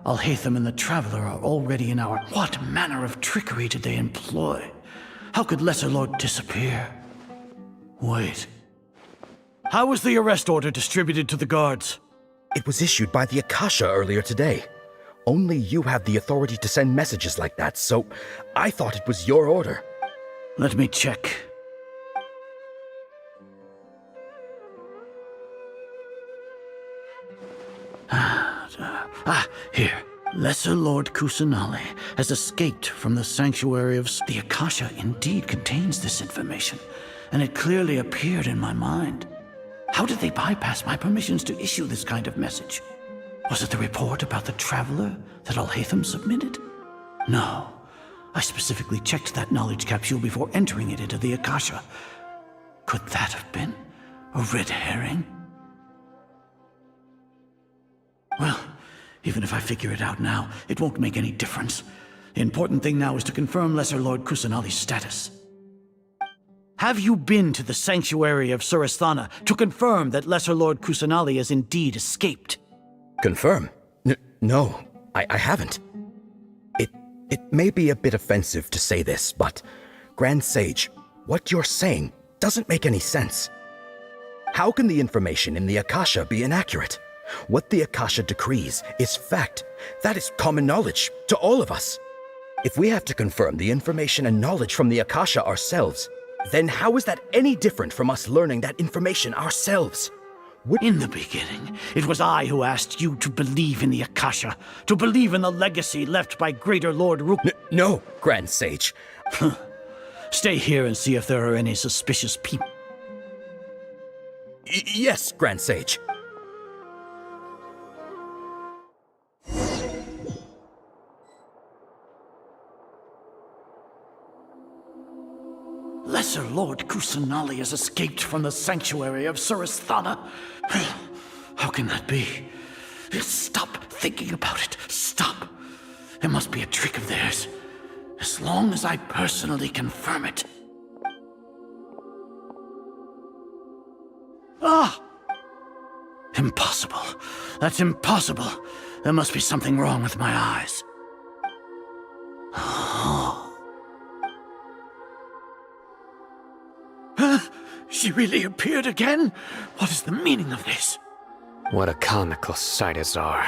Alhaitham and the Traveler are already in our... What manner of trickery did they employ? How could Lesser Lord disappear? Wait. How was the arrest order distributed to the guards? It was issued by the Akasha earlier today. Only you have the authority to send messages like that, so I thought it was your order. Let me check. Here. Lesser Lord Kusanali has escaped from the sanctuary of... The Akasha indeed contains this information, and it clearly appeared in my mind. How did they bypass my permissions to issue this kind of message? Was it the report about the Traveler that Alhaitham submitted? No. I specifically checked that knowledge capsule before entering it into the Akasha. Could that have been a red herring? Well, even if I figure it out now, it won't make any difference. The important thing now is to confirm Lesser Lord Kusanali's status. Have you been to the sanctuary of Suristhana to confirm that Lesser Lord Kusanali has indeed escaped? Confirm? No, I haven't. It may be a bit offensive to say this, but Grand Sage, what you're saying doesn't make any sense. How can the information in the Akasha be inaccurate? What the Akasha decrees is fact. That is common knowledge to all of us. If we have to confirm the information and knowledge from the Akasha ourselves, then how is that any different from us learning that information ourselves? In the beginning, it was I who asked you to believe in the Akasha, to believe in the legacy left by Greater Lord Rook. No, Grand Sage. Stay here and see if there are any suspicious people. Yes, Grand Sage. Lesser Lord Kusanali has escaped from the sanctuary of Suristhana. How can that be? Stop thinking about it. Stop. It must be a trick of theirs. As long as I personally confirm it. Ah! Impossible. That's impossible. There must be something wrong with my eyes. She really appeared again? What is the meaning of this? What a comical sight, Azar.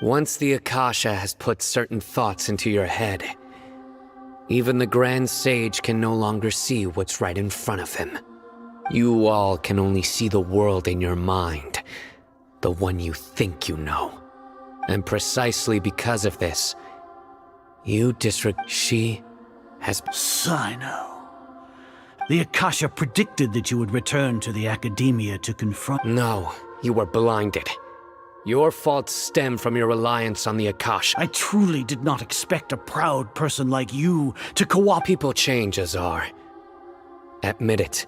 Once the Akasha has put certain thoughts into your head, even the Grand Sage can no longer see what's right in front of him. You all can only see the world in your mind, the one you think you know. And precisely because of this, you disregard. She has. Sino. The Akasha predicted that you would return to the Academia to confront. No, you were blinded. Your faults stem from your reliance on the Akasha. I truly did not expect a proud person like you to co-op. People change, Azar. Admit it.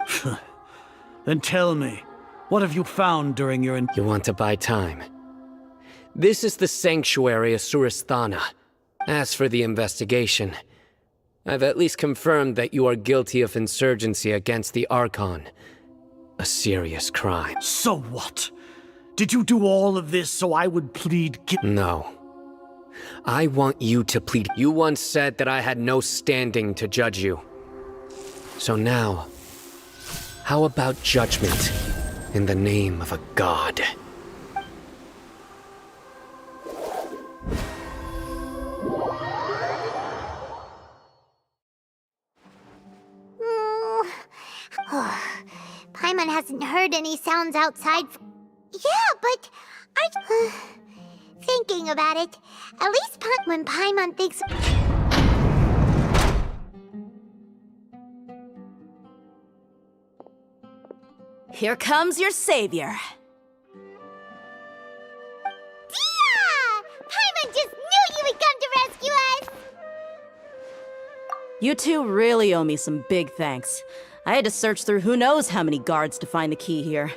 Then tell me, what have you found during your... You want to buy time? This is the sanctuary of Suristhana. As for the investigation, I've at least confirmed that you are guilty of insurgency against the Archon. A serious crime. So what? Did you do all of this so I would plead guilty? No. I want you to plead. You once said that I had no standing to judge you. So now, how about judgment in the name of a god? Paimon hasn't heard any sounds outside. Yeah, but I... Thinking about it, at least when Paimon thinks... Here comes your savior. Dia! Paimon just knew you would come to rescue us! You two really owe me some big thanks. I had to search through who knows how many guards to find the key here.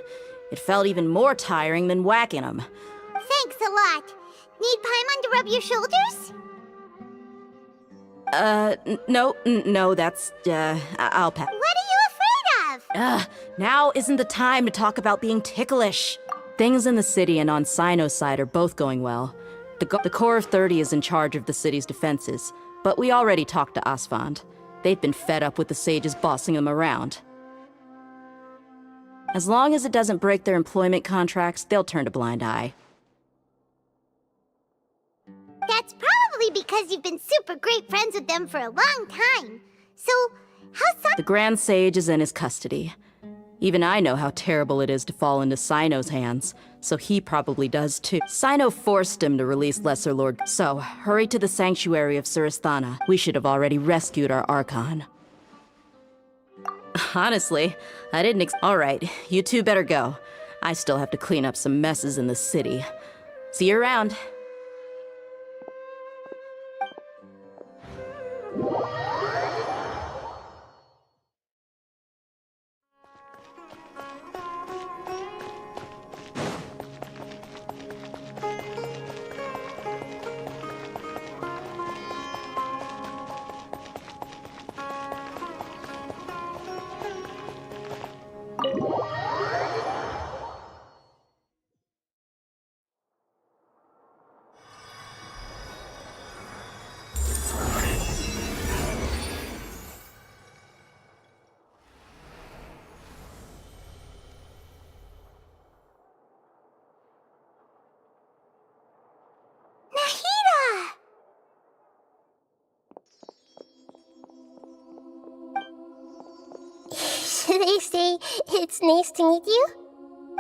It felt even more tiring than whacking them. Thanks a lot. Need Paimon to rub your shoulders? No, that's, I'll pass. What are you afraid of? Now isn't the time to talk about being ticklish. Things in the city and on Sino's side are both going well. The Corps of 30 is in charge of the city's defenses, but we already talked to Asfand. They've been fed up with the sages bossing them around. As long as it doesn't break their employment contracts, they'll turn a blind eye. That's probably because you've been super great friends with them for a long time. So, how's The Grand Sage is in his custody. Even I know how terrible it is to fall into Sino's hands, so he probably does too. Sino forced him to release Lesser Lord. So, hurry to the sanctuary of Suristhana. We should have already rescued our Archon. Honestly, I didn't Alright, you two better go. I still have to clean up some messes in the city. See you around. Should I say, it's nice to meet you?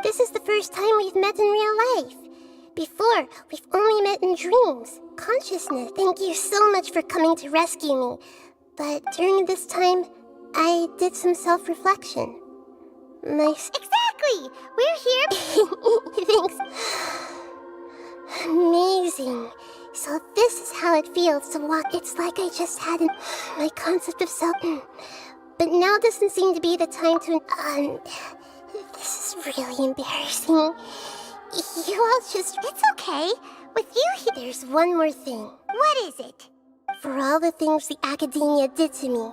This is the first time we've met in real life. Before, we've only met in dreams. Consciousness. Thank you so much for coming to rescue me. But during this time, I did some self-reflection. Exactly! We're here. Thanks. Amazing. So this is how it feels to walk. It's like I just had my concept of self. But now doesn't seem to be the time to... this is really embarrassing. You all just... It's okay. With you here... There's one more thing. What is it? For all the things the Academia did to me,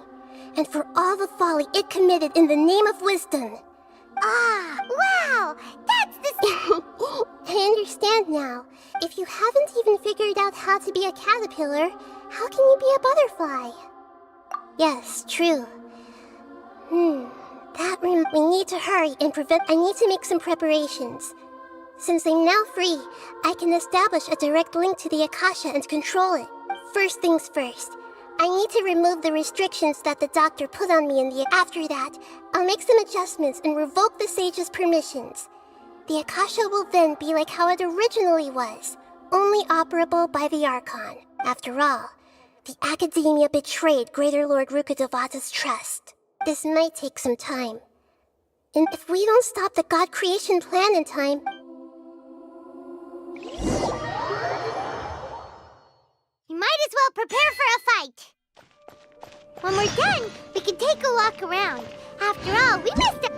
and for all the folly it committed in the name of wisdom. Ah, wow! That's the... I understand now. If you haven't even figured out how to be a caterpillar, how can you be a butterfly? Yes, true. We need to hurry and prevent... I need to make some preparations. Since I'm now free, I can establish a direct link to the Akasha and control it. First things first, I need to remove the restrictions that the doctor put on me in the... After that, I'll make some adjustments and revoke the sage's permissions. The Akasha will then be like how it originally was, only operable by the Archon. After all, the Academia betrayed Greater Lord Rukkhadevata's trust. This might take some time. And if we don't stop the God creation plan in time... You might as well prepare for a fight. When we're done, we can take a walk around. After all, we missed it.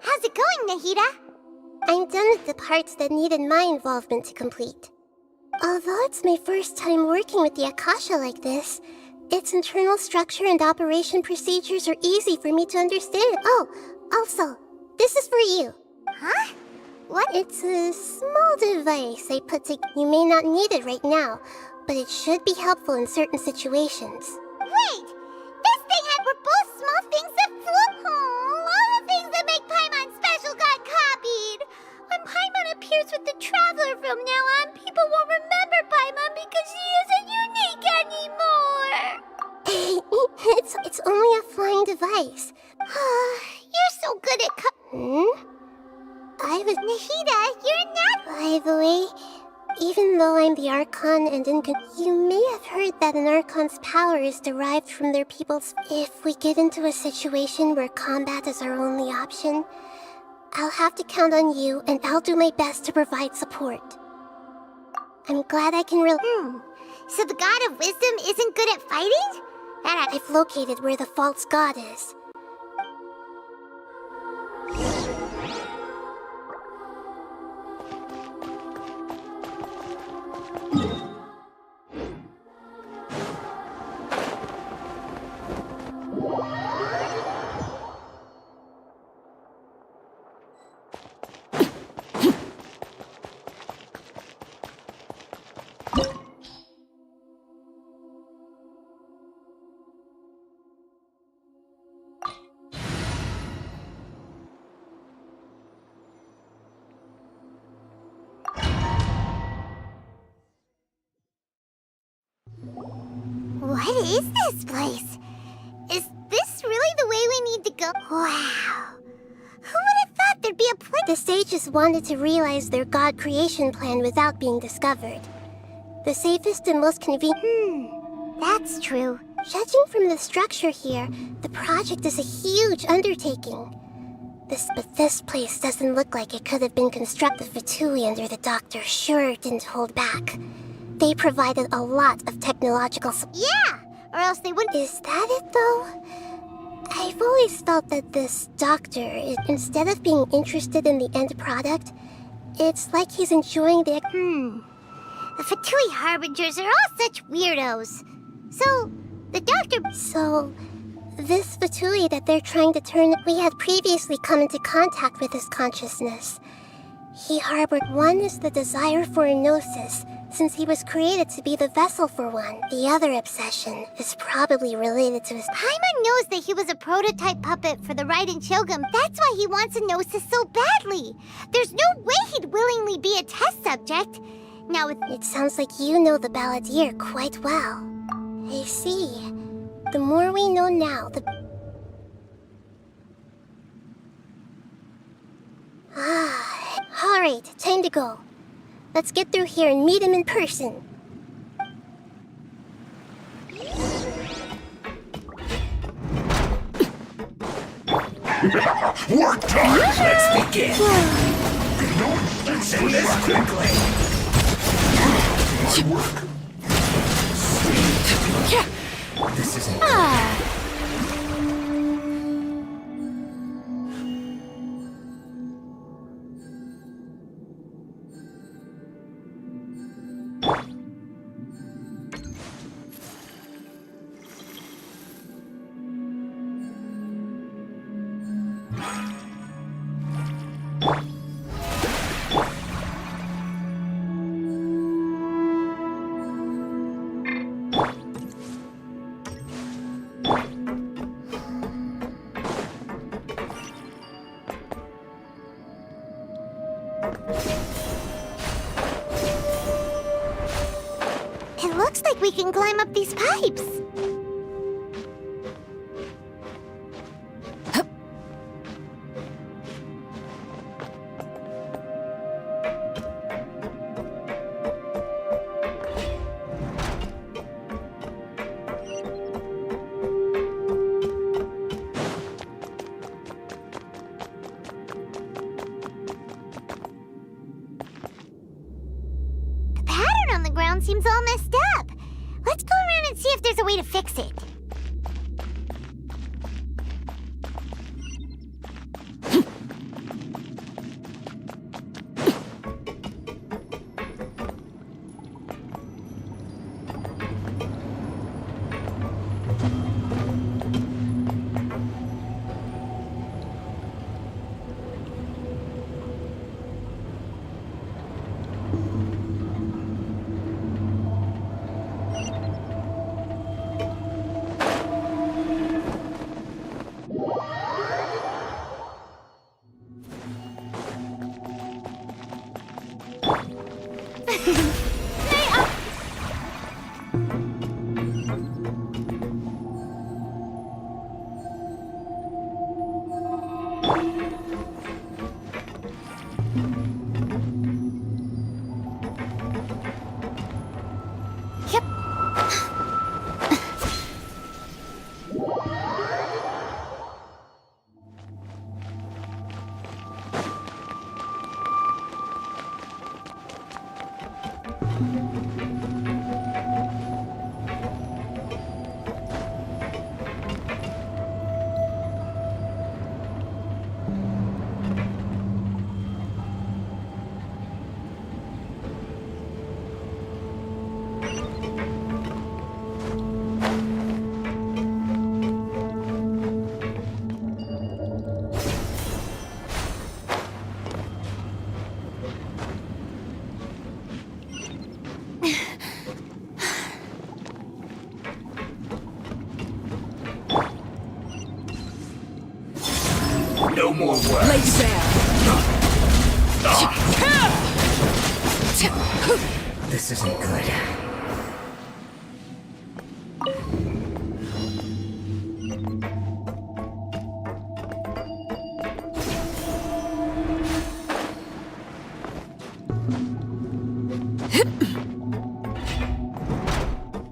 How's it going, Nahida? I'm done with the parts that needed my involvement to complete. Although it's my first time working with the Akasha like this, its internal structure and operation procedures are easy for me to understand. Oh, also, this is for you. Huh? What? It's a small device I put together. You may not need it right now, but it should be helpful in certain situations. Wait! This thing were both small things that flew. All the things that make Paimon special got copied. When Paimon appears with the Traveler from now on, people won't remember Paimon because she isn't unique anymore. It's only a flying device. You're so good at Nahida, you're not... By the way, even though I'm the Archon and you may have heard that an Archon's power is derived from their people's... If we get into a situation where combat is our only option, I'll have to count on you, and I'll do my best to provide support. I'm glad I can So the God of Wisdom isn't good at fighting? I've located where the false god is. What is this place? Is this really the way we need to go? Wow. Who would have thought there'd be a place? The sages wanted to realize their god creation plan without being discovered. The safest and most convenient... That's true. Judging from the structure here, the project is a huge undertaking. But this place doesn't look like it could have been constructed. The Fatui under the doctor sure didn't hold back. They provided a lot of technological... Yeah! Or else they wouldn't... Is that it, though? I've always felt that this doctor, instead of being interested in the end product, it's like he's enjoying the... The Fatui Harbingers are all such weirdos. So, the doctor... So, this Fatui that they're trying to turn... We had previously come into contact with his consciousness. He harbored one is the desire for a gnosis, since he was created to be the vessel for one. The other obsession is probably related to his... Paimon knows that he was a prototype puppet for the Raiden Shogun. That's why he wants a gnosis so badly. There's no way he'd willingly be a test subject. Now, it sounds like you know the Balladeer quite well. I see. The more we know now, the... Alright, time to go. Let's get through here and meet him in person. Work time! Let's begin! Let's end this quickly! Sweet! This isn't good. It looks like we can climb up these pipes. Seems all messed up. Let's go around and see if there's a way to fix it. No more work. Lay down. This isn't good.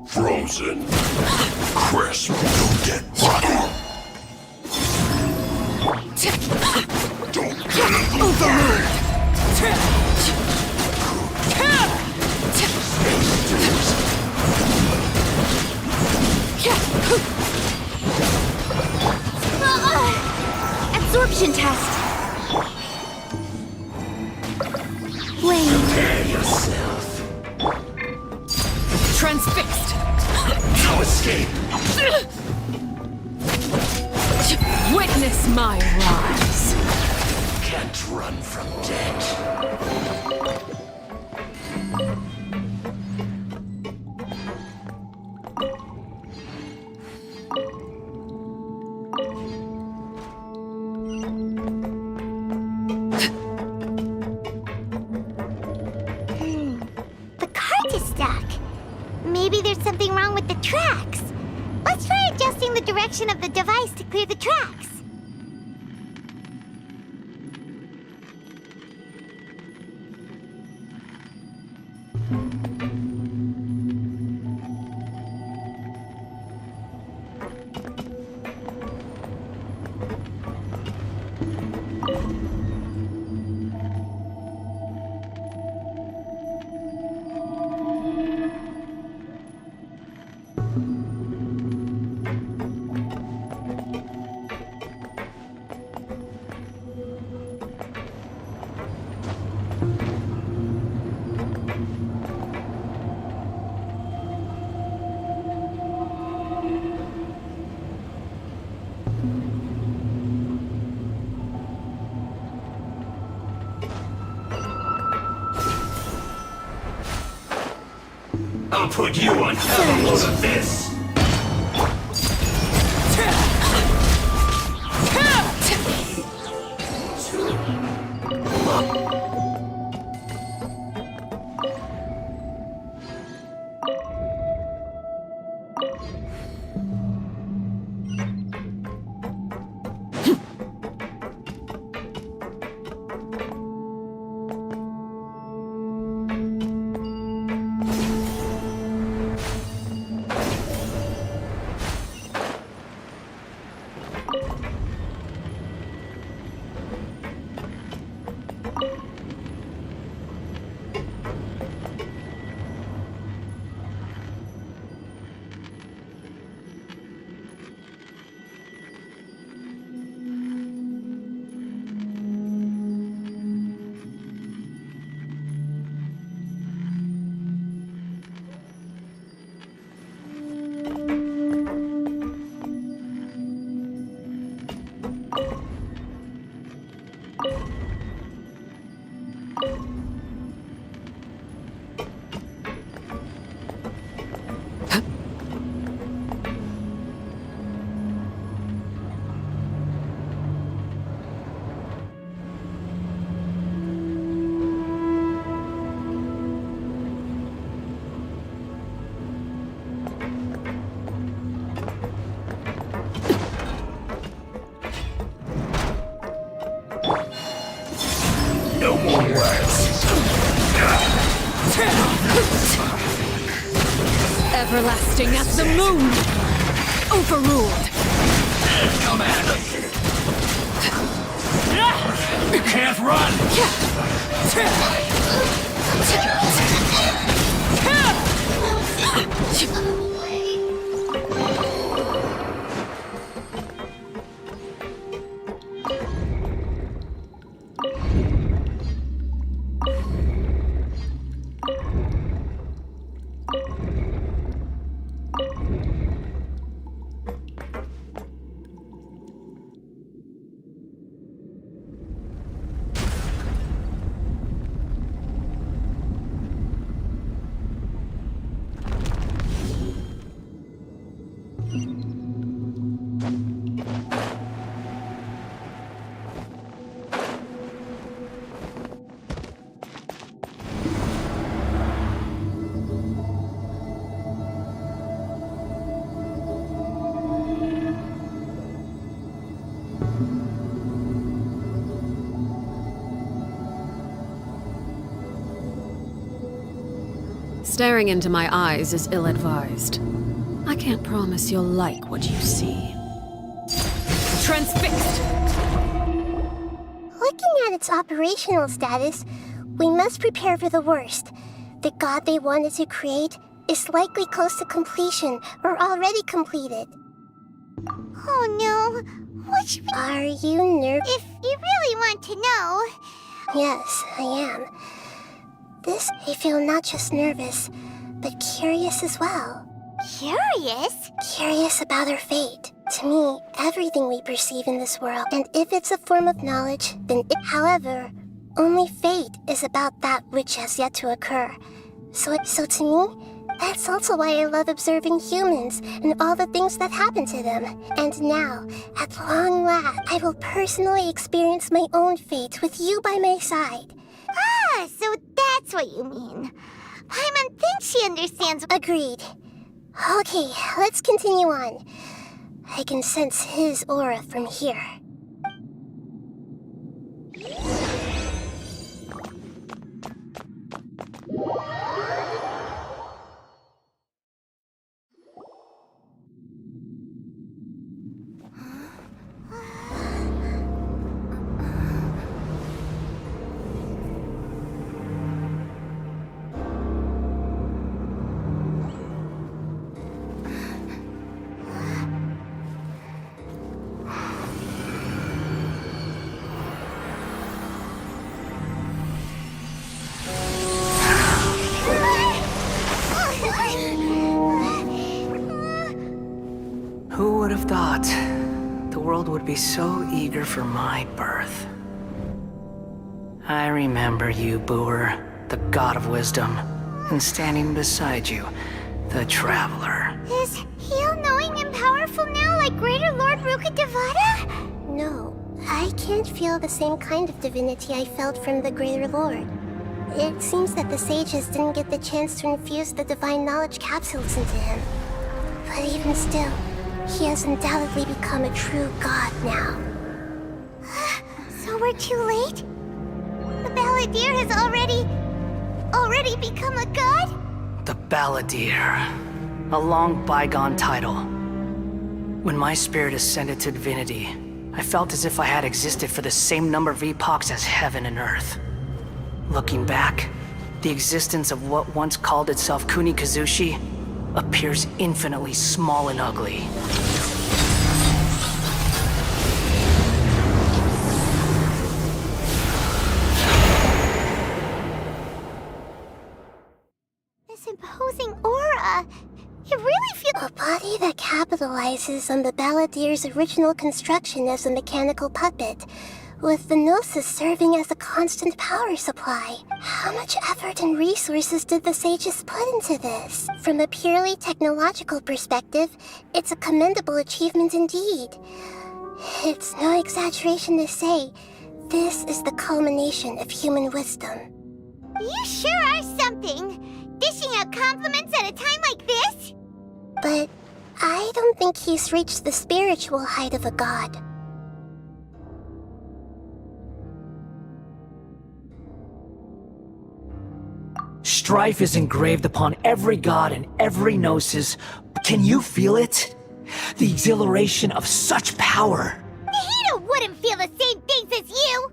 Frozen. Crisp. Don't get hot. Don't get in the way! flame. Prepare yourself. Transfixed. No escape. Witness my rise. Can't run from death. The cart is stuck. Maybe there's something wrong with the tracks. Let's try adjusting the direction of the device to clear the tracks. I'll put you on hell load of this. No more words. Everlasting as the moon. Overruled. Commander. You can't run. Staring into my eyes is ill-advised. I can't promise you'll like what you see. Transfixed! Looking at its operational status, we must prepare for the worst. The god they wanted to create is likely close to completion or already completed. Oh no, what should we... Are you nervous? If you really want to know... Yes, I am. this, I feel not just nervous, but curious as well. Curious? Curious about our fate. To me, everything we perceive in this world, and if it's a form of knowledge, then it, however, only fate is about that which has yet to occur. So to me, that's also why I love observing humans and all the things that happen to them. And now, at long last, I will personally experience my own fate with you by my side. Ah, so that's what you mean. Paimon thinks she understands. Agreed. Okay, let's continue on. I can sense his aura from here. Who would have thought the world would be so eager for my birth? I remember you, Booer, the god of wisdom, and standing beside you, the traveler. Is he all-knowing and powerful now like Greater Lord Rukkhadevata? No, I can't feel the same kind of divinity I felt from the Greater Lord. It seems that the sages didn't get the chance to infuse the divine knowledge capsules into him. But even still, he has undoubtedly become a true god now. So we're too late? The Balladeer has already become a god? The Balladeer. A long bygone title. When my spirit ascended to divinity, I felt as if I had existed for the same number of epochs as heaven and earth. Looking back, the existence of what once called itself Kunikazushi appears infinitely small and ugly. This imposing aura, it really feels— A body that capitalizes on the Balladeer's original construction as a mechanical puppet, with the Gnosis serving as a constant power supply. How much effort and resources did the sages put into this? From a purely technological perspective, it's a commendable achievement indeed. It's no exaggeration to say, this is the culmination of human wisdom. You sure are something! Dishing out compliments at a time like this? But I don't think he's reached the spiritual height of a god. Strife is engraved upon every god and every gnosis. Can you feel it? The exhilaration of such power. Nahida wouldn't feel the same things as you!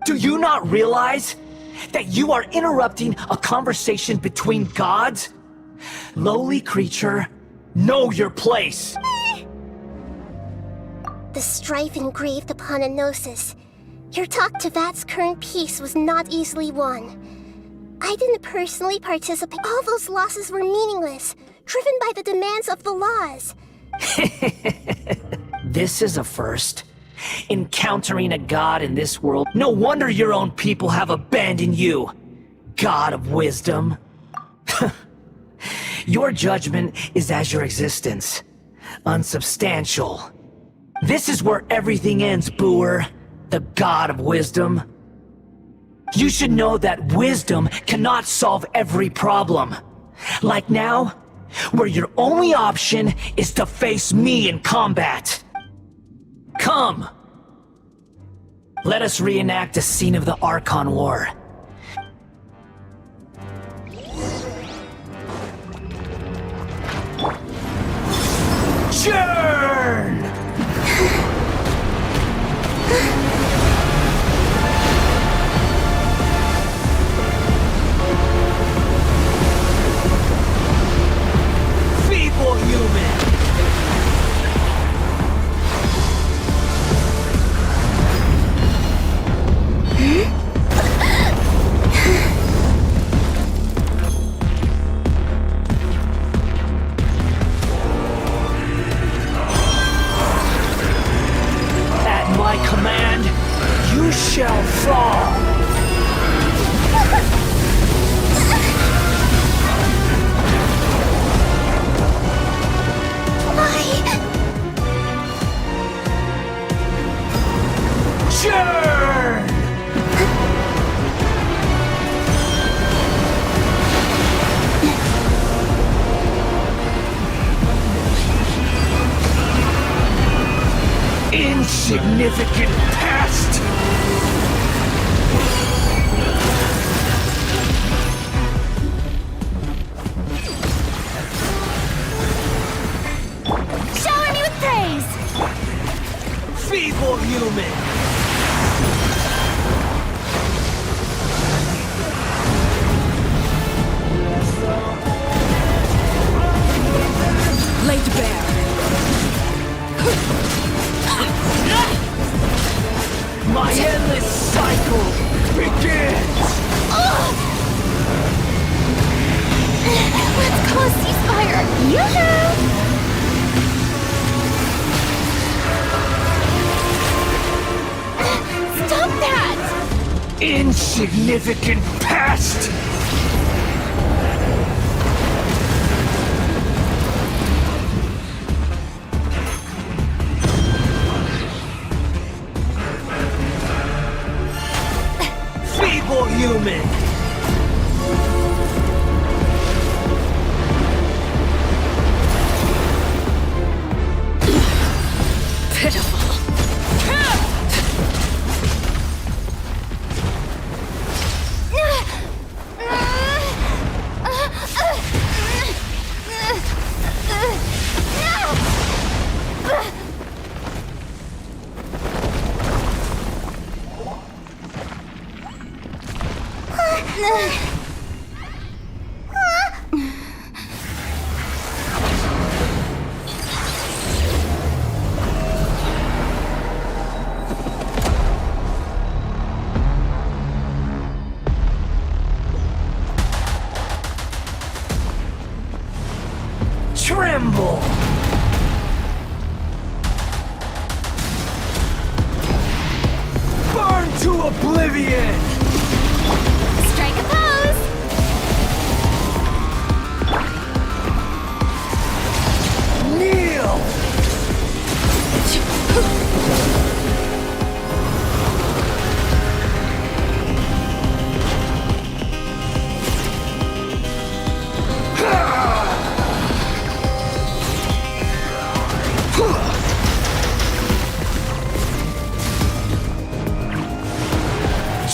Do you not realize that you are interrupting a conversation between gods? Lowly creature, know your place. The strife engraved upon a gnosis. Your talk to Vat's current peace was not easily won. I didn't personally participate. All those losses were meaningless, driven by the demands of the laws. This is a first. Encountering a god in this world. No wonder your own people have abandoned you, god of wisdom. Your judgment is as your existence, unsubstantial. This is where everything ends, Booer, the god of wisdom. You should know that wisdom cannot solve every problem. Like now, where your only option is to face me in combat. Come! Let us reenact a scene of the Archon War. Churn! Feeble human! fall! Churn! Insignificant past! Shower me with praise! Feeble human! Laid bare. My endless cycle begins! Let's call a ceasefire! Yoo-hoo! Stop that! Insignificant past! Feeble human! Pitiful. Tremble! Burn to oblivion! Strike a pose! Kneel!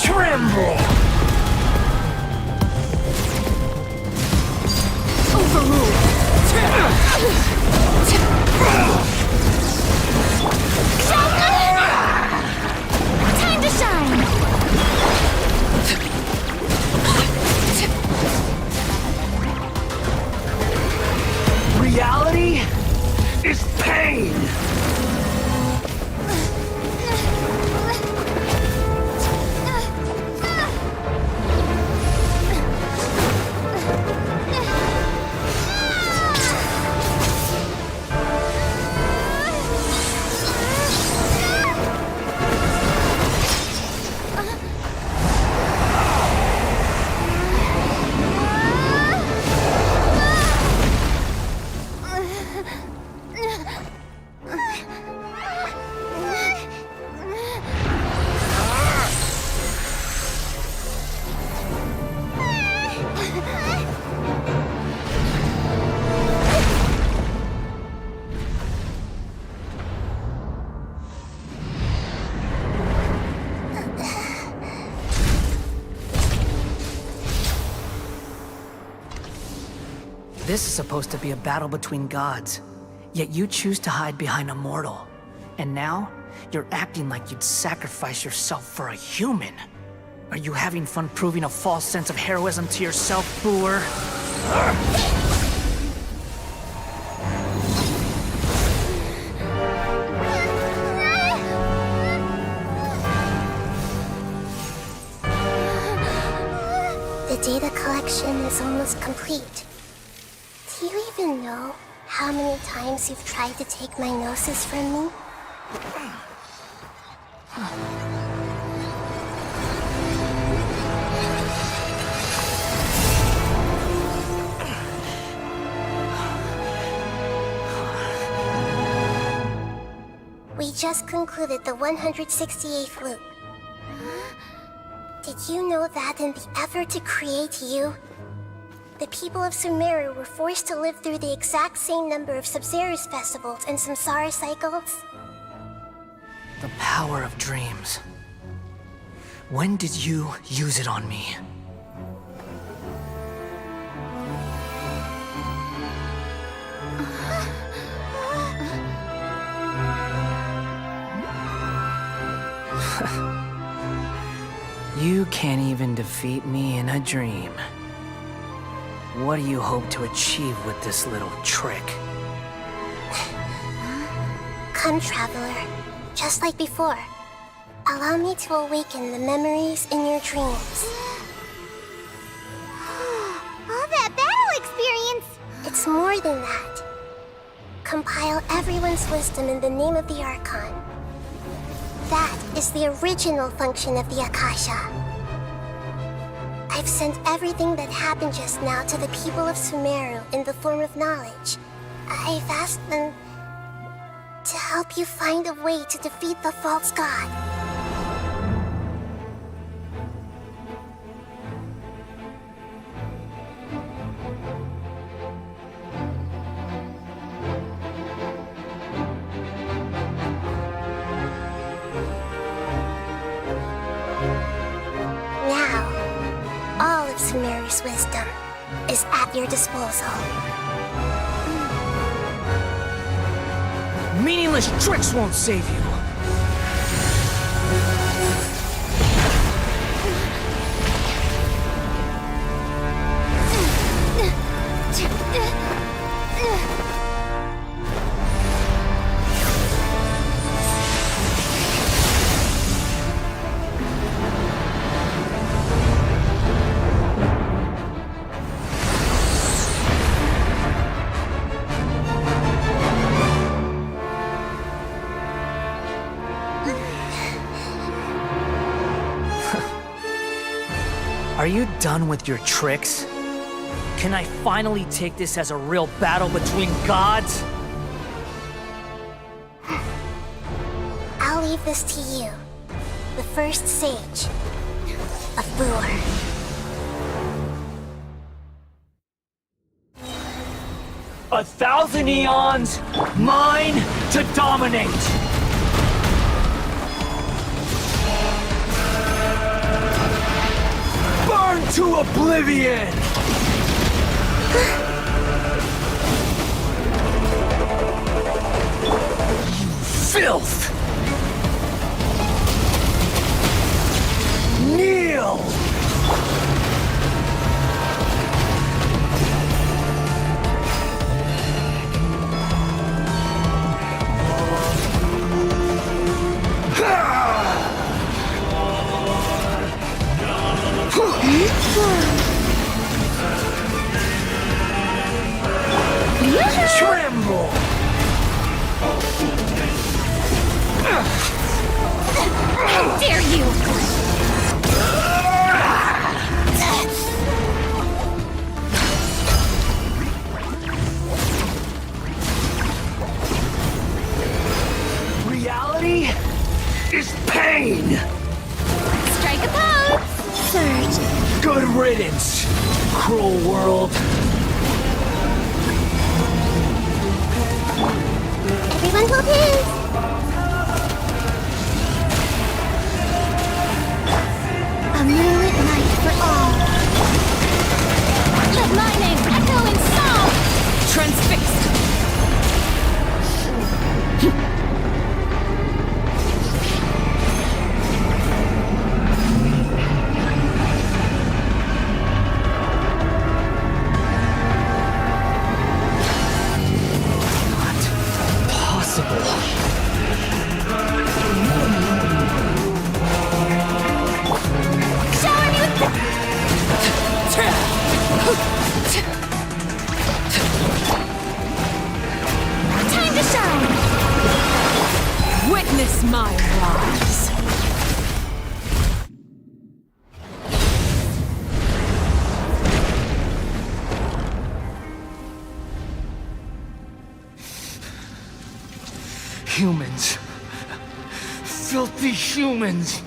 Tremble! Overrule! Time to shine! Reality is pain! This is supposed to be a battle between gods, yet you choose to hide behind a mortal. And now, you're acting like you'd sacrifice yourself for a human. Are you having fun proving a false sense of heroism to yourself, Boor? The data collection is almost complete. Do you even know how many times you've tried to take my gnosis from me? just concluded the 168th loop. Did you know that in the effort to create you, the people of Sumeru were forced to live through the exact same number of Sub-Zerus festivals and Samsara cycles? The power of dreams. When did you use it on me? You can't even defeat me in a dream. What do you hope to achieve with this little trick? Come, Traveler. Just like before. Allow me to awaken the memories in your dreams. All that battle experience! It's more than that. Compile everyone's wisdom in the name of the Archon. That is the original function of the Akasha. I've sent everything that happened just now to the people of Sumeru in the form of knowledge. I've asked them to help you find a way to defeat the false god. Sumeru's wisdom is at your disposal. Meaningless tricks won't save you. Are you done with your tricks? Can I finally take this as a real battle between gods? I'll leave this to you, the first sage of Booer. 1,000 eons, mine to dominate! Burn to oblivion! You filth! Kneel! Tremble! How dare you! Reality is pain! Strike a pose! Surge! Good riddance, cruel world! Everyone hold hands! A moonlit night for all. Let my name echo in song! Transfixed! Time to shine! Witness my rise! Humans, filthy humans!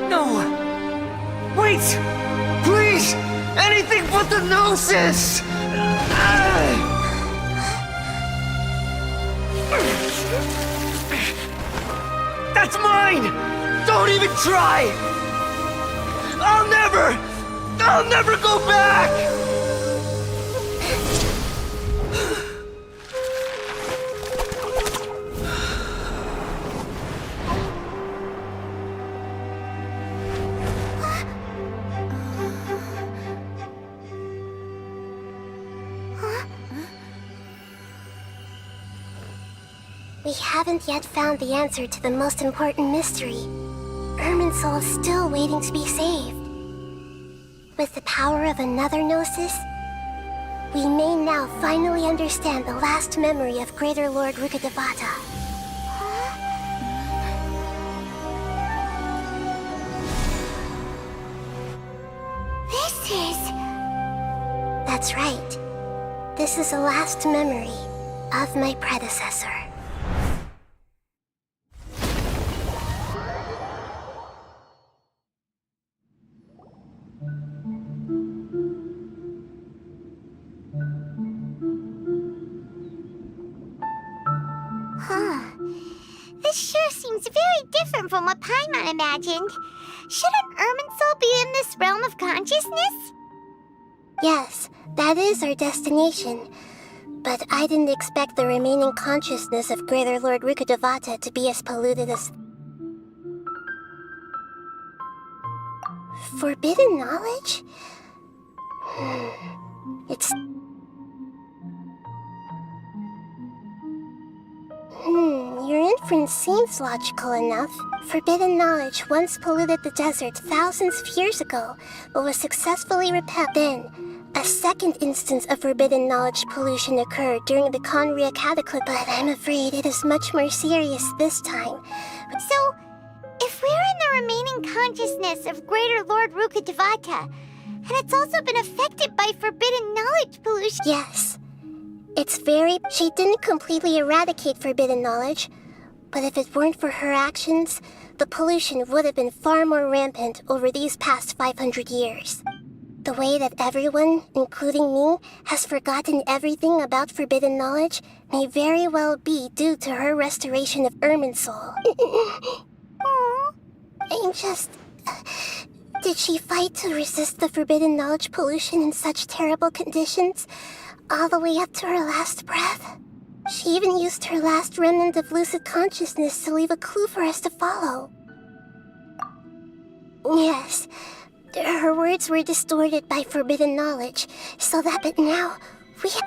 No! Wait! Please! Anything but the Gnosis! That's mine! Don't even try! I'll never go back! We haven't yet found the answer to the most important mystery. Irminsul is still waiting to be saved. With the power of another Gnosis, we may now finally understand the last memory of Greater Lord Rukkhadevata. This is... That's right. This is the last memory of my predecessor. Huh. This sure seems very different from what Paimon imagined. Shouldn't Irminsul be in this realm of consciousness? Yes, that is our destination. But I didn't expect the remaining consciousness of Greater Lord Rukkhadevata to be as polluted as... Forbidden knowledge? It's... Your inference seems logical enough. Forbidden knowledge once polluted the desert thousands of years ago, but was successfully repelled. Then, a second instance of forbidden knowledge pollution occurred during the Conria Cataclysm, but I'm afraid it is much more serious this time. So, if we're in the remaining consciousness of Greater Lord Rukkhadevata, and it's also been affected by forbidden knowledge pollution... Yes. It's very... She didn't completely eradicate forbidden knowledge, but if it weren't for her actions, the pollution would have been far more rampant over these past 500 years. The way that everyone, including me, has forgotten everything about forbidden knowledge may very well be due to her restoration of Irminsul. I'm just... Did she fight to resist the forbidden knowledge pollution in such terrible conditions, all the way up to her last breath? She even used her last remnant of lucid consciousness to leave a clue for us to follow. Yes, her words were distorted by forbidden knowledge, so that but now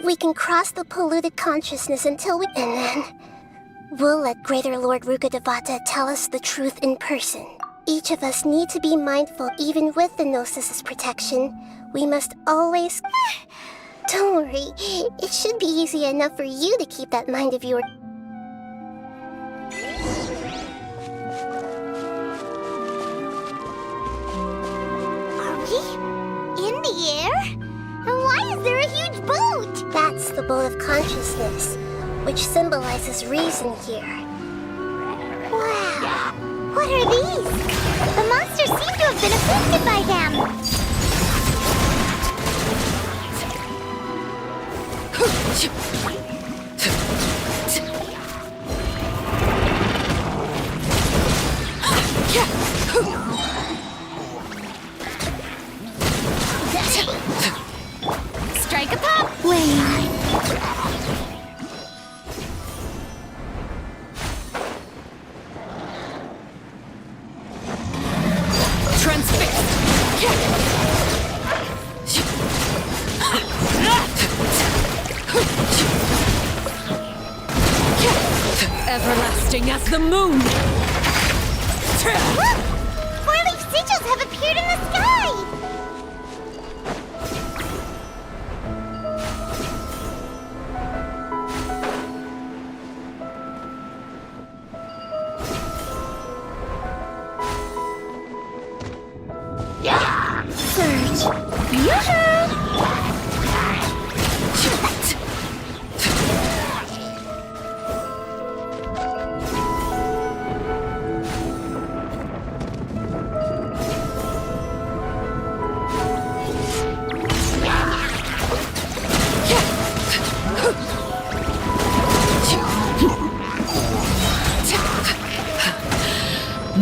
we can cross the polluted consciousness until we... And then we'll let Greater Lord Rukkhadevata tell us the truth in person. Each of us need to be mindful even with the Gnosis' protection. We must always... Don't worry, it should be easy enough for you to keep that mind of yours. Are we in the air? And why is there a huge boat? That's the boat of consciousness, which symbolizes reason here. Wow, what are these? The monsters seem to have been affected by them. Strike a pop, Wayne. Everlasting as the moon! For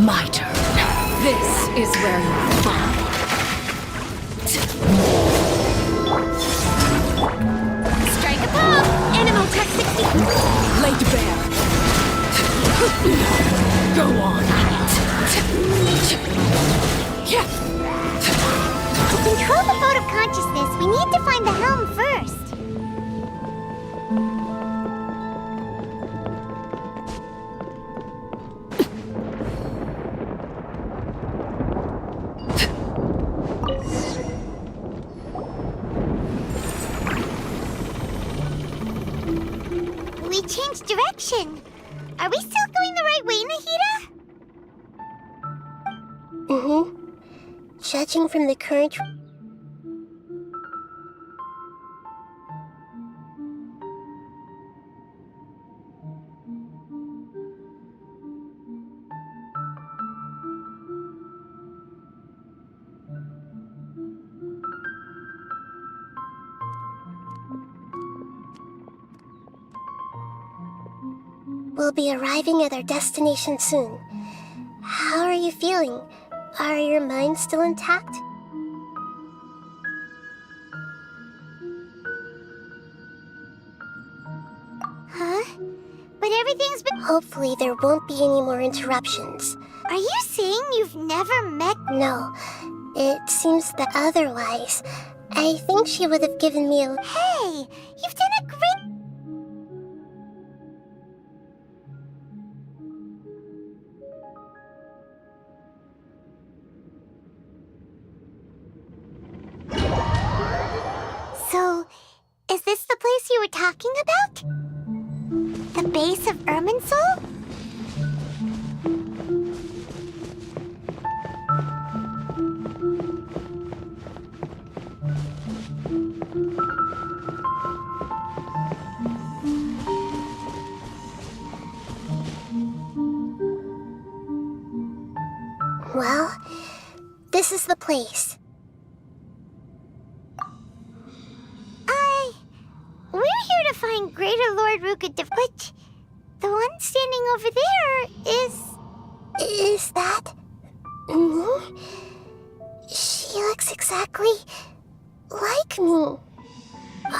My turn. This is where you fall. Strike a pop! Animal Tech 60! Laid bare. Go on. To control the boat of consciousness, we need to find the helm first. We changed direction. Are we still going the right way, Nahida? Mm-hmm. Judging from the current... We'll be arriving at our destination soon. How are you feeling? Are your minds still intact? Huh? But everything's been... Hopefully there won't be any more interruptions. Are you saying you've never met... No, it seems that otherwise. I think she would have given me a... Hey, you've done a great... So, is this the place you were talking about? The base of Irminsul? Well, this is the place. We're here to find Greater Lord Rukadiv, but the one standing over there is... Is that... me? She looks exactly like me.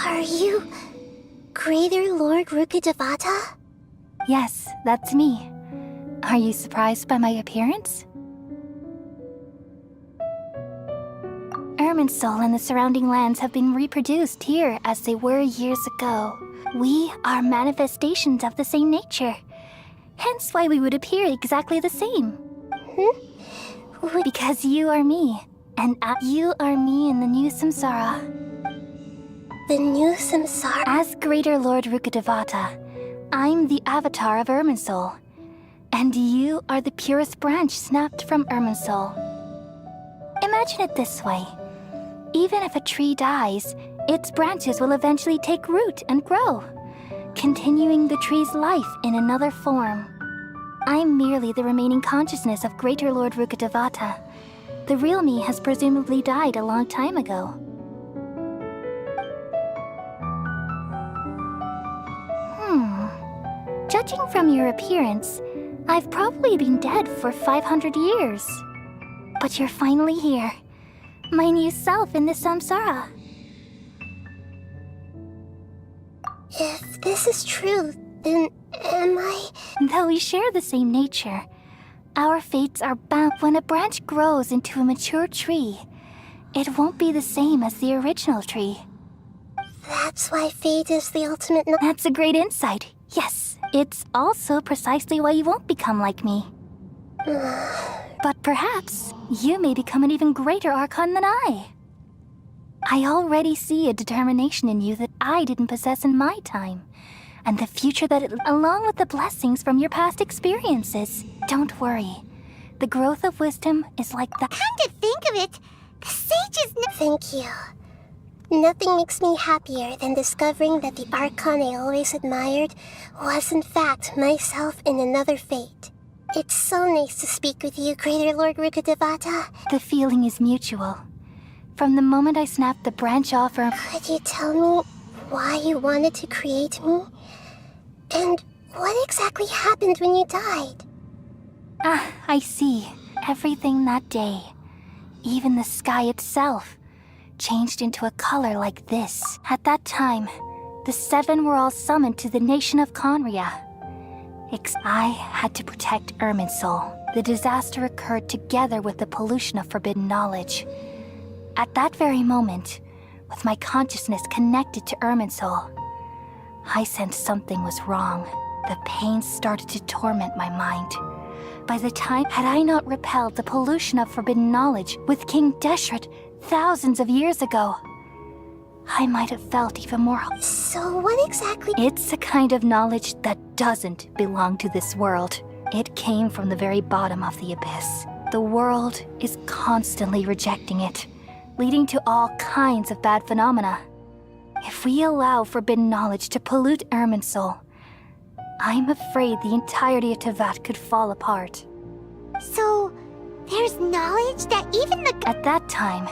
Are you Greater Lord Rukadevata? Yes, that's me. Are you surprised by my appearance? Irminsul and the surrounding lands have been reproduced here as they were years ago. We are manifestations of the same nature. Hence why we would appear exactly the same. Because you are me, and you are me in the new samsara. The new samsara? As Greater Lord Rukadevata, I'm the avatar of Irminsul, and you are the purest branch snapped from Irminsul. Imagine it this way. Even if a tree dies, its branches will eventually take root and grow, continuing the tree's life in another form. I'm merely the remaining consciousness of Greater Lord Rukadevata. The real me has presumably died a long time ago. Judging from your appearance, I've probably been dead for 500 years. But you're finally here. My new self in the samsara. If this is true, then am I... Though we share the same nature, our fates are bound. When a branch grows into a mature tree, it won't be the same as the original tree. That's why fate is the ultimate... That's a great insight. Yes, it's also precisely why you won't become like me. But perhaps you may become an even greater Archon than I. I already see a determination in you that I didn't possess in my time, and the future that along with the blessings from your past experiences. Don't worry. The growth of wisdom is like the... Come to think of it, the sages... Thank you. Nothing makes me happier than discovering that the Archon I always admired was in fact myself in another fate. It's so nice to speak with you, Greater Lord Rukkhadevata. The feeling is mutual. From the moment I snapped the branch off her... Could you tell me why you wanted to create me? And what exactly happened when you died? Ah, I see. Everything that day, even the sky itself, changed into a color like this. At that time, the seven were all summoned to the nation of Conria. I had to protect Irminsul. The disaster occurred together with the pollution of forbidden knowledge. At that very moment, with my consciousness connected to Irminsul, I sensed something was wrong. The pain started to torment my mind. By the time had I not repelled the pollution of forbidden knowledge with King Deshret thousands of years ago, I might have felt even more. So what exactly? It's a kind of knowledge that doesn't belong to this world. It came from the very bottom of the abyss. The world is constantly rejecting it, leading to all kinds of bad phenomena. If we allow forbidden knowledge to pollute Irminsul, I'm afraid the entirety of Tevat could fall apart. So, there's knowledge that even the... At that time,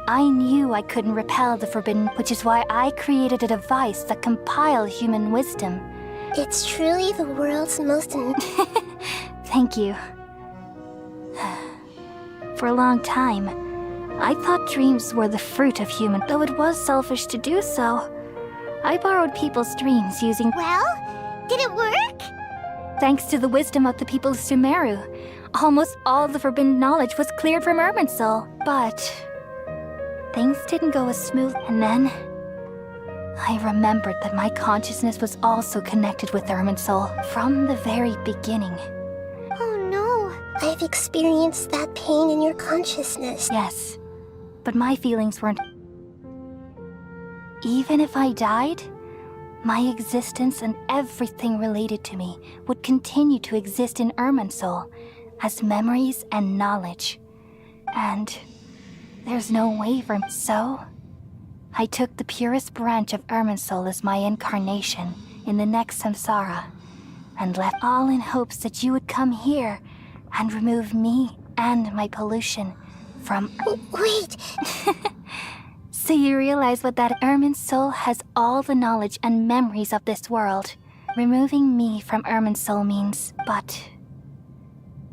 I knew I couldn't repel the forbidden, which is why I created a device that compiled human wisdom. It's truly the world's most... Thank you. For a long time, I thought dreams were the fruit of human, though it was selfish to do so. I borrowed people's dreams using... Well, did it work? Thanks to the wisdom of the people of Sumeru, almost all the forbidden knowledge was cleared from Irminsul. But things didn't go as smooth, and then I remembered that my consciousness was also connected with Irminsul from the very beginning. Oh no. I've experienced that pain in your consciousness. Yes, but my feelings weren't... Even if I died, my existence and everything related to me would continue to exist in Irminsul as memories and knowledge. And there's no way for me. So, I took the purest branch of Irminsul as my incarnation in the next samsara, and left all in hopes that you would come here and remove me and my pollution from... Wait! So you realize what that Irminsul has all the knowledge and memories of this world. Removing me from Irminsul means, but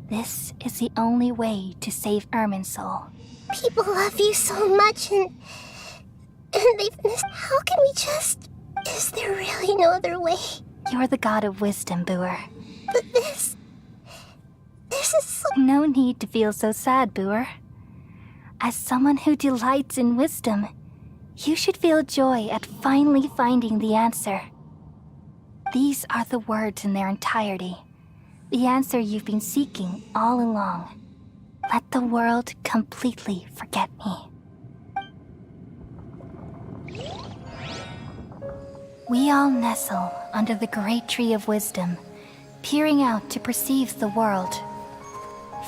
this is the only way to save Irminsul. People love you so much and they've missed... How can we just... Is there really no other way? You're the god of wisdom, Boer. But this is so... No need to feel so sad, Boer. As someone who delights in wisdom, you should feel joy at finally finding the answer. These are the words in their entirety. The answer you've been seeking all along. Let the world completely forget me. We all nestle under the great tree of wisdom, peering out to perceive the world.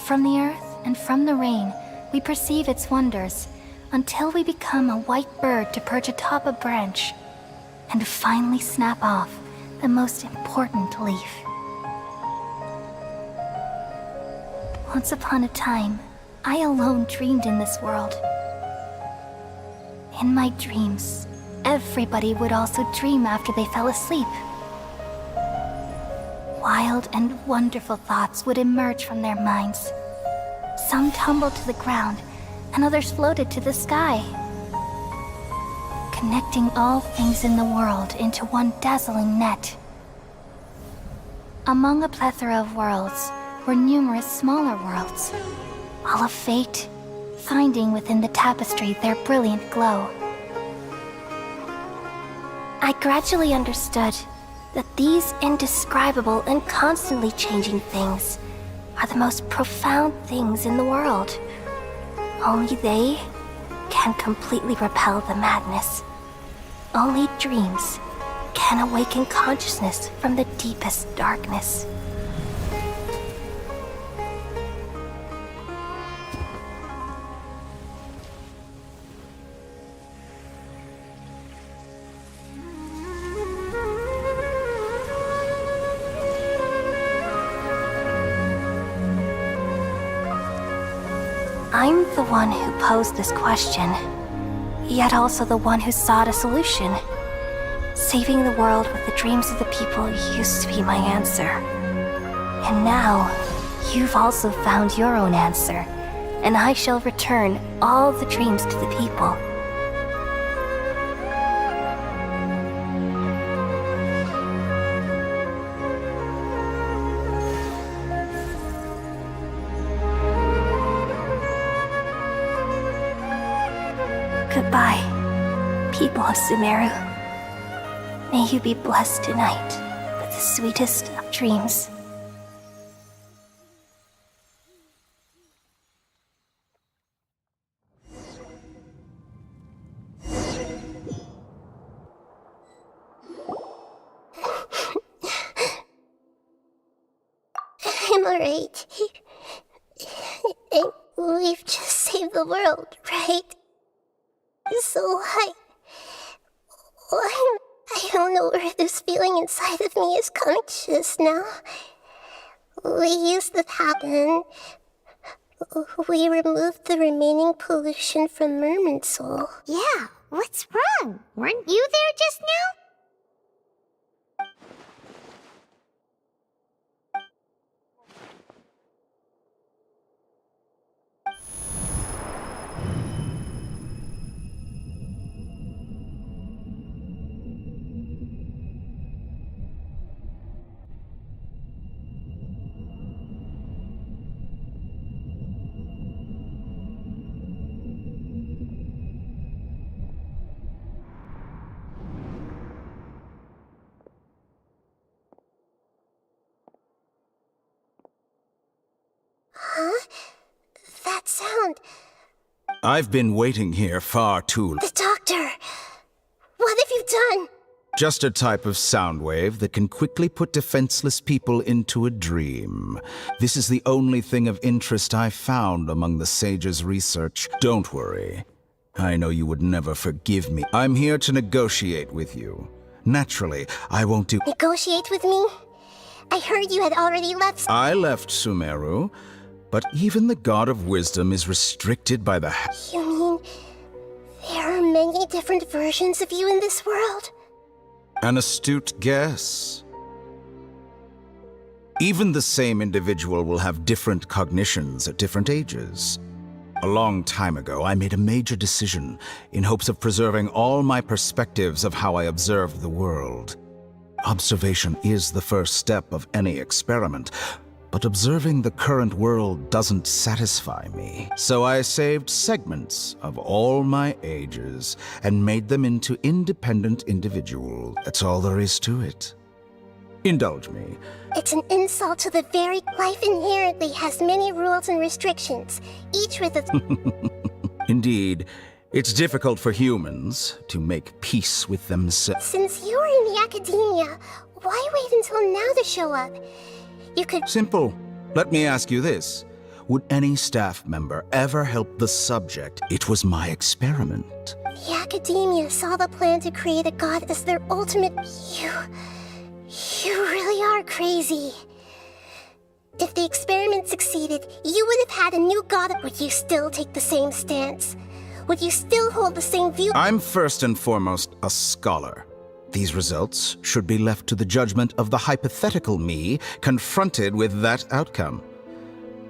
From the earth and from the rain, we perceive its wonders, until we become a white bird to perch atop a branch, and finally snap off the most important leaf. Once upon a time, I alone dreamed in this world. In my dreams, everybody would also dream after they fell asleep. Wild and wonderful thoughts would emerge from their minds. Some tumbled to the ground, and others floated to the sky, connecting all things in the world into one dazzling net. Among a plethora of worlds were numerous smaller worlds, all of fate, finding within the tapestry their brilliant glow. I gradually understood that these indescribable and constantly changing things are the most profound things in the world. Only they can completely repel the madness. Only dreams can awaken consciousness from the deepest darkness. I'm the one who posed this question, yet also the one who sought a solution. Saving the world with the dreams of the people used to be my answer. And now, you've also found your own answer, and I shall return all the dreams to the people. Goodbye, people of Sumeru. May you be blessed tonight with the sweetest of dreams. I'm alright. We've just saved the world, right? So I don't know where this feeling inside of me is coming just now. We used the pattern. We removed the remaining pollution from Merman Soul. Yeah, what's wrong? Weren't you there just now? Huh? That sound. I've been waiting here far too. The doctor! What have you done? Just a type of sound wave that can quickly put defenseless people into a dream. This is the only thing of interest I found among the sage's research. Don't worry. I know you would never forgive me. I'm here to negotiate with you. Naturally, I won't do— Negotiate with me? I heard you had already left— I left Sumeru, but even the God of Wisdom is restricted by the— You mean there are many different versions of you in this world? An astute guess. Even the same individual will have different cognitions at different ages. A long time ago, I made a major decision in hopes of preserving all my perspectives of how I observed the world. Observation is the first step of any experiment, but observing the current world doesn't satisfy me. So I saved segments of all my ages and made them into independent individuals. That's all there is to it. Indulge me. It's an insult to the very— Life inherently has many rules and restrictions, each with its— Indeed, it's difficult for humans to make peace with themselves. Since you were in the academia, why wait until now to show up? You could— Simple. Let me ask you this. Would any staff member ever help the subject? It was my experiment. The academia saw the plan to create a god as their ultimate— You really are crazy. If the experiment succeeded, you would have had a new god. Would you still take the same stance? Would you still hold the same view? I'm first and foremost a scholar. These results should be left to the judgment of the hypothetical me confronted with that outcome.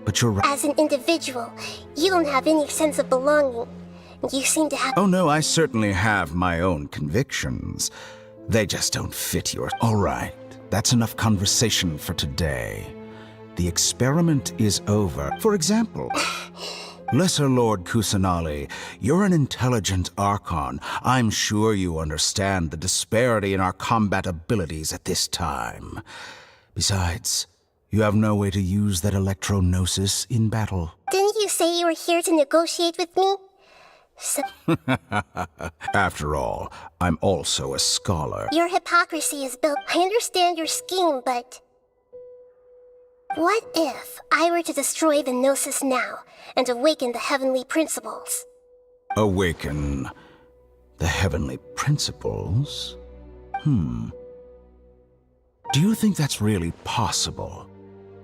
But you're right. As an individual, you don't have any sense of belonging. You seem to have— Oh no, I certainly have my own convictions. They just don't fit yours. All right, that's enough conversation for today. The experiment is over. For example, Lesser Lord Kusanali, you're an intelligent Archon. I'm sure you understand the disparity in our combat abilities at this time. Besides, you have no way to use that electro-gnosis in battle. Didn't you say you were here to negotiate with me? After all, I'm also a scholar. Your hypocrisy is built— I understand your scheme, but— What if I were to destroy the Gnosis now and awaken the heavenly principles? Awaken the heavenly principles? Do you think that's really possible?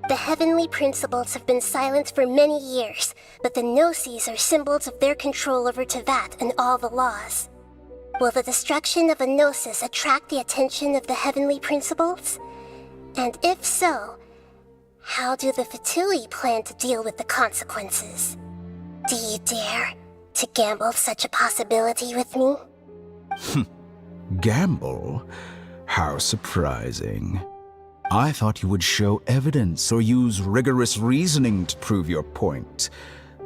The heavenly principles have been silent for many years, but the Gnosis are symbols of their control over Tevat and all the laws. Will the destruction of a Gnosis attract the attention of the heavenly principles? And if so, how do the Fatui plan to deal with the consequences? Do you dare to gamble such a possibility with me? Gamble? How surprising. I thought you would show evidence or use rigorous reasoning to prove your point.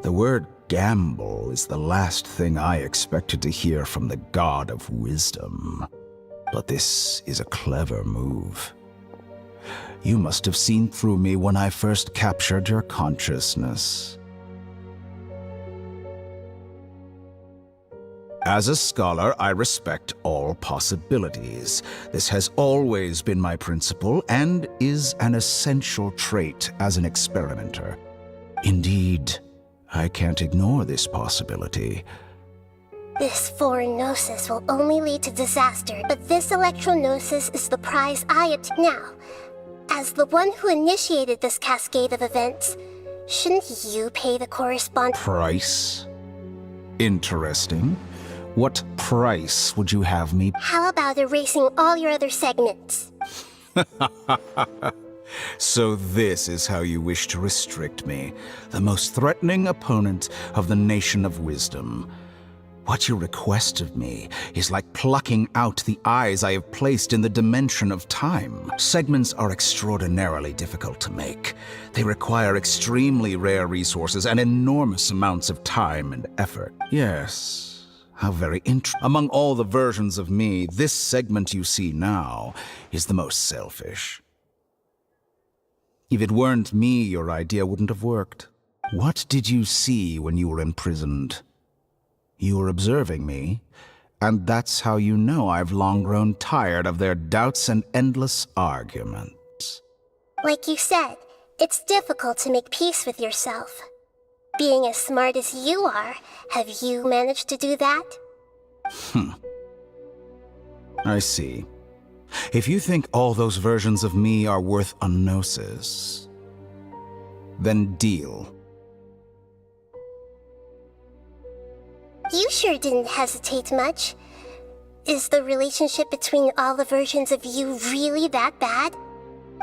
The word gamble is the last thing I expected to hear from the God of Wisdom. But this is a clever move. You must have seen through me when I first captured your consciousness. As a scholar, I respect all possibilities. This has always been my principle and is an essential trait as an experimenter. Indeed, I can't ignore this possibility. This foreign Gnosis will only lead to disaster, but this electro-Gnosis is the prize I now. As the one who initiated this cascade of events, shouldn't you pay the corresponding Price? Interesting. What price would you have me? How about erasing all your other segments? So this is how you wish to restrict me, the most threatening opponent of the Nation of Wisdom. What you request of me is like plucking out the eyes I have placed in the dimension of time. Segments are extraordinarily difficult to make. They require extremely rare resources and enormous amounts of time and effort. Yes, how very interesting. Among all the versions of me, this segment you see now is the most selfish. If it weren't me, your idea wouldn't have worked. What did you see when you were imprisoned? You were observing me, and that's how you know I've long grown tired of their doubts and endless arguments. Like you said, it's difficult to make peace with yourself. Being as smart as you are, have you managed to do that? I see. If you think all those versions of me are worth a gnosis, then deal. You sure didn't hesitate much. Is the relationship between all the versions of you really that bad?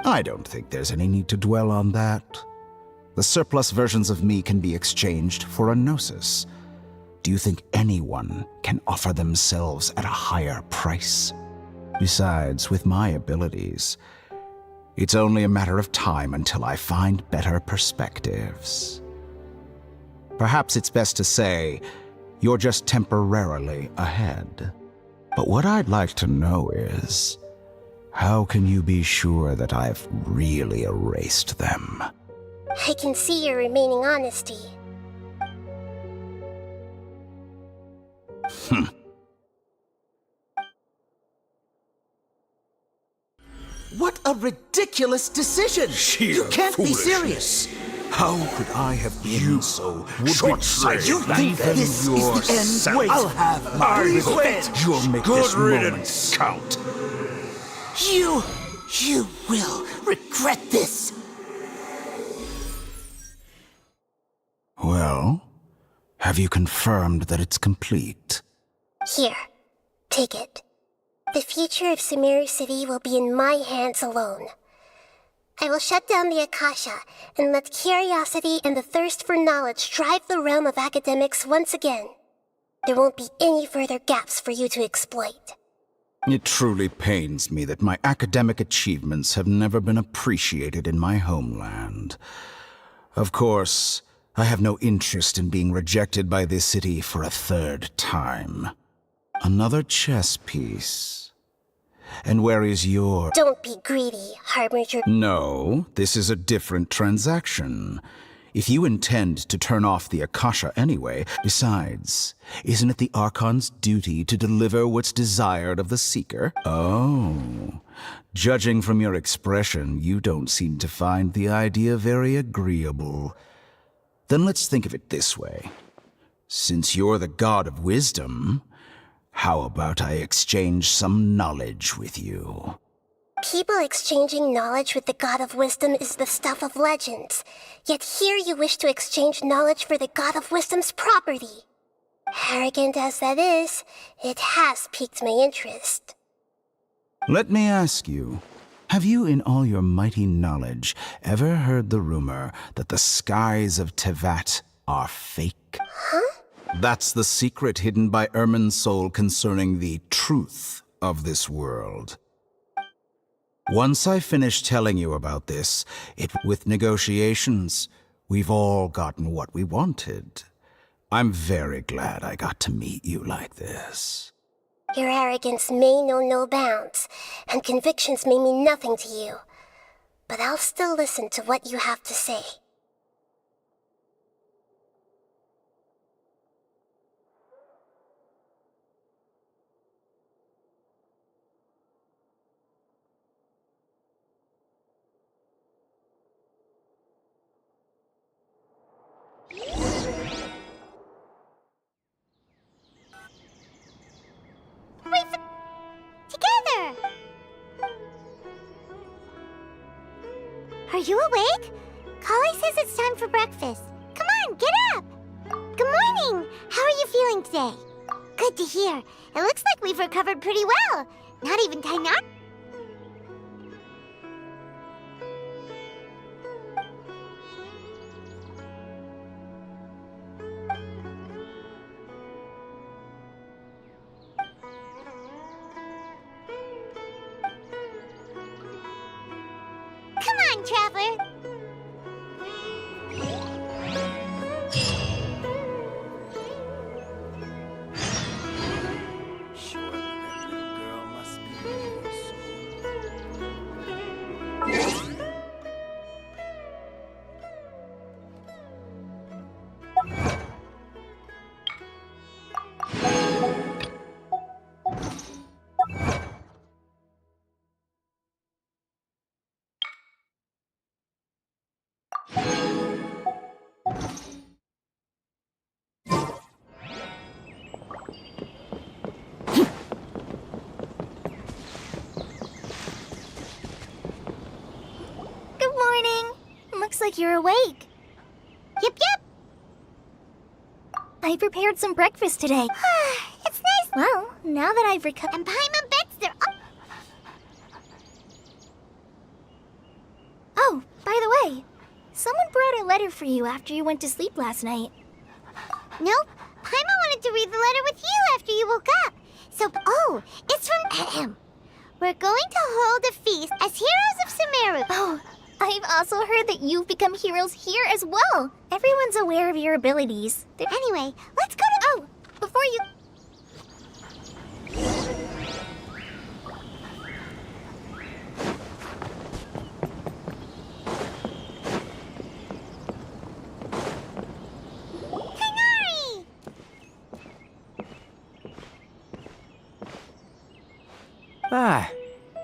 I don't think there's any need to dwell on that. The surplus versions of me can be exchanged for a gnosis. Do you think anyone can offer themselves at a higher price? Besides, with my abilities, it's only a matter of time until I find better perspectives. Perhaps it's best to say, you're just temporarily ahead. But what I'd like to know is, how can you be sure that I've really erased them? I can see your remaining honesty. What a ridiculous decision! You can't be serious! How could I have been so short-sighted? You think this is the end? Wait, I'll have my revenge! You'll make this moment count. You will regret this! Well, have you confirmed that it's complete? Here, take it. The future of Sumeru City will be in my hands alone. I will shut down the Akasha and let curiosity and the thirst for knowledge drive the realm of academics once again. There won't be any further gaps for you to exploit. It truly pains me that my academic achievements have never been appreciated in my homeland. Of course, I have no interest in being rejected by this city for a third time. Another chess piece. And where is your... Don't be greedy, Harbinger. No, this is a different transaction. If you intend to turn off the Akasha anyway, besides, isn't it the Archon's duty to deliver what's desired of the Seeker? Oh, judging from your expression, you don't seem to find the idea very agreeable. Then let's think of it this way. Since you're the God of Wisdom, how about I exchange some knowledge with you? People exchanging knowledge with the God of Wisdom is the stuff of legends. Yet here you wish to exchange knowledge for the God of Wisdom's property. Arrogant as that is, it has piqued my interest. Let me ask you, have you in all your mighty knowledge ever heard the rumor that the skies of Tevat are fake? Huh? That's the secret hidden by Irminsul concerning the truth of this world. Once I finish telling you about this, with negotiations, we've all gotten what we wanted. I'm very glad I got to meet you like this. Your arrogance may know no bounds, and convictions may mean nothing to you. But I'll still listen to what you have to say. Together! Are you awake? Kale says it's time for breakfast. Come on, get up! Good morning! How are you feeling today? Good to hear. It looks like we've recovered pretty well. Not even Tainar. Come on, Traveler. Good morning. Looks like you're awake. Yep, yep. I prepared some breakfast today. It's nice. Well, now that I've recovered... And Paimon bets they're up. Oh, by the way, someone brought a letter for you after you went to sleep last night. Nope. Paimon wanted to read the letter with you after you woke up. So, oh, it's from... We're going to hold a feast as heroes of Sumeru. Oh, I've also heard that you've become heroes here as well. Everyone's aware of your abilities. Anyway, let's go to... Oh, before you... Tighnari! Ah,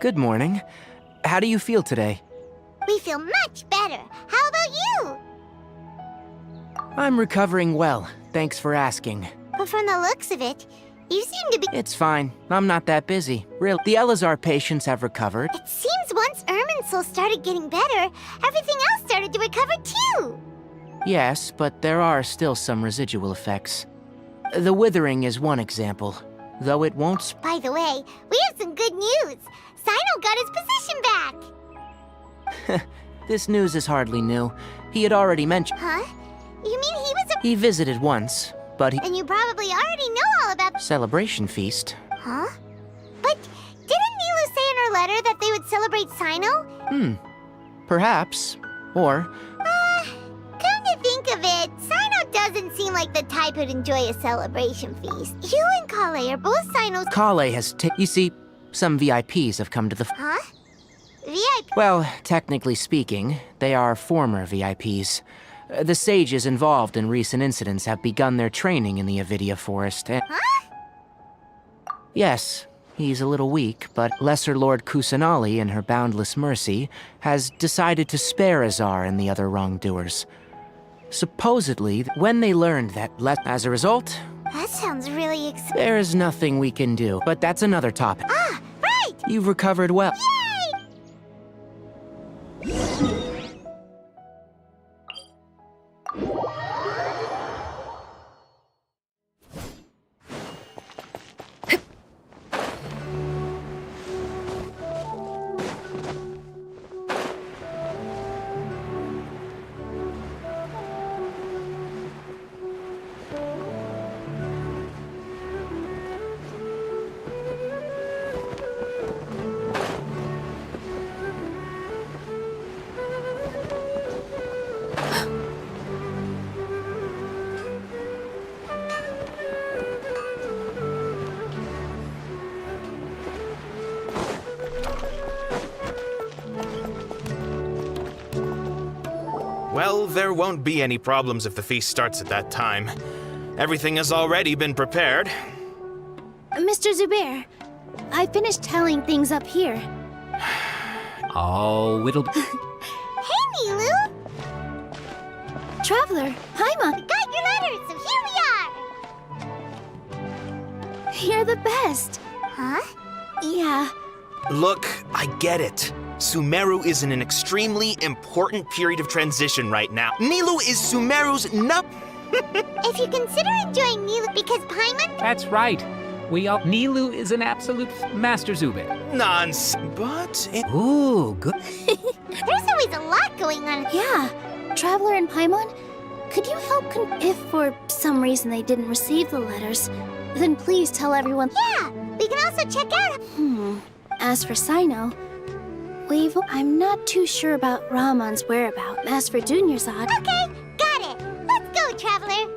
good morning. How do you feel today? We feel much better. How about you? I'm recovering well, thanks for asking. But from the looks of it, you seem to be... It's fine, I'm not that busy. Real, the Elazar patients have recovered. It seems once Irminsul started getting better, everything else started to recover too. Yes, but there are still some residual effects. The withering is one example, though it won't... By the way, we have some good news. Sino got his position back. This news is hardly new. He had already mentioned... Huh? You mean he was a... He visited once, but he... And you probably already know all about... Celebration feast. Huh? But didn't Nilu say in her letter that they would celebrate Sino? Perhaps. Or... Come to think of it, Sino doesn't seem like the type who'd enjoy a celebration feast. You and Kale are both Sinos... Kale has You see, some VIPs have come to the... Huh? VIP? Well, technically speaking, they are former VIPs. The sages involved in recent incidents have begun their training in the Avidia Forest, and... Huh? Yes, he's a little weak, but Lesser Lord Kusanali, in her boundless mercy, has decided to spare Azar and the other wrongdoers. Supposedly, when they learned that as a result... That sounds really There is nothing we can do, but that's another topic. Ah, right! You've recovered well. Yay! Well, there won't be any problems if the feast starts at that time. Everything has already been prepared. Mr. Zubair, I finished tallying things up here. Oh, it'll... Hey, Nilu! Traveler, Paimon, Got your letters, so here we are! you're the best. Huh? Yeah. Look, I get it. Sumeru is in an extremely important period of transition right now. Nilu is Sumeru's If you consider enjoying Nilu because Paimon... That's right. Nilu is an absolute master Zubair. Nonsense. But it... Ooh, good. There's always a lot going on. Yeah. Traveler and Paimon, could you help if for some reason they didn't receive the letters, then please tell everyone. Yeah, we can also check out... As for Sino, I'm not too sure about Ramon's whereabouts. As for Dunyarzad... Okay, got it. Let's go, Traveler.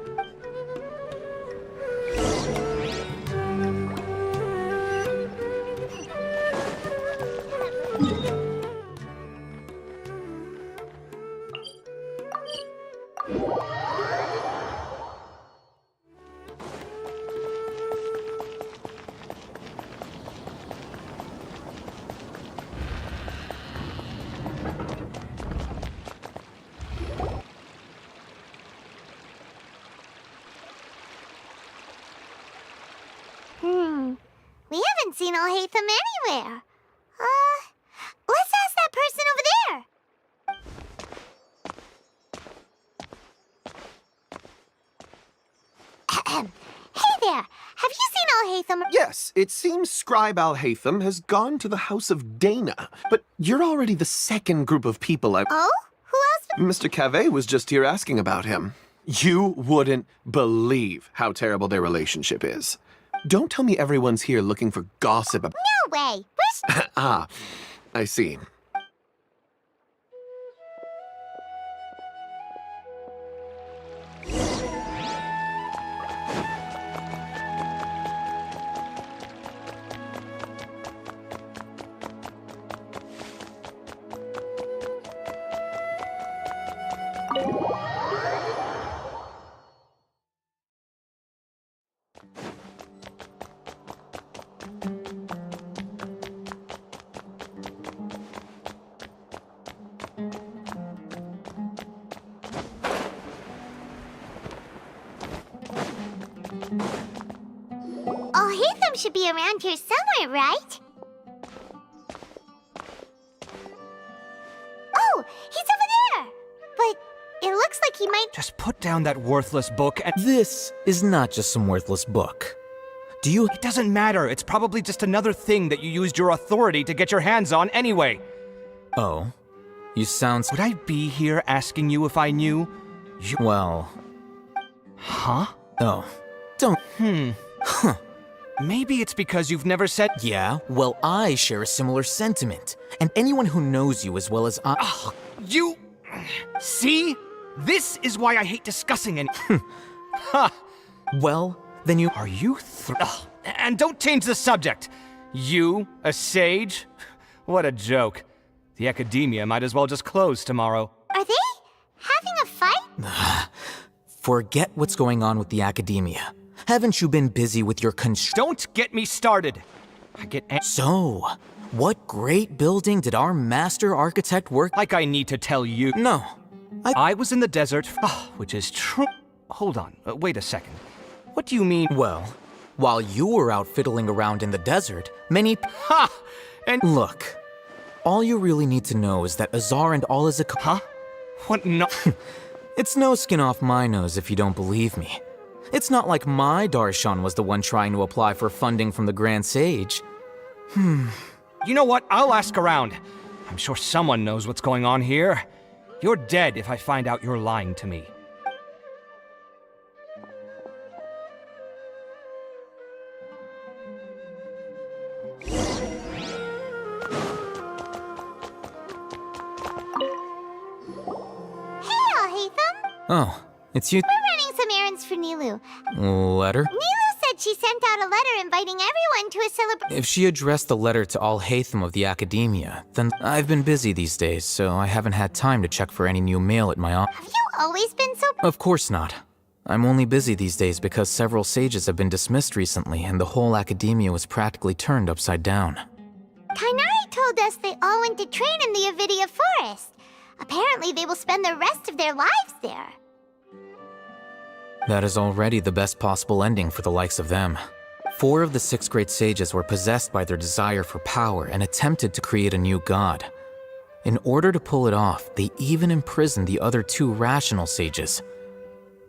We haven't seen Alhaitham anywhere. Let's ask that person over there. Hey there, have you seen Alhaitham? Yes, it seems Scribe Alhaitham has gone to the House of Dana. But you're already the second group of people I've... Oh? Who else? Mr. Cave was just here asking about him. You wouldn't believe how terrible their relationship is. Don't tell me everyone's here looking for gossip. No way. Ah, I see. Alhaitham should be around here somewhere, right? Oh, he's over there! But it looks like he might... Just put down that worthless book and... This is not just some worthless book. Do you... It doesn't matter. It's probably just another thing that you used your authority to get your hands on anyway. Oh? You sound... Would I be here asking you if I knew? Well... Huh? Oh. Don't... Huh. Maybe it's because you've never said... Yeah, well, I share a similar sentiment. And anyone who knows you as well as I... Ugh, you... See? This is why I hate discussing any... Ha! Well, then you... Are you and don't change the subject! You, a sage? What a joke. The academia might as well just close tomorrow. Are they having a fight? Forget what's going on with the academia. Haven't you been busy with your Don't get me started! I get So, what great building did our master architect work? Like I need to tell you. No. I was in the desert, which is true. Hold on, wait a second. What do you mean? Well, while you were out fiddling around in the desert, many... Ha! And... Look, all you really need to know is that Azar and all is a... Huh? What no... It's no skin off my nose if you don't believe me. It's not like my Darshan was the one trying to apply for funding from the Grand Sage. You know what? I'll ask around. I'm sure someone knows what's going on here. You're dead if I find out you're lying to me. Hey, Alhaitham! Oh, it's you. We're running some errands for Nilu. Letter? Nilu said that she sent out a letter inviting everyone to a celebration. If she addressed the letter to all Hatham of the Academia, then I've been busy these days, so I haven't had time to check for any new mail at my office. Have you always been so... Of course not. I'm only busy these days because several sages have been dismissed recently, and the whole Academia was practically turned upside down. Kainari told us they all went to train in the Avidia Forest. Apparently they will spend the rest of their lives there. That is already the best possible ending for the likes of them. 4 of the 6 great sages were possessed by their desire for power and attempted to create a new god. In order to pull it off, they even imprisoned the other 2 rational sages.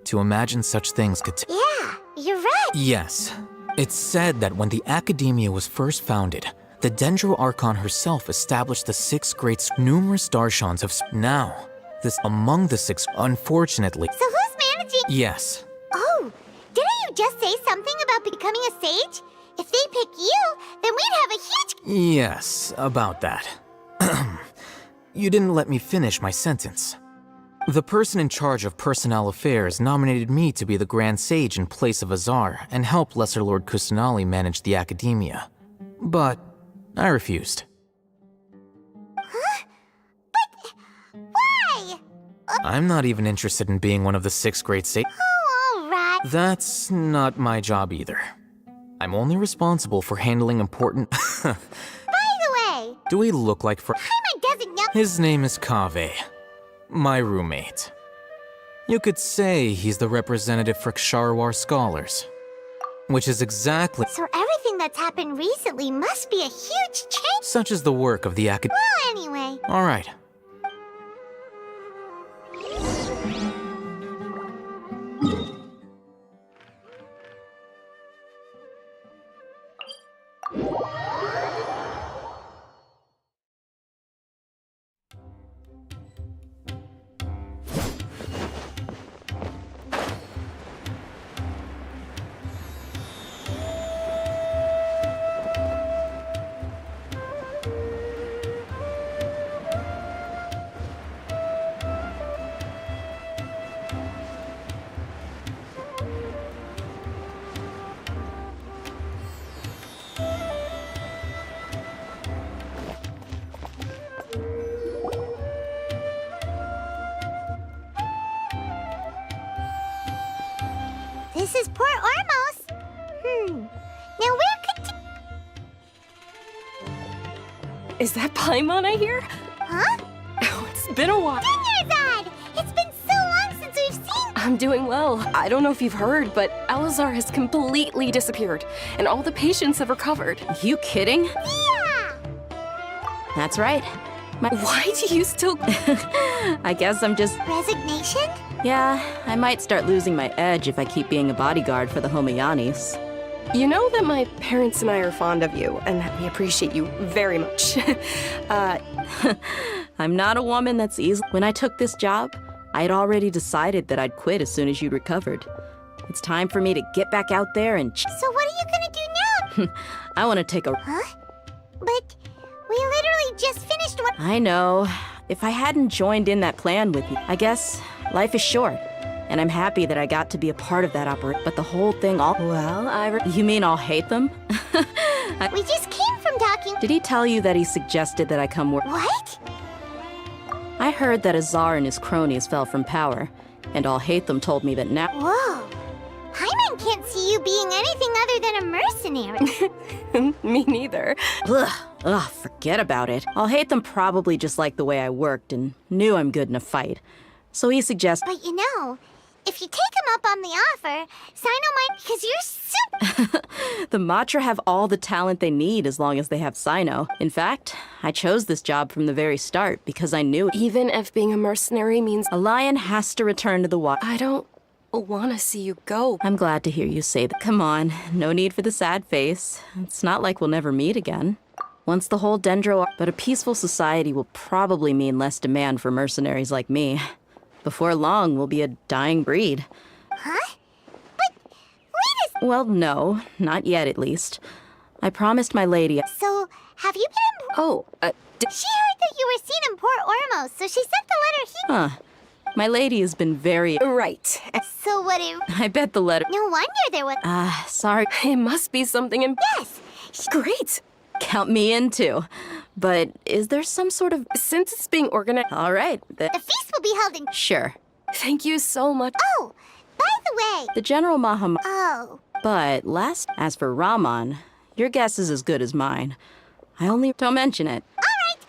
To imagine such things could Yeah, you're right. Yes. It's said that when the Academia was first founded, the Dendro Archon herself established the 6 great numerous Darshans of now. This among the 6, unfortunately. So who's managing? Yes. Oh, didn't you just say something about becoming a sage? If they pick you, then we'd have a huge... Yes, about that. You didn't let me finish my sentence. The person in charge of personnel affairs nominated me to be the Grand Sage in place of Azar and help Lesser Lord Kusanali manage the Academia. But I refused. Huh? But... why? I'm not even interested in being one of the 6 great sages. Oh, all right. That's not my job either. I'm only responsible for handling important... By the way... Do we look like Paimon doesn't know... His name is Kaveh, my roommate. You could say he's the representative for Ksharwar scholars. Which is exactly... So everything that's happened recently must be a huge change. Such is the work of the Acad... Well, anyway... All right. This is Port Ormos. Now where could... Is that Paimon I hear? Huh? Oh, it's been a while. Dinyarzad! It's been so long since we've seen... I'm doing well. I don't know if you've heard, but Elazar has completely disappeared, and all the patients have recovered. You kidding? Yeah! That's right. Why do you still... I guess I'm just... Resignation? Yeah, I might start losing my edge if I keep being a bodyguard for the Homayanis. You know that my parents and I are fond of you, and that we appreciate you very much. I'm not a woman that's easy. When I took this job, I had already decided that I'd quit as soon as you'd recovered. It's time for me to get back out there and... So what are you gonna do now? I want to take a... Huh? But we literally just finished what... I know. If I hadn't joined in that plan with you, I guess life is short. And I'm happy that I got to be a part of that operation. But the whole thing all... Well, You mean I'll hate them? We just came from talking... Did he tell you that he suggested that I come work? What? I heard that Azar and his cronies fell from power. And I'll hate them told me that now... Whoa. Paimon can't see you being anything other than a mercenary. Me neither. Ugh, forget about it. I'll hate them probably just like the way I worked and knew I'm good in a fight. So he suggests... But you know, if you take him up on the offer, Sino might... Because you're super... The Matra have all the talent they need as long as they have Sino. In fact, I chose this job from the very start because I knew... Even if being a mercenary means... A lion has to return to the wild. I don't want to see you go. I'm glad to hear you say that. Come on, no need for the sad face. It's not like we'll never meet again. Once the whole Dendro... But a peaceful society will probably mean less demand for mercenaries like me. Before long, we'll be a dying breed. Huh? But wait a... Well, no. Not yet, at least. I promised my lady... So, have you been... Oh, She heard that you were seen in Port Ormos, so she sent the letter here. Huh. My lady has been very... Right. So what if... I bet the letter... No wonder there was... sorry. It must be something Yes! Great! Count me in too. But is there some sort of... Since it's being organized... All right. The feast will be held in... Sure. Thank you so much. Oh, by the way... The General Maham... Oh. But as for Rahman, your guess is as good as mine. I only don't mention it. All right,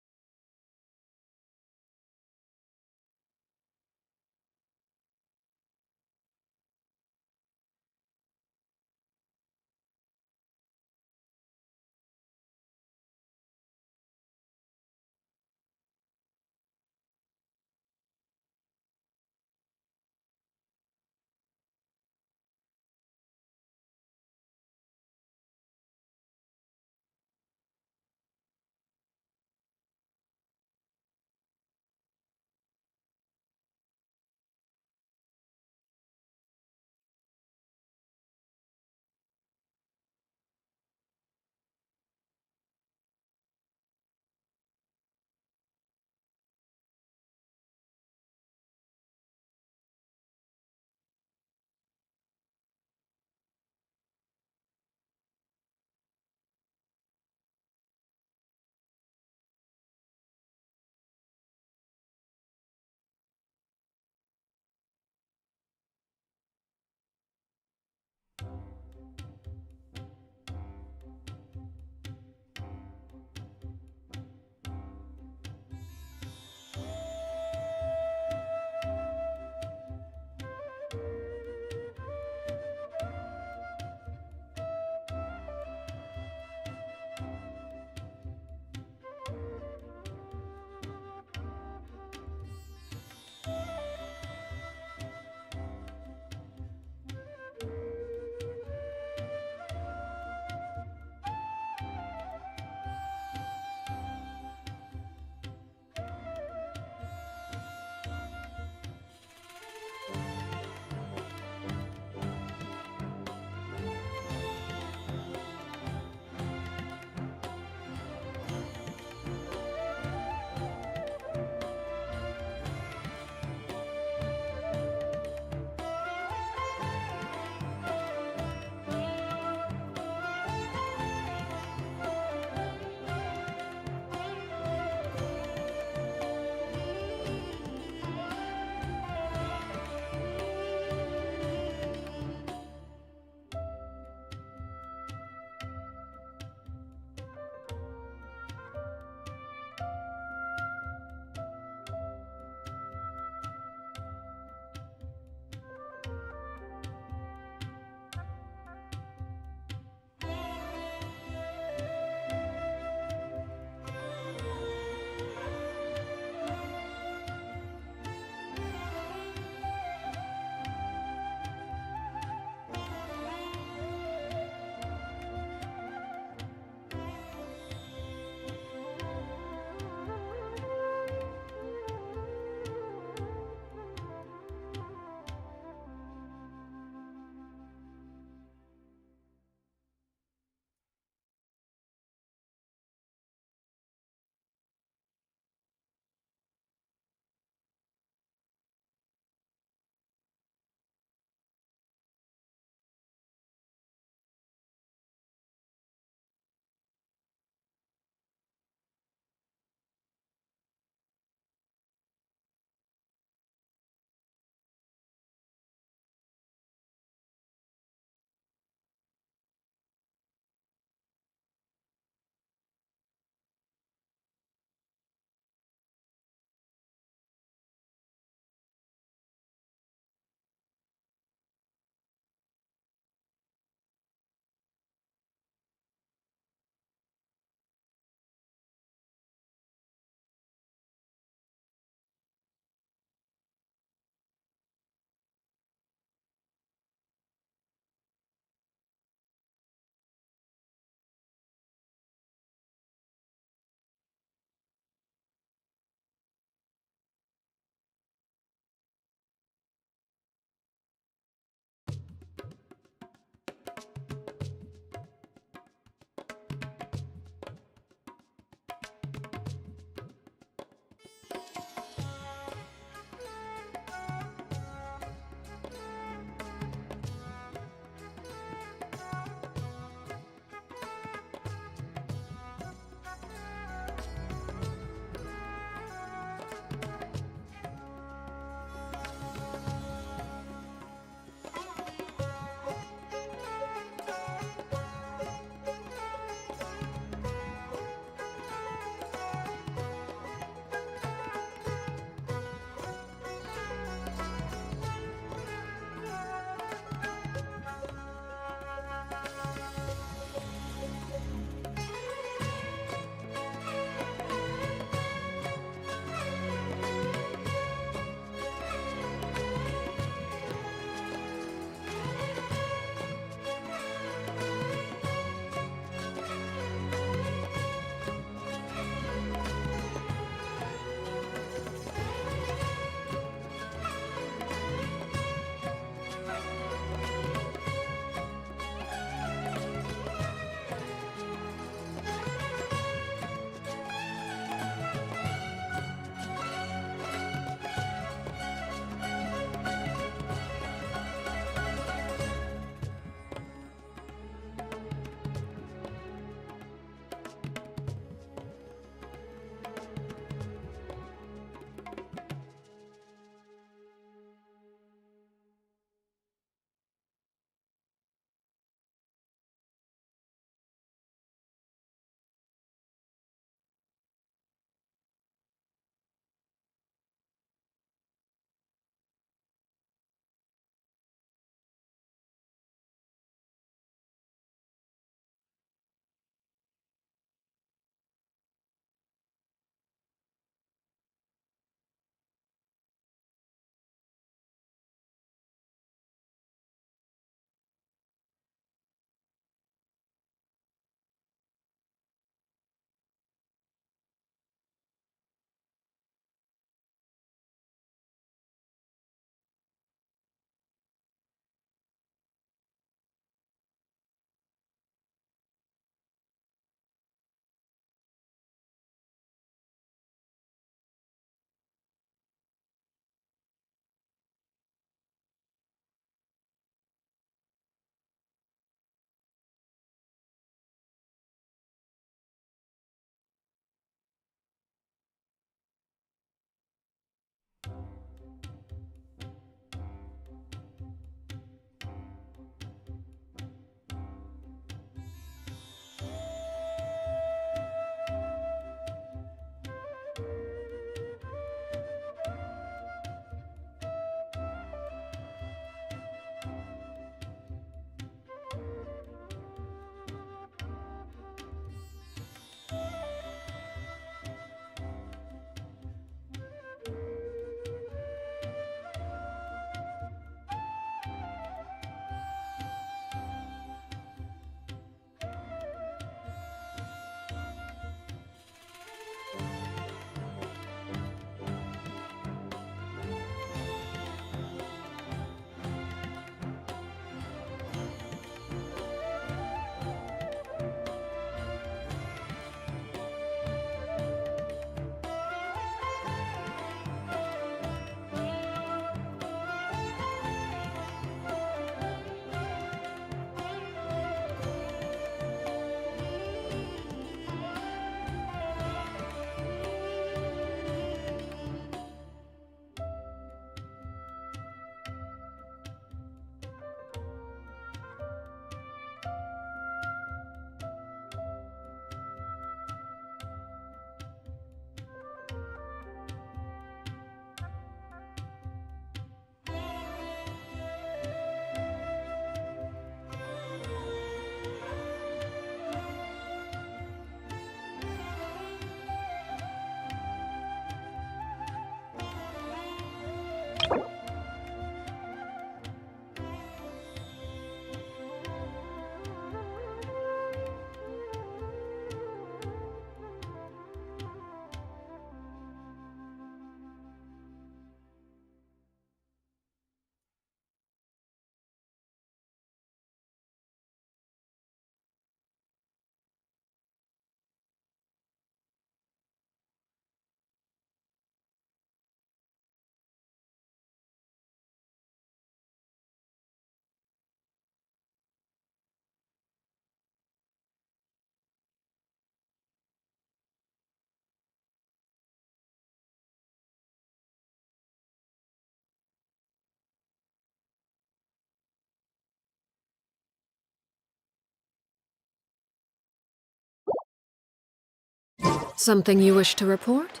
Something you wish to report?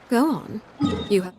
Go on. You have...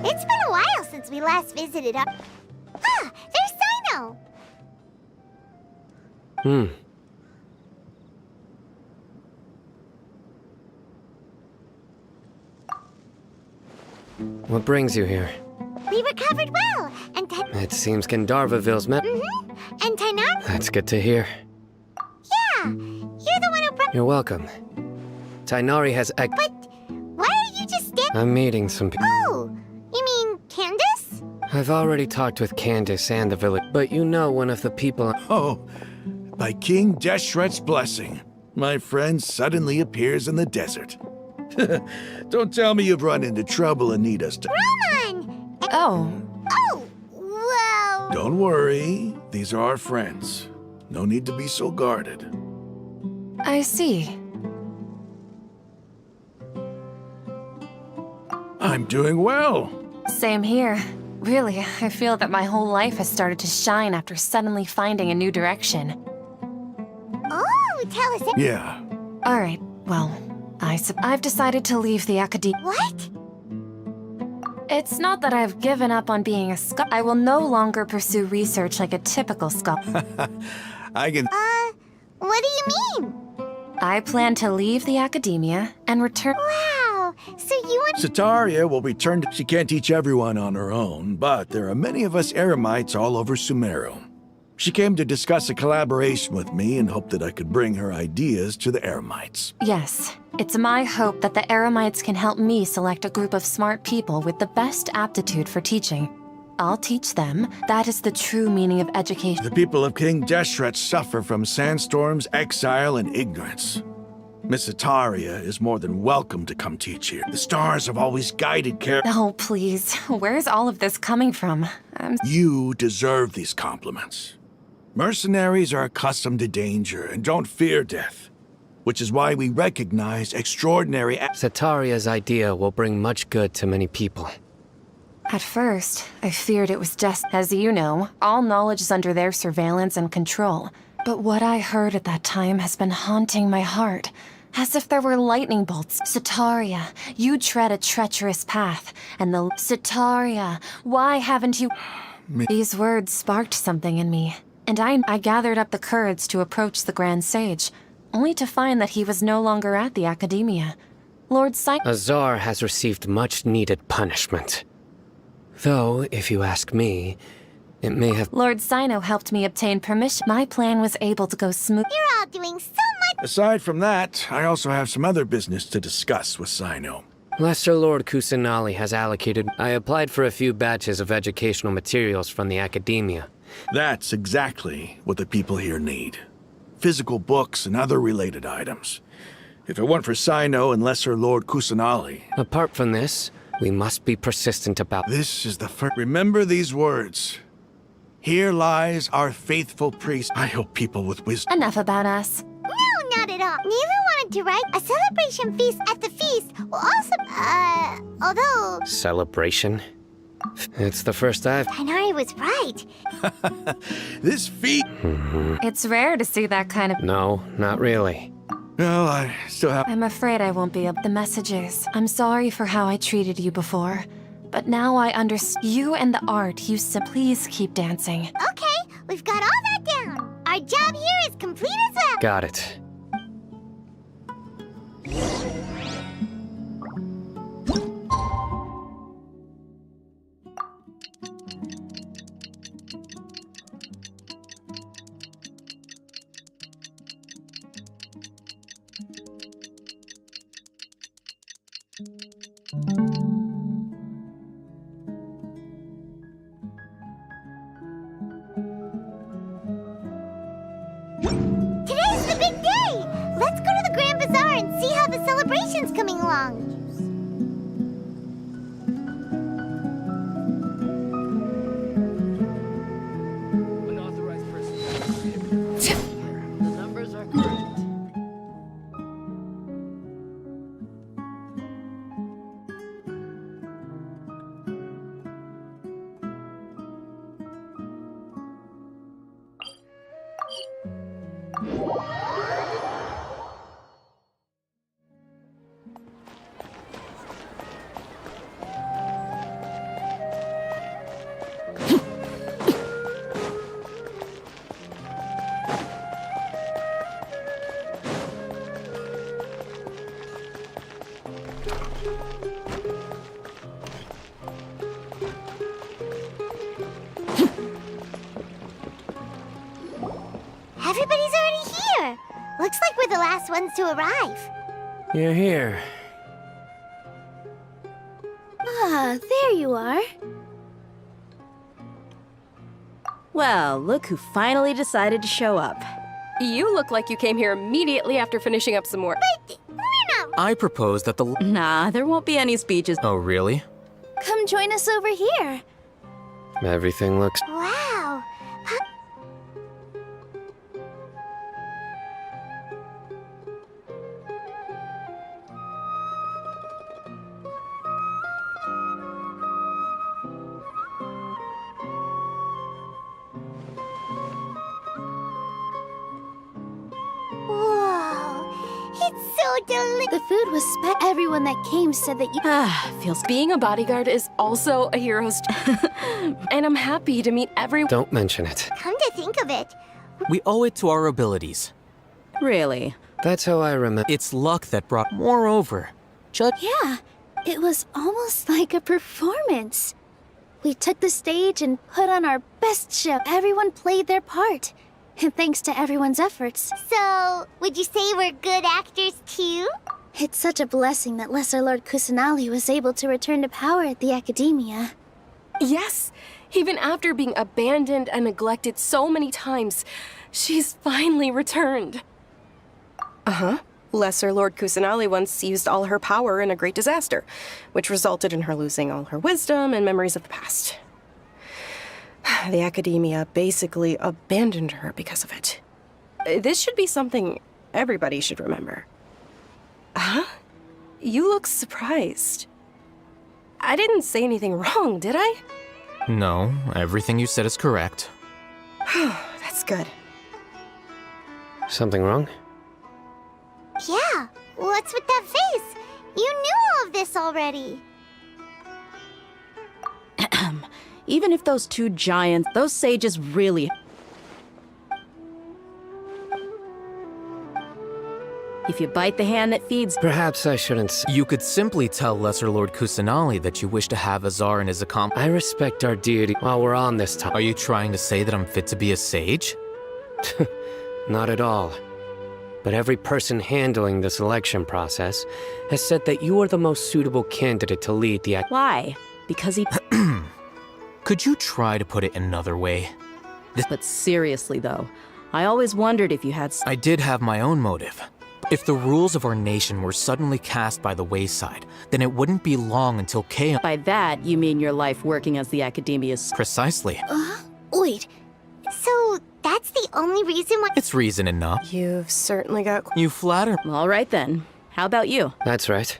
It's been a while since we last visited our... Ah, there's Sino! What brings you here? We recovered well, and It seems Gandharvaville's met. And Tainar... That's good to hear. Yeah, you're the one who You're welcome. Tainari has But why are you just standing... I'm meeting some people. Oh, you mean Candace? I've already talked with Candace and the village, but you know one of the people... Oh, by King Deshret's blessing, my friend suddenly appears in the desert. Don't tell me you've run into trouble and need us to... Roman! Oh. Oh, well... Don't worry, these are our friends. No need to be so guarded. I see. I'm doing well. Same here. Really, I feel that my whole life has started to shine after suddenly finding a new direction. Oh, tell us... Yeah. All right, well, I've decided to leave the academia. What? It's not that I've given up on being a scholar. I will no longer pursue research like a typical scholar. I can... What do you mean? I plan to leave the academia and return... Wow, so you and... Sataria will return to... She can't teach everyone on her own, but there are many of us Eremites all over Sumeru. She came to discuss a collaboration with me and hoped that I could bring her ideas to the Eremites. Yes, it's my hope that the Eremites can help me select a group of smart people with the best aptitude for teaching. I'll teach them. That is the true meaning of education. The people of King Deshret suffer from sandstorms, exile, and ignorance. Miss Sataria is more than welcome to come teach here. The stars have always guided care. Oh, please. Where's all of this coming from? You deserve these compliments. Mercenaries are accustomed to danger and don't fear death, which is why we recognize extraordinary... Sataria's idea will bring much good to many people. At first, I feared it was just, as you know, all knowledge is under their surveillance and control. But what I heard at that time has been haunting my heart, as if there were lightning bolts. Sataria, you tread a treacherous path, and the... Sataria, why haven't you... These words sparked something in me, and I gathered up the courage to approach the Grand Sage, only to find that he was no longer at the Academia. Lord Azar has received much-needed punishment. Though, if you ask me, it may have... Lord Sino helped me obtain permission. My plan was able to go smooth. You're all doing so much... Aside from that, I also have some other business to discuss with Sino. Lesser Lord Kusanali has allocated... I applied for a few batches of educational materials from the Academia. That's exactly what the people here need. Physical books and other related items. If it weren't for Sino and Lesser Lord Kusanali... Apart from this, we must be persistent about... This is the first... Remember these words. Here lies our faithful priest. I hope people with wisdom... Enough about us. No, not at all. Neela wanted to write a celebration feast at the feast will also... although... Celebration? It's the first I've... Tainari was right. This feast... It's rare to see that kind of... No, not really. Well, I still have... I'm afraid I won't be able... The messages. I'm sorry for how I treated you before. But now I understand. You and the art, please keep dancing. Okay, we've got all that down. Our job here is complete as well. Got it. coming along. The numbers are correct. Everybody's already here. Looks like we're the last ones to arrive. You're here. Ah, there you are. Well, look who finally decided to show up. You look like you came here immediately after finishing up some more. But we're not. I propose that the... Nah, there won't be any speeches. Oh, really? Come join us over here. Everything looks... Wow. It's so delicious. The food was everyone that came said that you Feels... Being a bodyguard is also a hero's and I'm happy to meet everyone. Don't mention it. Come to think of it, We owe it to our abilities. Really? That's how I remember. It's luck that brought... Moreover, Yeah, it was almost like a performance. We took the stage and put on our best show. Everyone played their part. And thanks to everyone's efforts. So, would you say we're good actors too? It's such a blessing that Lesser Lord Kusanali was able to return to power at the Academia. Yes, even after being abandoned and neglected so many times, she's finally returned. Uh-huh. Lesser Lord Kusanali once used all her power in a great disaster, which resulted in her losing all her wisdom and memories of the past. The Academia basically abandoned her because of it. This should be something everybody should remember. Huh? You look surprised. I didn't say anything wrong, did I? No, everything you said is correct. That's good. Something wrong? Yeah, what's with that face? You knew all of this already. Even if those two giants, those sages really... If you bite the hand that feeds... Perhaps I shouldn't... You could simply tell Lesser Lord Kusanali that you wish to have Azar and his I respect our deity while we're on this topic. Are you trying to say that I'm fit to be a sage? Not at all. But every person handling the selection process has said that you are the most suitable candidate to lead the... Why? Because he... Could you try to put it another way? But seriously, though, I always wondered if you had... I did have my own motive. If the rules of our nation were suddenly cast by the wayside, then it wouldn't be long until chaos... By that, you mean your life working as the Academia's... Precisely. Wait, so that's the only reason why... It's reason enough. You've certainly got... You flatter... All right, then. How about you? That's right.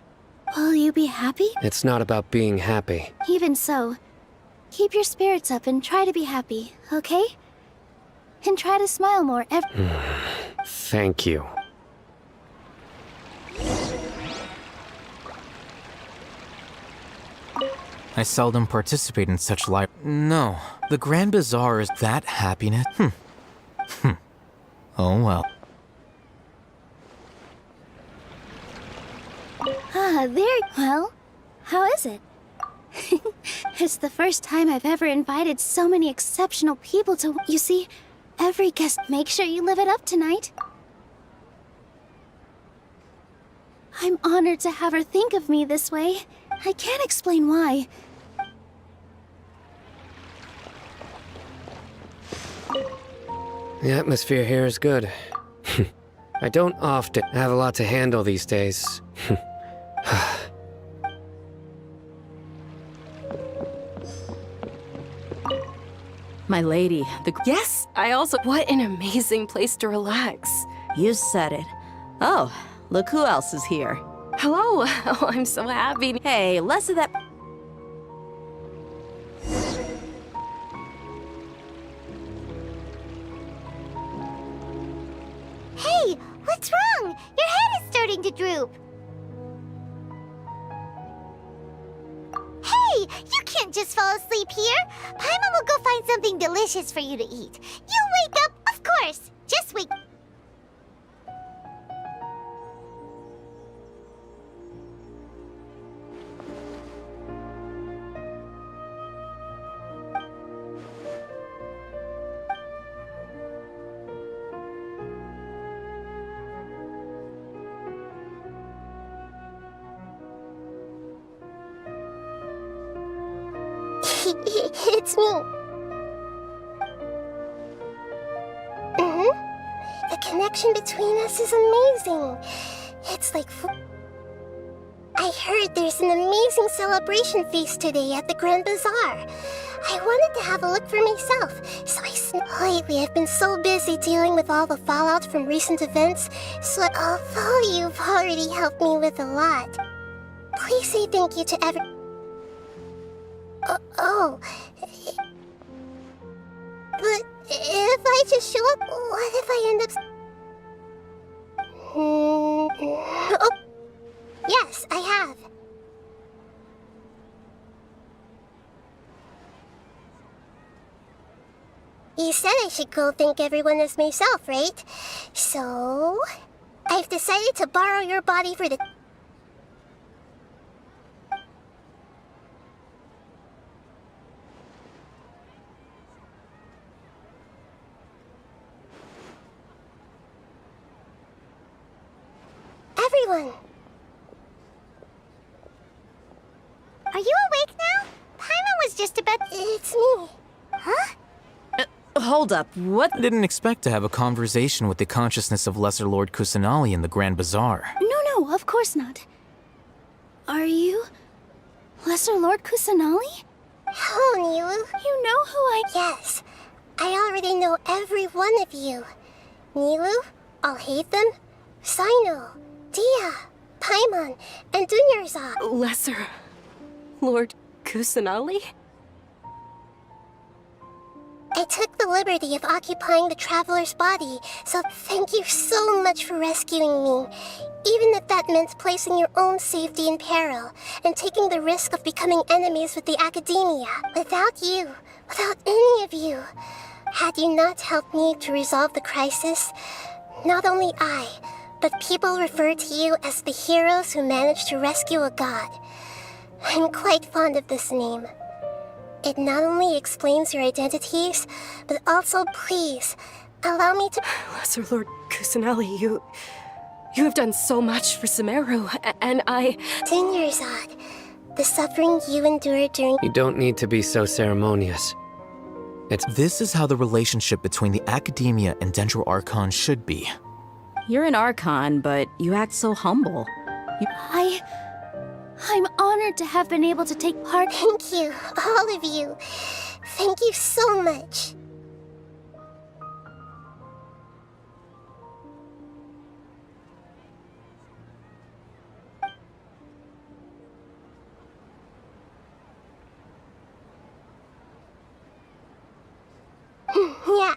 Will you be happy? It's not about being happy. Even so, keep your spirits up and try to be happy, okay? And try to smile more Thank you. I seldom participate in such life. No, the Grand Bazaar is that happiness. Oh well. There. Well, how is it? It's the first time I've ever invited so many exceptional people to... You see, every guest... Make sure you live it up tonight. I'm honored to have her think of me this way. I can't explain why. The atmosphere here is good. I don't often have a lot to handle these days. My lady, the... Yes, I also... What an amazing place to relax. You said it. Oh, look who else is here. Hello. Oh, I'm so happy. Hey, less of that... Hey, what's wrong? Your head is starting to droop. Hey, you can't just fall asleep here. Paimon will go find something delicious for you to eat. You wake up, of course. Just wake... It's me. The connection between us is amazing. It's like... I heard there's an amazing celebration feast today at the Grand Bazaar. I wanted to have a look for myself, so lately I've been so busy dealing with all the fallout from recent events, so although you've already helped me with a lot, please say thank you to every... But if I just show up, what if I end up... Oh, yes, I have. You said I should go thank everyone as myself, right? So... I've decided to borrow your body for the... Everyone! Are you awake now? Paimon was just about... It's me. Huh? Hold up, what? I didn't expect to have a conversation with the consciousness of Lesser Lord Kusanali in the Grand Bazaar. No, of course not. Are you... Lesser Lord Kusanali? Hello, Nilu. You know who I... Yes. I already know every one of you. Nilu, Alhaitham, Sino, Dia, Paimon, and Dunyarzad. Lesser Lord Kusanali? I took the liberty of occupying the traveler's body, so thank you so much for rescuing me. Even if that meant placing your own safety in peril, and taking the risk of becoming enemies with the Academia. Without you, without any of you, had you not helped me to resolve the crisis, not only I, but people refer to you as the heroes who managed to rescue a god. I'm quite fond of this name. It not only explains your identities, but also, please, allow me to... Lesser Lord Kusanali, you have done so much for Sumeru, and I... Dunyarzad, the suffering you endured during... You don't need to be so ceremonious. This is how the relationship between the Academia and Dendro Archon should be. You're an Archon, but you act so humble. I'm honored to have been able to take part. Thank you, all of you. Thank you so much. Yeah.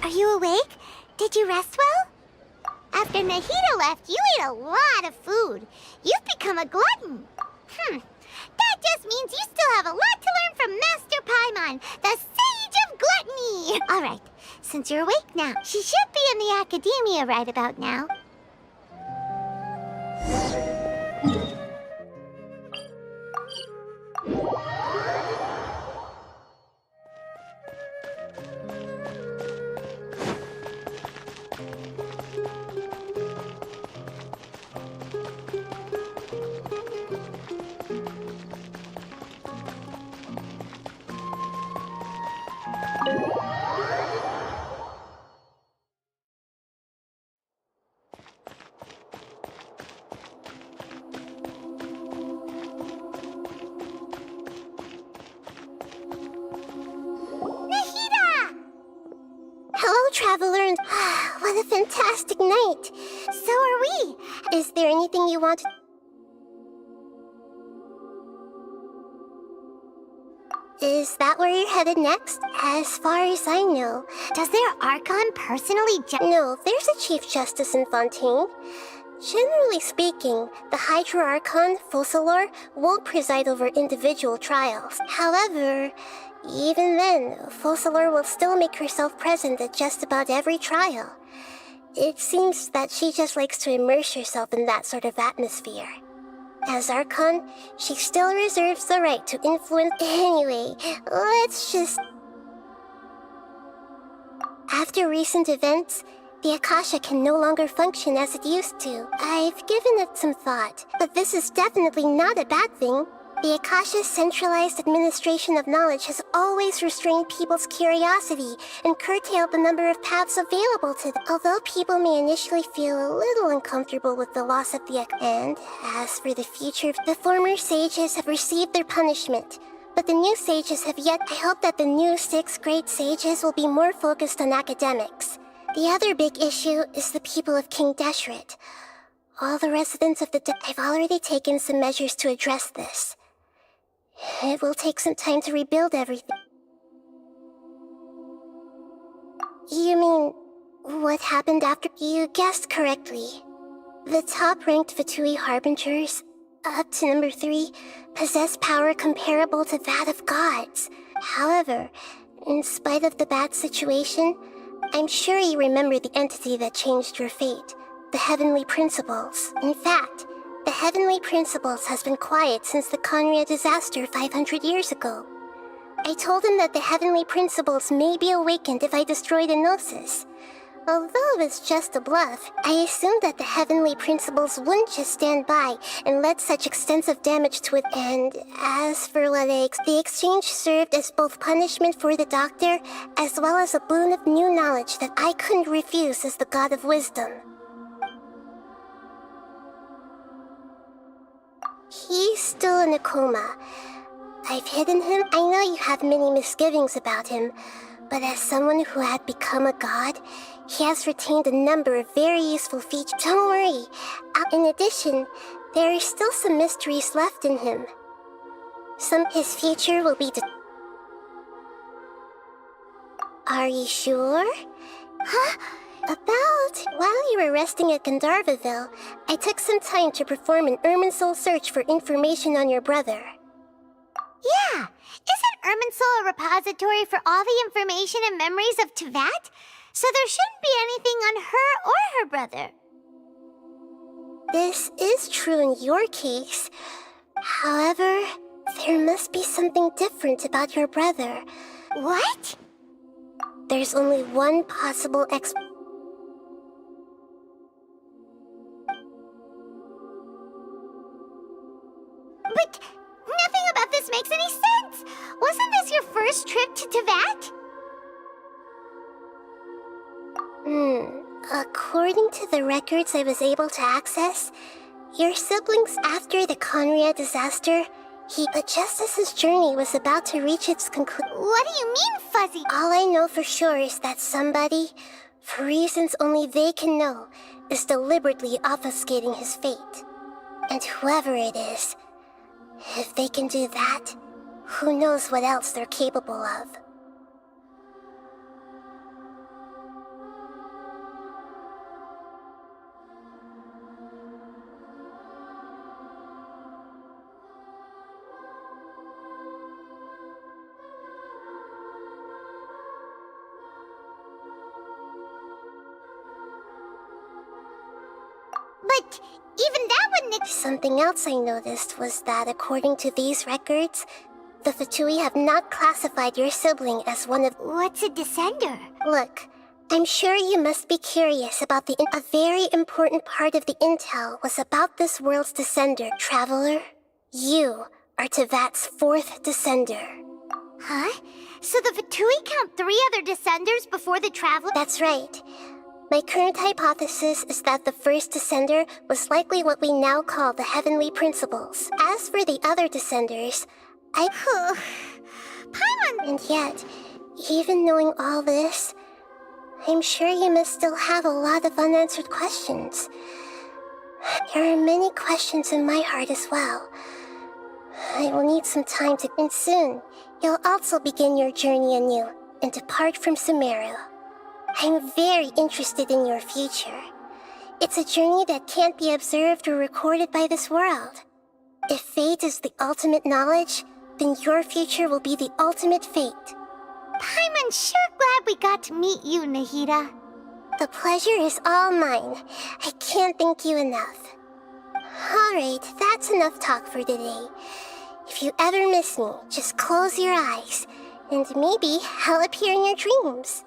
Are you awake? Did you rest well? After Nahida left, you ate a lot of food. You've become a glutton. That just means you still have a lot to learn from Master Paimon, the Sage of Gluttony. All right, since you're awake now, she should be in the Academia right about now. Hello, traveler, and what a fantastic night. So are we. Is there anything you want to... Is that where you're headed next? As far as I know. Does their Archon personally No, there's a Chief Justice in Fontaine. Generally speaking, the Hydra Archon, Focalor, won't preside over individual trials. However, even then, Focalor will still make herself present at just about every trial. It seems that she just likes to immerse herself in that sort of atmosphere. As Archon, she still reserves the right to influence... Anyway, let's just... After recent events, the Akasha can no longer function as it used to. I've given it some thought, but this is definitely not a bad thing. The Akasha's centralized administration of knowledge has always restrained people's curiosity and curtailed the number of paths available to them. Although people may initially feel a little uncomfortable with the loss of the and as for the future, the former sages have received their punishment, but the new sages have yet. I hope that the new 6th grade sages will be more focused on academics. The other big issue is the people of King Deshret. All the residents of the I've already taken some measures to address this. It will take some time to rebuild everything. You mean, what happened after? You guessed correctly. The top-ranked Fatui Harbingers, up to number 3, possess power comparable to that of gods. However, in spite of the bad situation, I'm sure you remember the entity that changed your fate, the Heavenly Principles. In fact, the Heavenly Principles has been quiet since the Conria disaster 500 years ago. I told him that the Heavenly Principles may be awakened if I destroy the Gnosis. Although it's just a bluff, I assumed that the Heavenly Principles wouldn't just stand by and let such extensive damage to it. And as for what the exchange served as both punishment for the Doctor, as well as a boon of new knowledge that I couldn't refuse as the God of Wisdom. He's still in a coma. I've hidden him. I know you have many misgivings about him, but as someone who had become a god, he has retained a number of very useful features. Don't worry. In addition, there are still some mysteries left in him. His future will be Are you sure? Huh? While you were resting at Gandharvaville, I took some time to perform an Irminsul search for information on your brother. Yeah! Isn't Irminsul a repository for all the information and memories of Teyvat? So there shouldn't be anything on her or her brother. This is true in your case. However, there must be something different about your brother. What? There's only one possible But nothing about this makes any sense! Wasn't this your first trip to Teyvat? According to the records I was able to access, your siblings after the Conria disaster, just as his journey was about to reach its conclusion. What do you mean, Fuzzy? All I know for sure is that somebody, for reasons only they can know, is deliberately obfuscating his fate. And whoever it is, if they can do that, who knows what else they're capable of. But even that wouldn't... Something else I noticed was that according to these records, the Fatui have not classified your sibling as one of... What's a descender? Look, I'm sure you must be curious about a very important part of the intel was about this world's descender. Traveler, you are Teyvat's 4th descender. Huh? So the Fatui count 3 other descenders before the traveler? That's right. My current hypothesis is that the first descender was likely what we now call the Heavenly Principles. As for the other descenders, Paimon! And yet, even knowing all this, I'm sure you must still have a lot of unanswered questions. There are many questions in my heart as well. I will need some time to... And soon, you'll also begin your journey anew and depart from Sumeru. I'm very interested in your future. It's a journey that can't be observed or recorded by this world. If fate is the ultimate knowledge, then your future will be the ultimate fate. Paimon's sure glad we got to meet you, Nahida. The pleasure is all mine. I can't thank you enough. Alright, that's enough talk for today. If you ever miss me, just close your eyes, and maybe I'll appear in your dreams.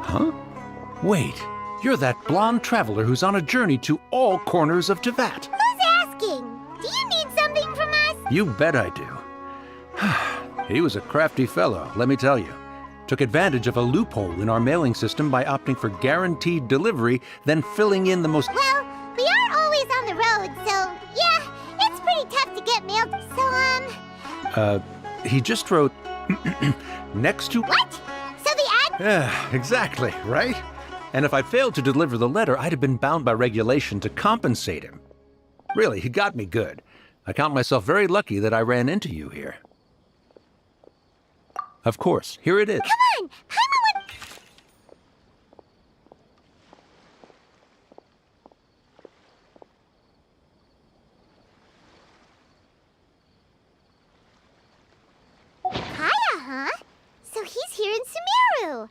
Huh? Wait, you're that blonde traveler who's on a journey to all corners of Tevat. Who's asking? Do you need something from us? You bet I do. He was a crafty fellow, let me tell you. Took advantage of a loophole in our mailing system by opting for guaranteed delivery, then filling in the most... Well, we are always on the road, so yeah, it's pretty tough to get mailed, so he just wrote... next to... What? So the ad... Yeah, exactly, right? And if I failed to deliver the letter, I'd have been bound by regulation to compensate him. Really, he got me good. I count myself very lucky that I ran into you here. Of course, here it is. Come on! Kaya, huh? So he's here in Sumeru.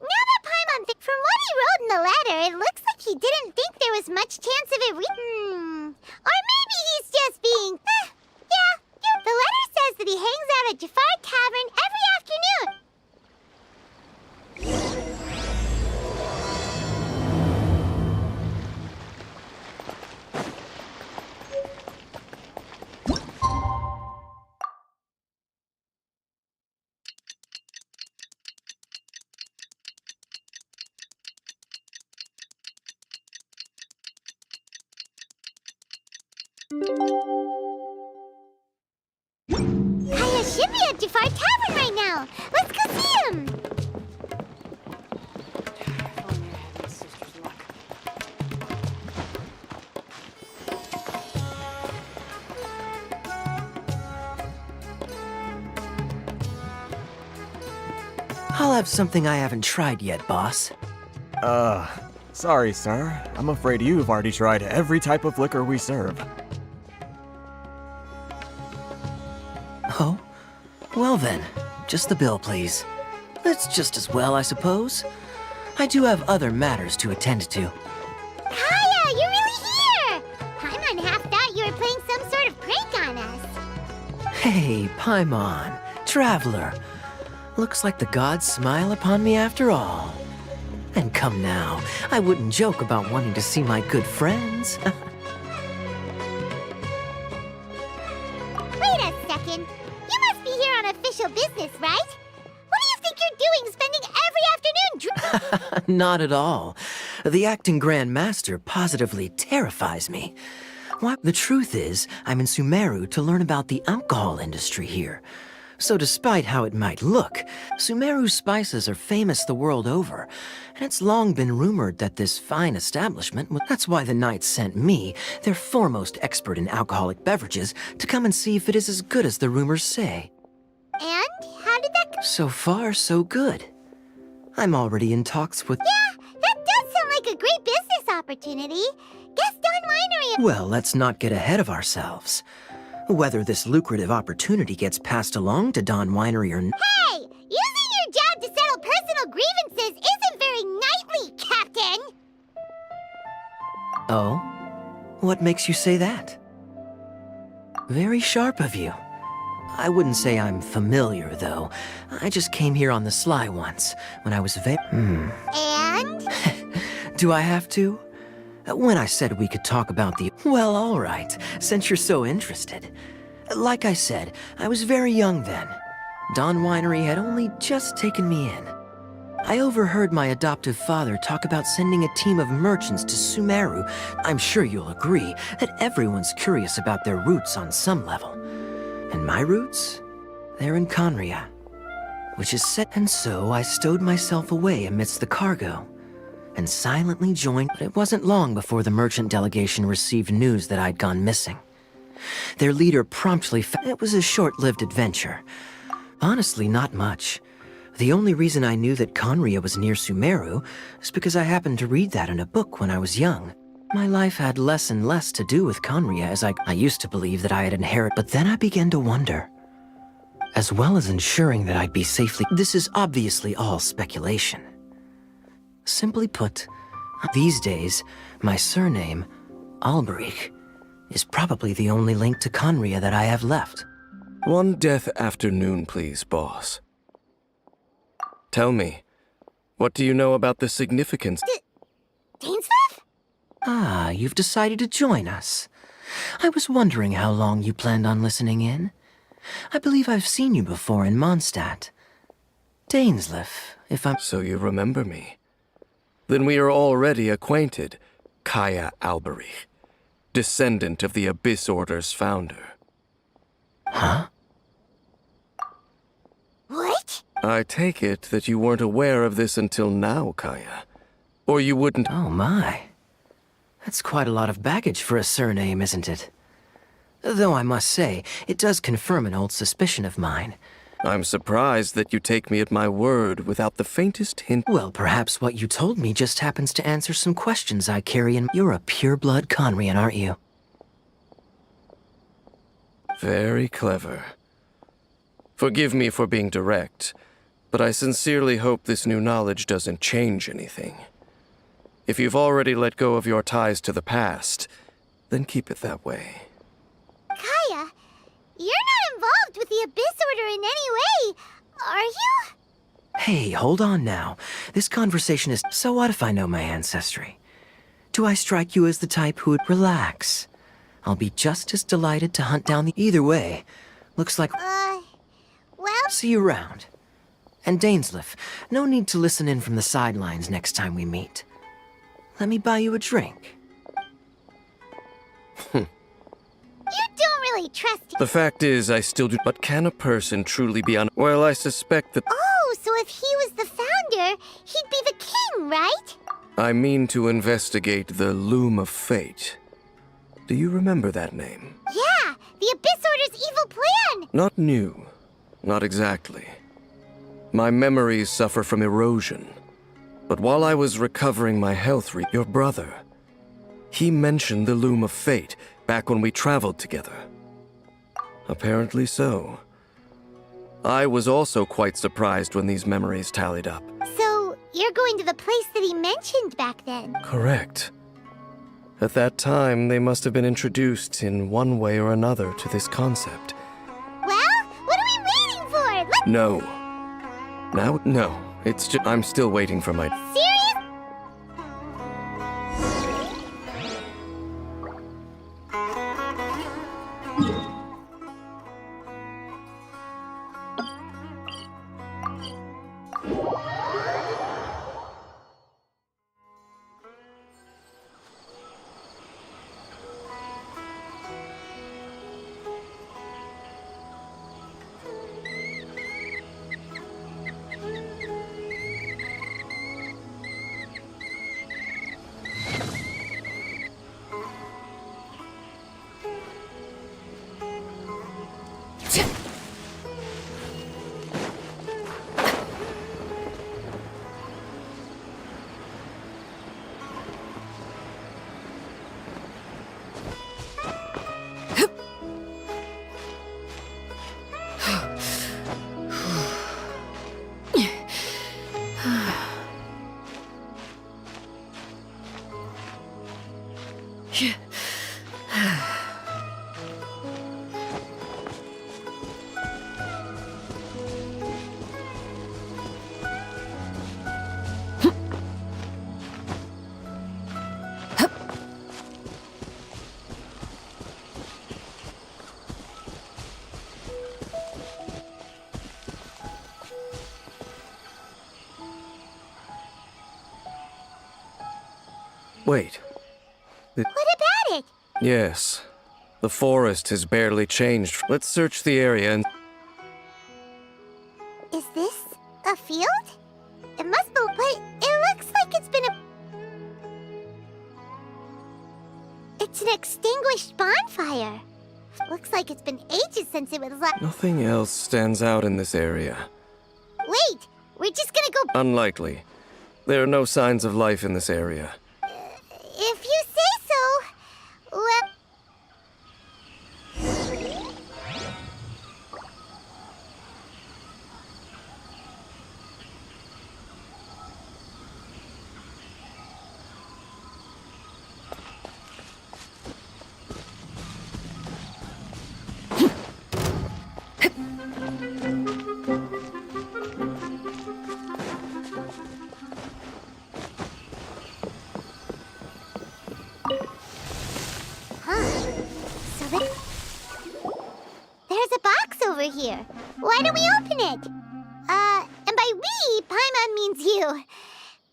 Now that Paimon from what he wrote in the letter, it looks like he didn't think there was much chance of it Or maybe he's just being... The letter says that he hangs out at Jafar Tavern every afternoon. Kaya should be at Jafar Tavern right now. Let's go see him. I'll have something I haven't tried yet, boss. Sorry, sir. I'm afraid you've already tried every type of liquor we serve. Oh? Well then, just the bill, please. That's just as well, I suppose. I do have other matters to attend to. Kaya, you're really here! Paimon half thought you were playing some sort of prank on us. Hey, Paimon, traveler. Looks like the gods smile upon me after all. And come now, I wouldn't joke about wanting to see my good friends. Wait a second. You must be here on official business, right? What do you think you're doing spending every afternoon Not at all. The acting Grand Master positively terrifies me. Why, the truth is, I'm in Sumeru to learn about the alcohol industry here. So despite how it might look, Sumeru's spices are famous the world over, and it's long been rumored that this fine establishment... That's why the Knights sent me, their foremost expert in alcoholic beverages, to come and see if it is as good as the rumors say. And how did that go? So far, so good. I'm already in talks with... Yeah, that does sound like a great business opportunity. Guess Don Winery... Well, let's not get ahead of ourselves. Whether this lucrative opportunity gets passed along to Don Winery or not... Hey! Using your job to settle personal grievances isn't very knightly, Captain! Oh? What makes you say that? Very sharp of you. I wouldn't say I'm familiar, though. I just came here on the sly once, when I was And? Do I have to? When I said we could talk about the... Well, all right, since you're so interested. Like I said, I was very young then. Don Winery had only just taken me in. I overheard my adoptive father talk about sending a team of merchants to Sumeru. I'm sure you'll agree that everyone's curious about their roots on some level. And my roots? They're in Conria, which is set... And so I stowed myself away amidst the cargo and silently joined, but it wasn't long before the merchant delegation received news that I'd gone missing. Their leader promptly it was a short-lived adventure. Honestly, not much. The only reason I knew that Conria was near Sumeru is because I happened to read that in a book when I was young. My life had less and less to do with Conria as I used to believe that I had inherited, but then I began to wonder. As well as ensuring that I'd be safely... This is obviously all speculation. Simply put, these days, my surname, Alberich, is probably the only link to Conria that I have left. One death afternoon, please, boss. Tell me, what do you know about the significance? Dainsleif? Ah, you've decided to join us. I was wondering how long you planned on listening in. I believe I've seen you before in Mondstadt. Dainsleif, if I'm... So you remember me. Then we are already acquainted, Kaya Alberich, descendant of the Abyss Order's founder. Huh? What? I take it that you weren't aware of this until now, Kaya. Or you wouldn't— Oh my. That's quite a lot of baggage for a surname, isn't it? Though I must say, it does confirm an old suspicion of mine. I'm surprised that you take me at my word without the faintest hint— Well, perhaps what you told me just happens to answer some questions I carry in— You're a pure-blood Conrian, aren't you? Very clever. Forgive me for being direct, but I sincerely hope this new knowledge doesn't change anything. If you've already let go of your ties to the past, then keep it that way. Kaya, you're not involved with the Abyss Order in any way, are you? Hey, hold on now. This conversation is— So what if I know my ancestry? Do I strike you as the type who would— Relax. I'll be just as delighted to hunt down the— Either way, looks like— Well— See you around. And Dainsleif, no need to listen in from the sidelines next time we meet. Let me buy you a drink. You don't really trust— The fact is, I still do— But can a person truly be Well, I suspect that— Oh, so if he was the founder, he'd be the king, right? I mean to investigate the Loom of Fate. Do you remember that name? Yeah, the Abyss Order's evil plan! Not new. Not exactly. My memories suffer from erosion. But while I was recovering my health, your brother, he mentioned the Loom of Fate back when we traveled together. Apparently so. I was also quite surprised when these memories tallied up. So, you're going to the place that he mentioned back then? Correct. At that time, they must have been introduced in one way or another to this concept. Well, what are we waiting for? No. No. It's just— I'm still waiting for my— Serious? Wait. What about it? Yes. The forest has barely changed. Let's search the area and— Is this a field? It must be, but it looks like it's been It's an extinguished bonfire. Looks like it's been ages since it was Nothing else stands out in this area. Wait, we're just gonna go— Unlikely. There are no signs of life in this area. If you say so. Well— There's a box over here. Why don't we open it? And by we, Paimon means you.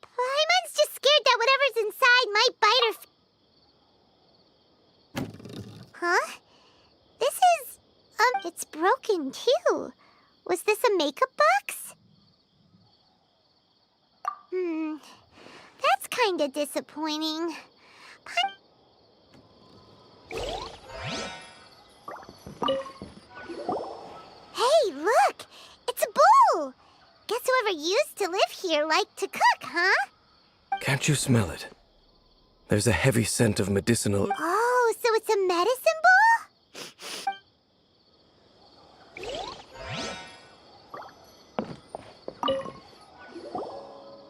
Paimon's just scared that whatever's inside might bite her. Huh? This is, it's broken too. Was this a makeup box? That's kinda disappointing. Hey, look! It's a bull! Guess whoever used to live here liked to cook, huh? Can't you smell it? There's a heavy scent of medicinal... Oh, so it's a medicine bull?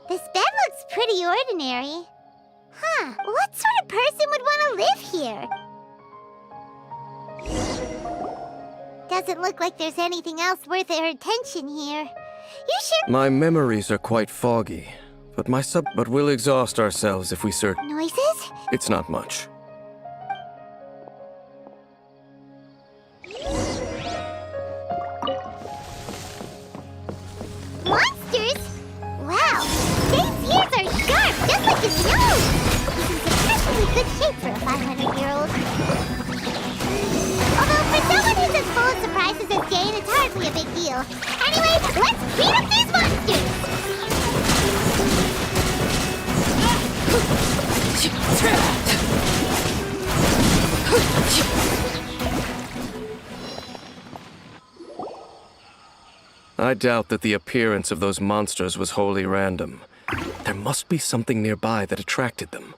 This bed looks pretty ordinary. Huh, what sort of person would want to live here? Doesn't look like there's anything else worth their attention here. You should... My memories are quite foggy, but but we'll exhaust ourselves if we search... Noises? It's not much. Monsters? Wow, Dave's ears are sharp, just like his nose! He's in surprisingly good shape for a 500-year-old. Although, for someone who's as full of surprises as Jane, it's hardly a big deal. Anyway, let's beat up these monsters! I doubt that the appearance of those monsters was wholly random. There must be something nearby that attracted them.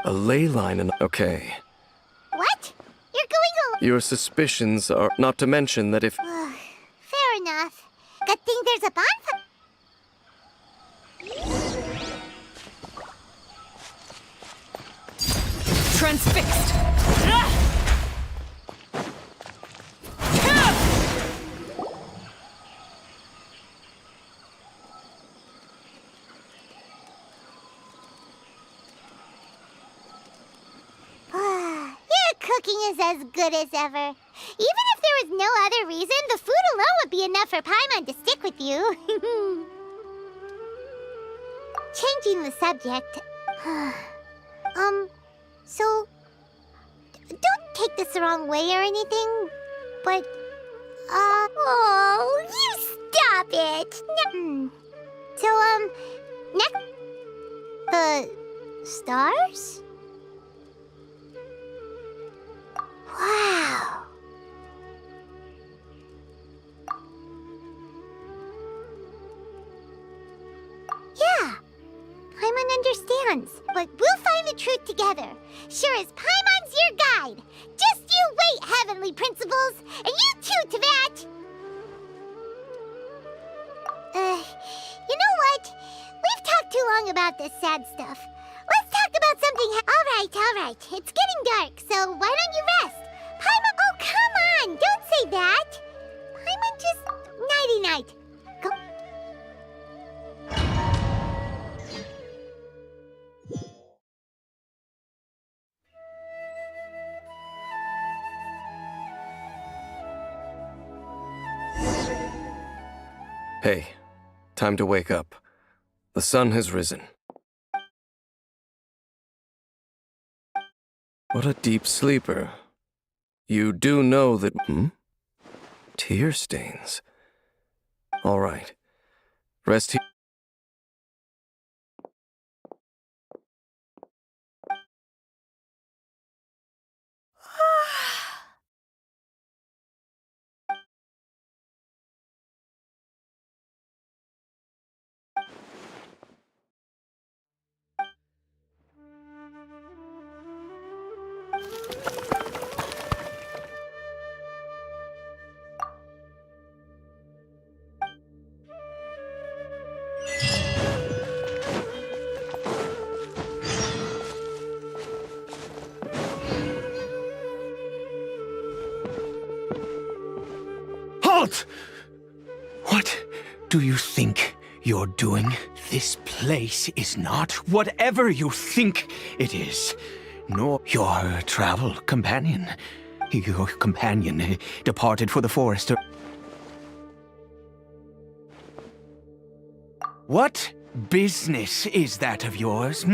A ley line and... Okay. What? You're going home? Your suspicions are... Not to mention that if... Fair enough. Good thing there's a bonfire. Transfixed! Your cooking is as good as ever. Even if there was no other reason, the food alone would be enough for Paimon to stick with you. Changing the subject. So... Don't take this the wrong way or anything, but... Oh, you stop it! So, next... The... stars? Wow. Yeah, Paimon understands, but we'll find the truth together. Sure as Paimon's your guide. Just you wait, Heavenly Principles, and you too, Teyvat. You know what? We've talked too long about this sad stuff. Let's talk about something. All right. It's getting dark, so why don't you rest? Paimon, oh, come on! Don't say that! Paimon, just nighty-night. Go. Hey, time to wake up. The sun has risen. What a deep sleeper. You do know that... Tear stains. All right. Rest here. Halt! What do you think you're doing? This place is not whatever you think it is, nor your travel companion. Your companion departed for the forest. What business is that of yours,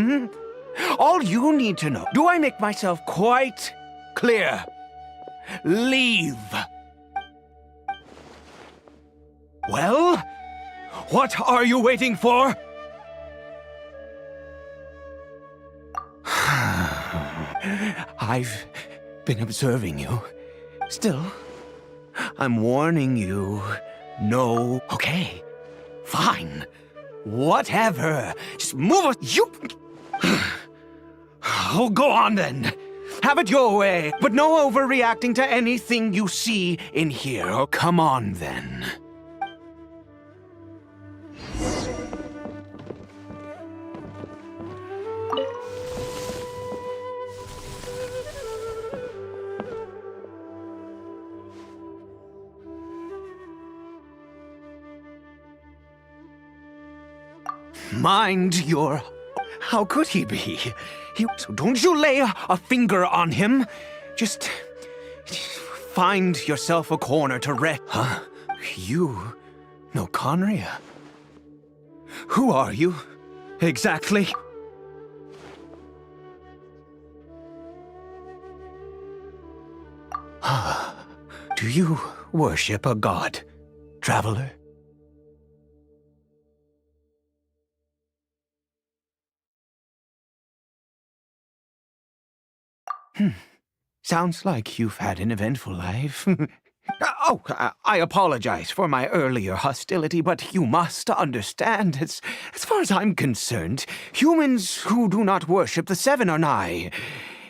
All you need to know... Do I make myself quite clear? Leave! Well, what are you waiting for? I've been observing you. Still, I'm warning you. No. Okay. Fine. Whatever. Just move you. Oh, go on then. Have it your way. But no overreacting to anything you see in here. Oh, come on then. Mind your... How could he be? So don't you lay a finger on him. Just find yourself a corner to rest. Huh? You know Conria? Who are you? Exactly? Do you worship a god, traveler? Sounds like you've had an eventful life. I apologize for my earlier hostility, but you must understand, as far as I'm concerned, humans who do not worship the Seven are nigh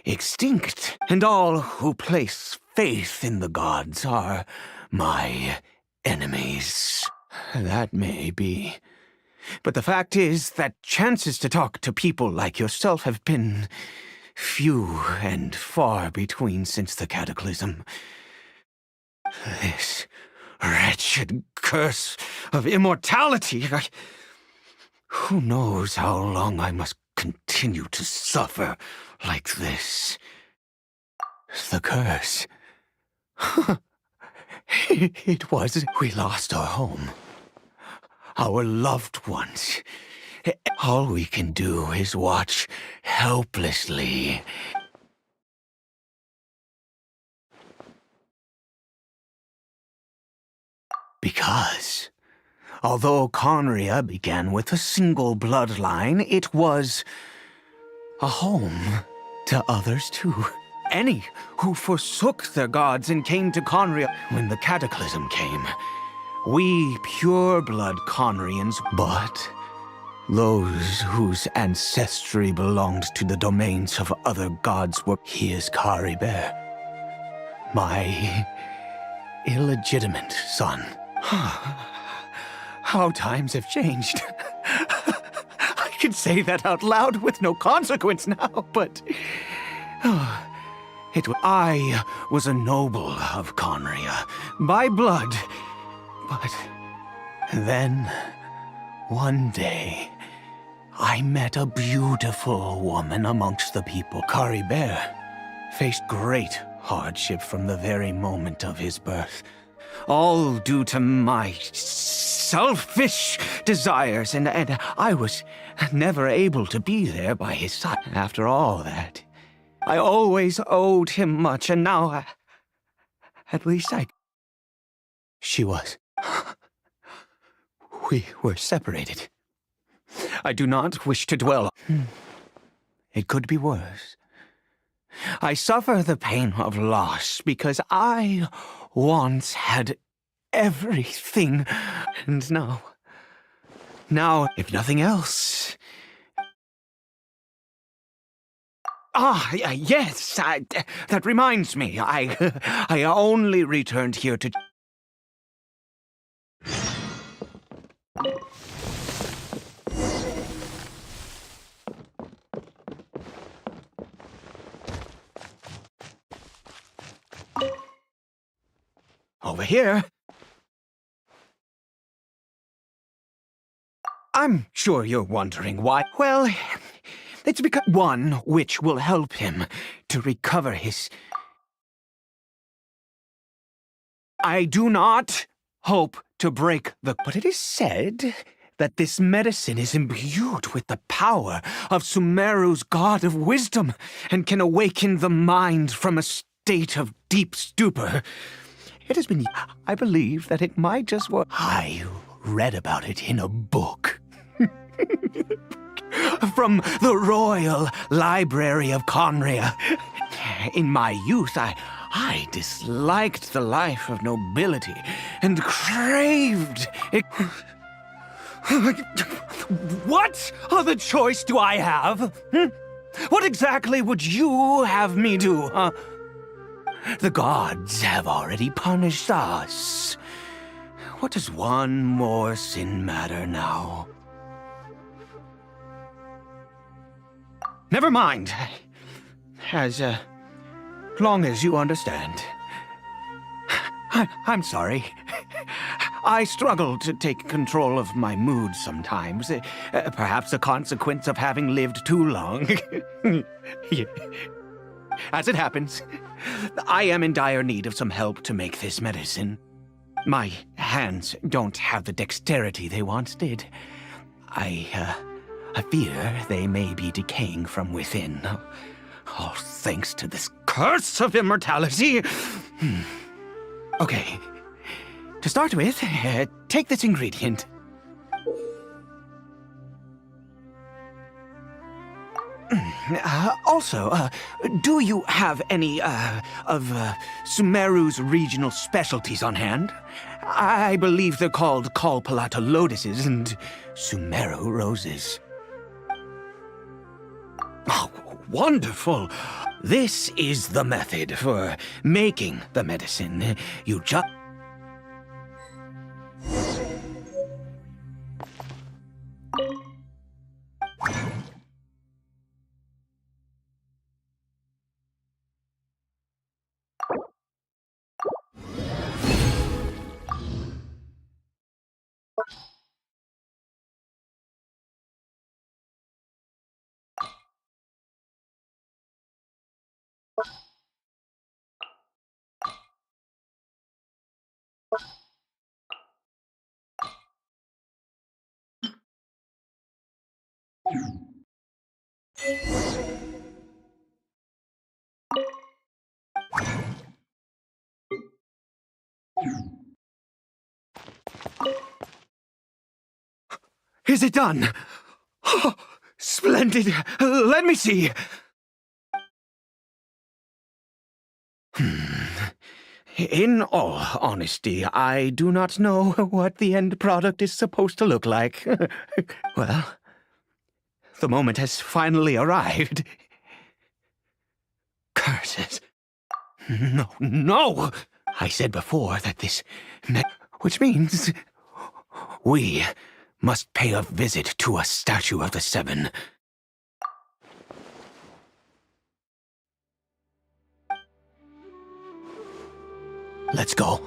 extinct, and all who place faith in the gods are my enemies. That may be. But the fact is that chances to talk to people like yourself have been few and far between since the cataclysm. This wretched curse of immortality. Who knows how long I must continue to suffer like this? The curse. It was... We lost our home. Our loved ones. All we can do is watch helplessly. Because, although Conria began with a single bloodline, it was a home to others too. Any who forsook their gods and came to Conria when the cataclysm came. We pure-blood Conrians, but those whose ancestry belonged to the domains of other gods were... He is Caribert, my illegitimate son. How times have changed. I can say that out loud with no consequence now, but... I was a noble of Conria, by blood. But then, one day, I met a beautiful woman amongst the people. Caribert faced great hardship from the very moment of his birth. All due to my selfish desires, and I was never able to be there by his side. After all that, I always owed him much, and now, at least she was. We were separated. I do not wish to dwell on. It could be worse. I suffer the pain of loss because I once had everything, and now, if nothing else... Yes, that reminds me. I only returned here to... Over here. I'm sure you're wondering why. Well, it's because one which will help him to recover his... I do not hope to break the... But it is said that this medicine is imbued with the power of Sumeru's god of wisdom and can awaken the mind from a state of deep stupor. It has been... I believe that it might just work. I read about it in a book. from the Royal Library of Conria. In my youth, I disliked the life of nobility and craved it. What other choice do I have? What exactly would you have me do? The gods have already punished us. What does one more sin matter now? Never mind. As long as you understand. I'm sorry. I struggle to take control of my mood sometimes. Perhaps a consequence of having lived too long. As it happens, I am in dire need of some help to make this medicine. My hands don't have the dexterity they once did. I fear they may be decaying from within. All thanks to this curse of immortality. Okay. To start with, take this ingredient. Also, do you have any of Sumeru's regional specialties on hand? I believe they're called Kalpalata lotuses and Sumeru roses. Oh, wonderful! This is the method for making the medicine. You just... Is it done? Oh, splendid! Let me see! In all honesty, I do not know what the end product is supposed to look like. Well, the moment has finally arrived. Curses. No! I said before that this... which means... we must pay a visit to a statue of the Seven. Let's go.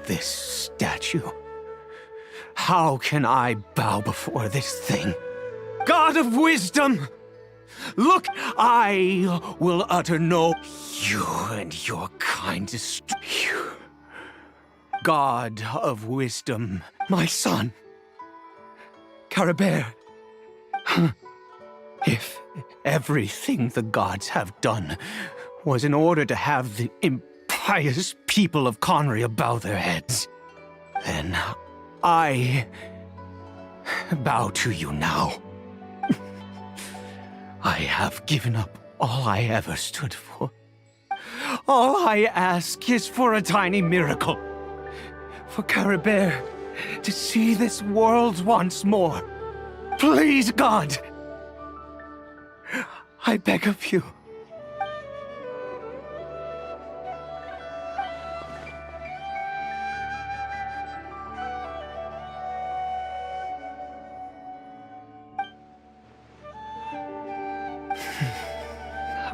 This statue. How can I bow before this thing? God of wisdom! Look, I will utter no... You and your kind you. God of wisdom, my son. Caribert. If everything the gods have done was in order to have the impious people of Conria bow their heads, then I bow to you now. I have given up all I ever stood for. All I ask is for a tiny miracle. For Caribert to see this world once more. Please, God! I beg of you.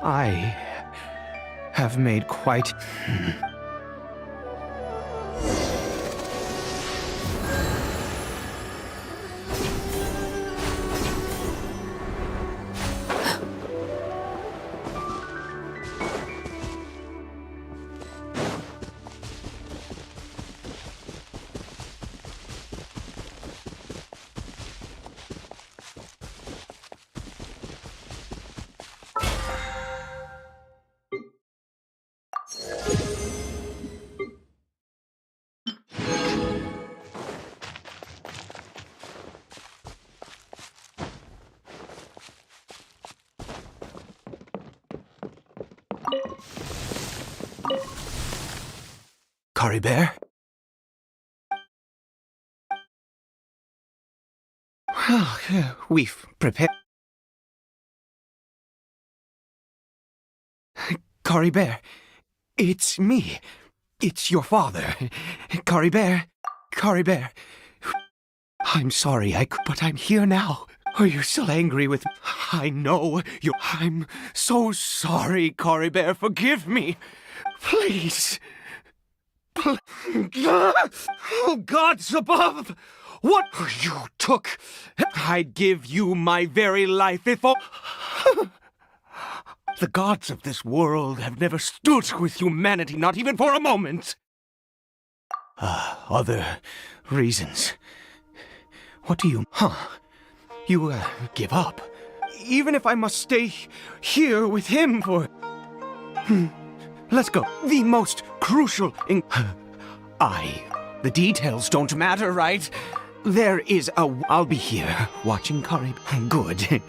I have made quite... Kari Bear? We've prepared. Kari Bear, it's me. It's your father. Kari Bear. Kari Bear. I'm sorry, but I'm here now. Are you still angry with me? I know you. I'm so sorry, Kari Bear. Forgive me. Please. Oh, gods above! What you took? I'd give you my very life if all... The gods of this world have never stood with humanity, not even for a moment. Other reasons. What do you... You, give up? Even if I must stay here with him for... Let's go. The most crucial in... The details don't matter, right? There is a... I'll be here, watching Kari. Good.